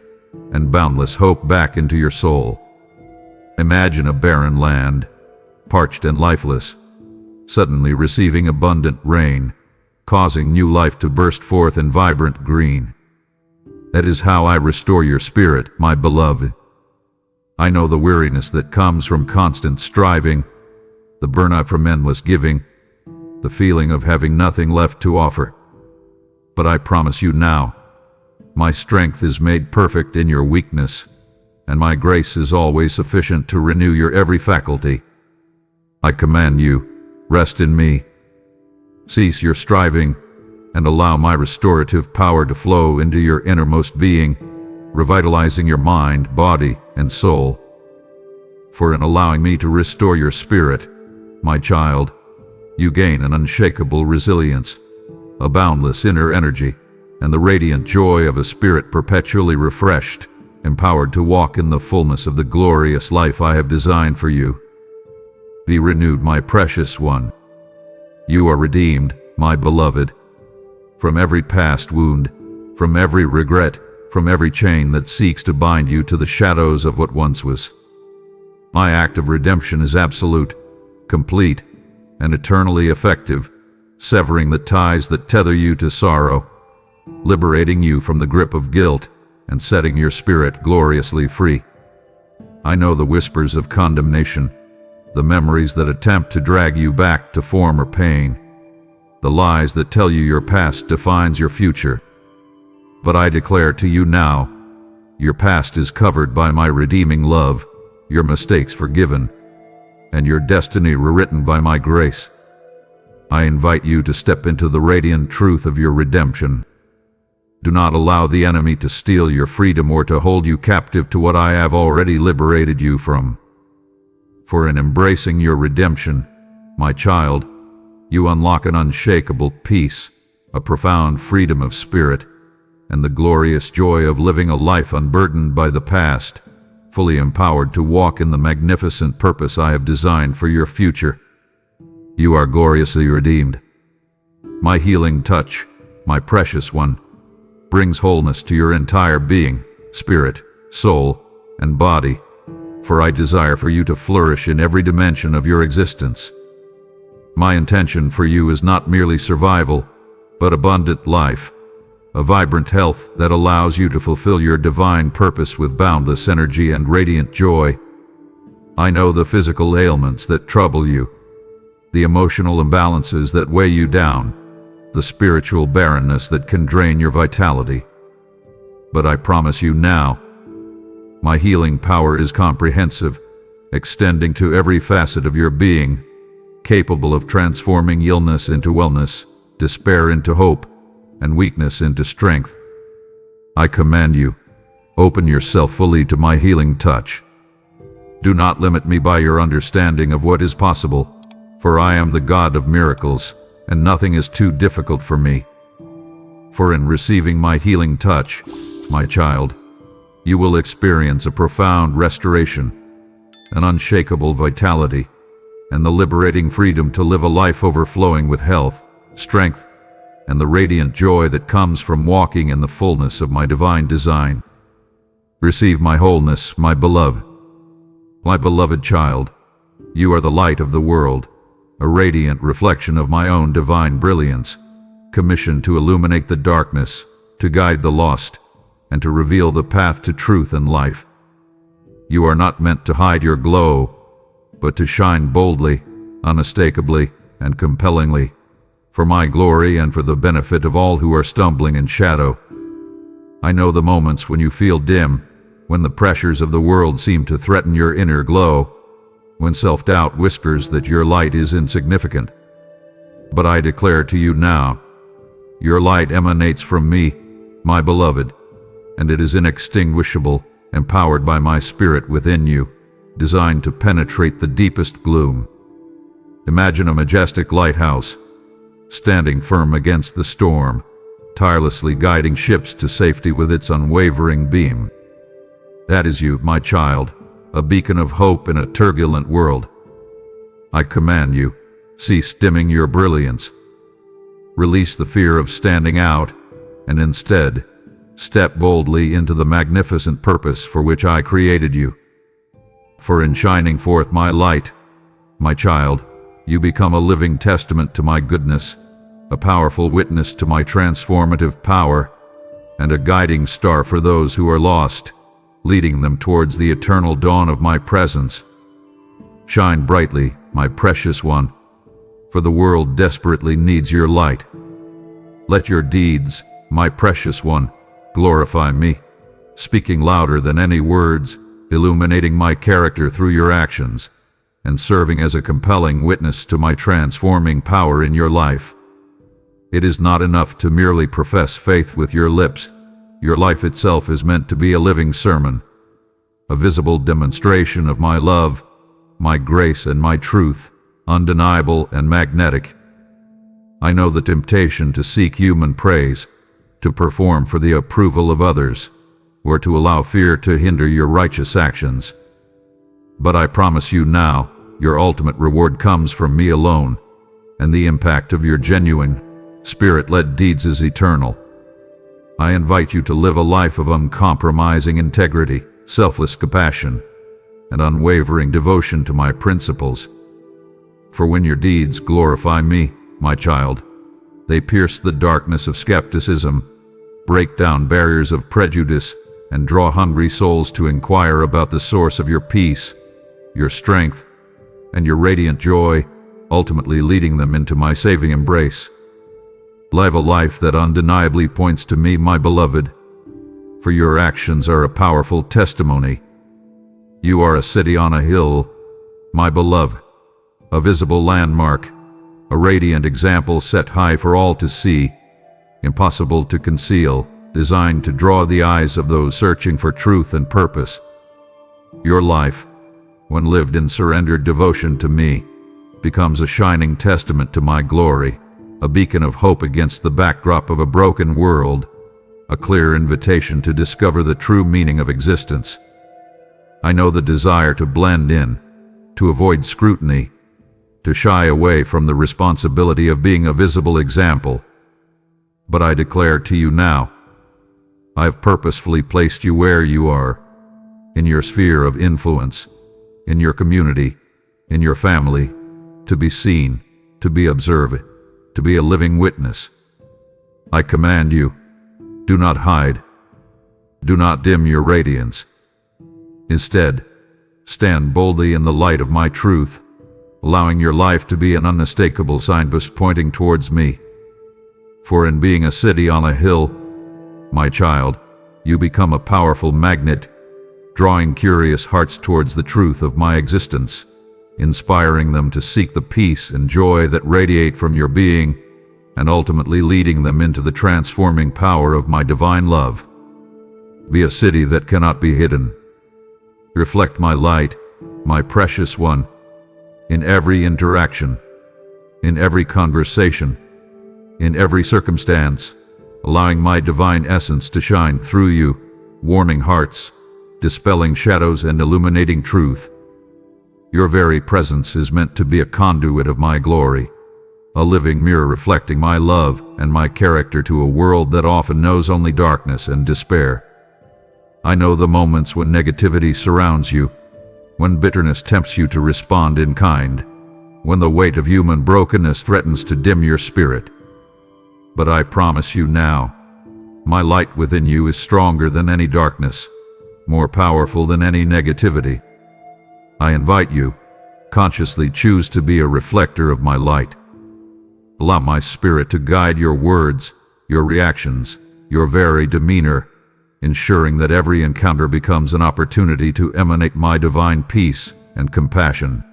and boundless hope back into your soul. Imagine a barren land, parched and lifeless, suddenly receiving abundant rain, causing new life to burst forth in vibrant green. That is how I restore your spirit, my beloved. I know the weariness that comes from constant striving, the burnout from endless giving, the feeling of having nothing left to offer. But I promise you now, my strength is made perfect in your weakness, and my grace is always sufficient to renew your every faculty. I command you, rest in me. Cease your striving, and allow my restorative power to flow into your innermost being, revitalizing your mind, body, and soul. For in allowing me to restore your spirit, my child, you gain an unshakable resilience, a boundless inner energy, and the radiant joy of a spirit perpetually refreshed, empowered to walk in the fullness of the glorious life I have designed for you. Be renewed, my precious one. You are redeemed, my beloved, from every past wound, from every regret, from every chain that seeks to bind you to the shadows of what once was. My act of redemption is absolute, complete, and eternally effective, severing the ties that tether you to sorrow, liberating you from the grip of guilt, and setting your spirit gloriously free. I know the whispers of condemnation, the memories that attempt to drag you back to former pain, the lies that tell you your past defines your future. But I declare to you now, your past is covered by my redeeming love, your mistakes forgiven, and your destiny rewritten by my grace. I invite you to step into the radiant truth of your redemption. Do not allow the enemy to steal your freedom or to hold you captive to what I have already liberated you from. For in embracing your redemption, my child, you unlock an unshakable peace, a profound freedom of spirit, and the glorious joy of living a life unburdened by the past, fully empowered to walk in the magnificent purpose I have designed for your future. You are gloriously redeemed. My healing touch, my precious one, brings wholeness to your entire being, spirit, soul, and body, for I desire for you to flourish in every dimension of your existence. My intention for you is not merely survival, but abundant life, a vibrant health that allows you to fulfill your divine purpose with boundless energy and radiant joy. I know the physical ailments that trouble you, the emotional imbalances that weigh you down, the spiritual barrenness that can drain your vitality. But I promise you now, my healing power is comprehensive, extending to every facet of your being, capable of transforming illness into wellness, despair into hope, and weakness into strength. I command you, open yourself fully to my healing touch. Do not limit me by your understanding of what is possible, for I am the God of miracles, and nothing is too difficult for me. For in receiving my healing touch, my child, you will experience a profound restoration, an unshakable vitality, and the liberating freedom to live a life overflowing with health, strength, and the radiant joy that comes from walking in the fullness of my divine design. Receive my wholeness, my beloved. My beloved child, you are the light of the world, a radiant reflection of my own divine brilliance, commissioned to illuminate the darkness, to guide the lost, and to reveal the path to truth and life. You are not meant to hide your glow, but to shine boldly, unmistakably, and compellingly, for my glory and for the benefit of all who are stumbling in shadow. I know the moments when you feel dim, when the pressures of the world seem to threaten your inner glow, when self-doubt whispers that your light is insignificant. But I declare to you now, your light emanates from me, my beloved, and it is inextinguishable, empowered by my spirit within you, designed to penetrate the deepest gloom. Imagine a majestic lighthouse, standing firm against the storm, tirelessly guiding ships to safety with its unwavering beam. That is you, my child, a beacon of hope in a turbulent world. I command you, cease dimming your brilliance. Release the fear of standing out, and instead, step boldly into the magnificent purpose for which I created you. For in shining forth my light, my child, you become a living testament to my goodness, a powerful witness to my transformative power, and a guiding star for those who are lost, leading them towards the eternal dawn of my presence. Shine brightly, my precious one, for the world desperately needs your light. Let your deeds, my precious one, glorify me, speaking louder than any words, illuminating my character through your actions, and serving as a compelling witness to my transforming power in your life. It is not enough to merely profess faith with your lips. Your life itself is meant to be a living sermon, a visible demonstration of my love, my grace, and my truth, undeniable and magnetic. I know the temptation to seek human praise, to perform for the approval of others, or to allow fear to hinder your righteous actions. But I promise you now, your ultimate reward comes from me alone, and the impact of your genuine, spirit-led deeds is eternal. I invite you to live a life of uncompromising integrity, selfless compassion, and unwavering devotion to my principles. For when your deeds glorify me, my child, they pierce the darkness of skepticism, break down barriers of prejudice, and draw hungry souls to inquire about the source of your peace, your strength, and your radiant joy, ultimately leading them into my saving embrace. Live a life that undeniably points to me, my beloved, for your actions are a powerful testimony. You are a city on a hill, my beloved, a visible landmark, a radiant example set high for all to see, impossible to conceal, designed to draw the eyes of those searching for truth and purpose. Your life, when lived in surrendered devotion to me, becomes a shining testament to my glory, a beacon of hope against the backdrop of a broken world, a clear invitation to discover the true meaning of existence. I know the desire to blend in, to avoid scrutiny, to shy away from the responsibility of being a visible example. But I declare to you now, I have purposefully placed you where you are, in your sphere of influence, in your community, in your family, to be seen, to be observed, to be a living witness. I command you, do not hide, do not dim your radiance. Instead, stand boldly in the light of my truth, allowing your life to be an unmistakable signpost pointing towards me. For in being a city on a hill, my child, you become a powerful magnet, drawing curious hearts towards the truth of my existence, inspiring them to seek the peace and joy that radiate from your being, and ultimately leading them into the transforming power of my divine love. Be a city that cannot be hidden. Reflect my light, my precious one, in every interaction, in every conversation, in every circumstance, allowing my divine essence to shine through you, warming hearts, dispelling shadows and illuminating truth. Your very presence is meant to be a conduit of my glory, a living mirror reflecting my love and my character to a world that often knows only darkness and despair. I know the moments when negativity surrounds you, when bitterness tempts you to respond in kind, when the weight of human brokenness threatens to dim your spirit. But I promise you now, my light within you is stronger than any darkness, more powerful than any negativity. I invite you, consciously choose to be a reflector of my light. Allow my spirit to guide your words, your reactions, your very demeanor, ensuring that every encounter becomes an opportunity to emanate my divine peace and compassion.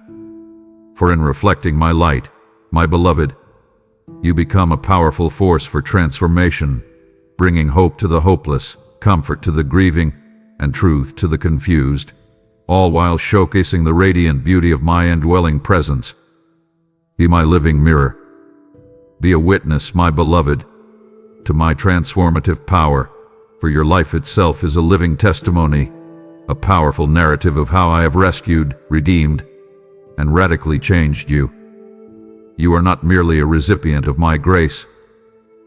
For in reflecting my light, my beloved, you become a powerful force for transformation, bringing hope to the hopeless, comfort to the grieving, and truth to the confused, all while showcasing the radiant beauty of my indwelling presence. Be my living mirror. Be a witness, my beloved, to my transformative power, for your life itself is a living testimony, a powerful narrative of how I have rescued, redeemed, and radically changed you. You are not merely a recipient of my grace,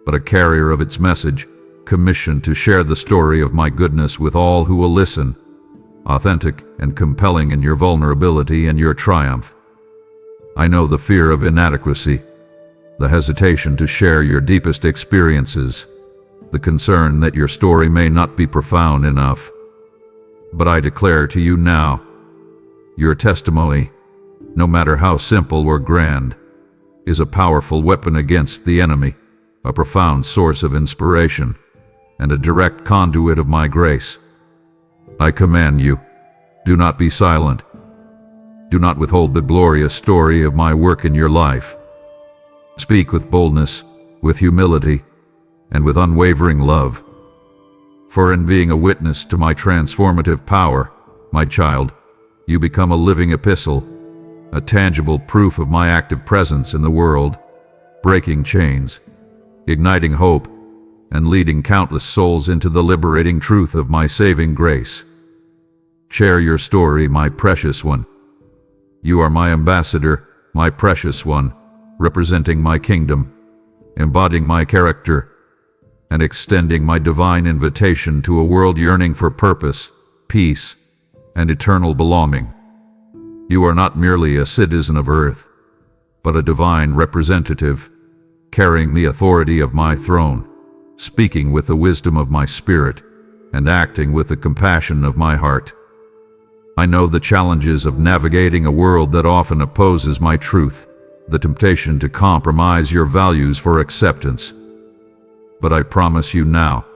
but a carrier of its message, commissioned to share the story of my goodness with all who will listen, authentic and compelling in your vulnerability and your triumph. I know the fear of inadequacy, the hesitation to share your deepest experiences, the concern that your story may not be profound enough. But I declare to you now, your testimony, no matter how simple or grand, is a powerful weapon against the enemy, a profound source of inspiration, and a direct conduit of my grace. I command you, do not be silent. Do not withhold the glorious story of my work in your life. Speak with boldness, with humility, and with unwavering love. For in being a witness to my transformative power, my child, you become a living epistle, a tangible proof of my active presence in the world, breaking chains, igniting hope, and leading countless souls into the liberating truth of my saving grace. Share your story, my precious one. You are my ambassador, my precious one, representing my kingdom, embodying my character, and extending my divine invitation to a world yearning for purpose, peace, and eternal belonging. You are not merely a citizen of earth, but a divine representative, carrying the authority of my throne, speaking with the wisdom of my spirit, and acting with the compassion of my heart. I know the challenges of navigating a world that often opposes my truth, the temptation to compromise your values for acceptance. But I promise you now,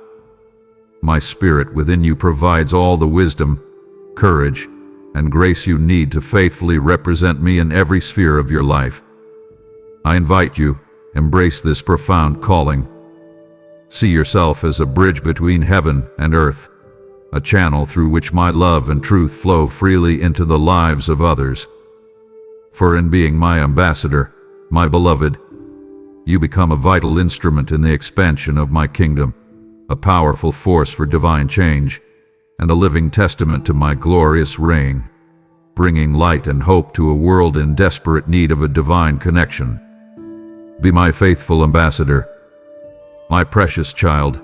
my spirit within you provides all the wisdom, courage, and grace you need to faithfully represent me in every sphere of your life. I invite you, embrace this profound calling. See yourself as a bridge between heaven and earth, a channel through which my love and truth flow freely into the lives of others. For in being my ambassador, my beloved, you become a vital instrument in the expansion of my kingdom, a powerful force for divine change, and a living testament to my glorious reign, bringing light and hope to a world in desperate need of a divine connection. Be my faithful ambassador. My precious child,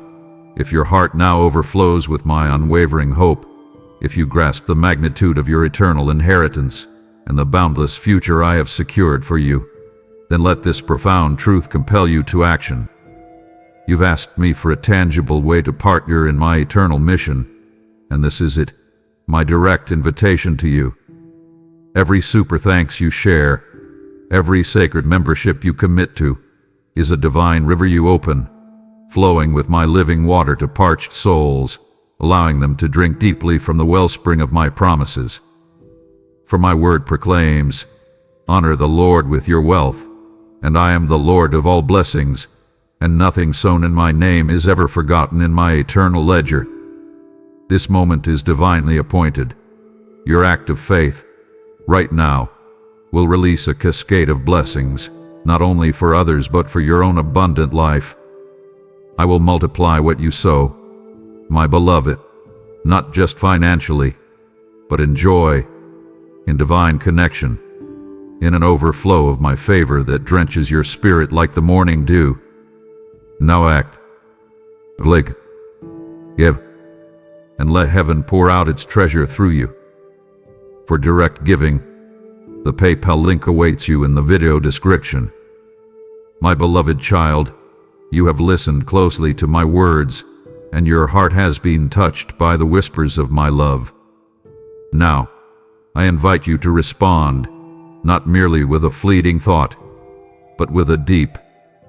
if your heart now overflows with my unwavering hope, if you grasp the magnitude of your eternal inheritance and the boundless future I have secured for you, then let this profound truth compel you to action. You've asked me for a tangible way to partner in my eternal mission, and this is it, my direct invitation to you. Every super thanks you share, every sacred membership you commit to, is a divine river you open, flowing with my living water to parched souls, allowing them to drink deeply from the wellspring of my promises. For my word proclaims, "Honor the Lord with your wealth, and I am the Lord of all blessings, and nothing sown in my name is ever forgotten in my eternal ledger." This moment is divinely appointed. Your act of faith, right now, will release a cascade of blessings, not only for others but for your own abundant life. I will multiply what you sow, my beloved, not just financially, but in joy, in divine connection, in an overflow of my favor that drenches your spirit like the morning dew. Now act, like, give, and let heaven pour out its treasure through you. For direct giving, the PayPal link awaits you in the video description. My beloved child, you have listened closely to my words, and your heart has been touched by the whispers of my love. Now, I invite you to respond, not merely with a fleeting thought, but with a deep,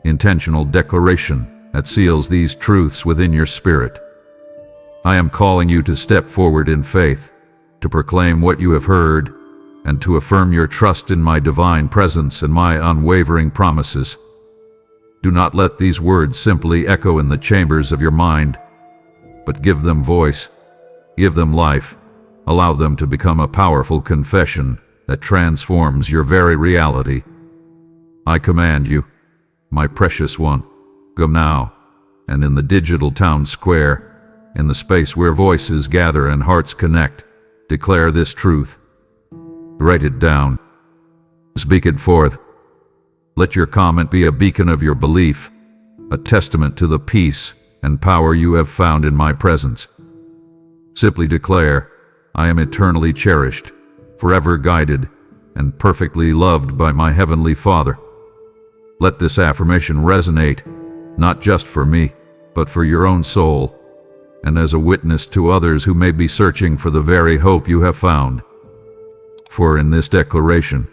intentional declaration that seals these truths within your spirit. I am calling you to step forward in faith, to proclaim what you have heard, and to affirm your trust in my divine presence and my unwavering promises. Do not let these words simply echo in the chambers of your mind, but give them voice, give them life, allow them to become a powerful confession that transforms your very reality. I command you, my precious one, go now, and in the digital town square, in the space where voices gather and hearts connect, declare this truth. Write it down. Speak it forth. Let your comment be a beacon of your belief, a testament to the peace and power you have found in my presence. Simply declare, I am eternally cherished, forever guided, and perfectly loved by my Heavenly Father. Let this affirmation resonate, not just for me, but for your own soul, and as a witness to others who may be searching for the very hope you have found. For in this declaration,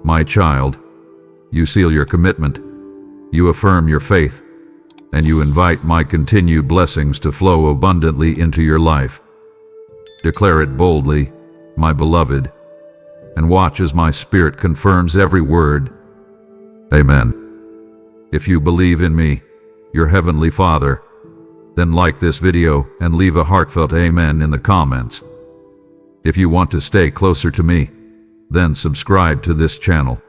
my child, you seal your commitment, you affirm your faith, and you invite my continued blessings to flow abundantly into your life. Declare it boldly, my beloved, and watch as my spirit confirms every word. Amen. If you believe in me, your Heavenly Father, then like this video and leave a heartfelt amen in the comments. If you want to stay closer to me, then subscribe to this channel.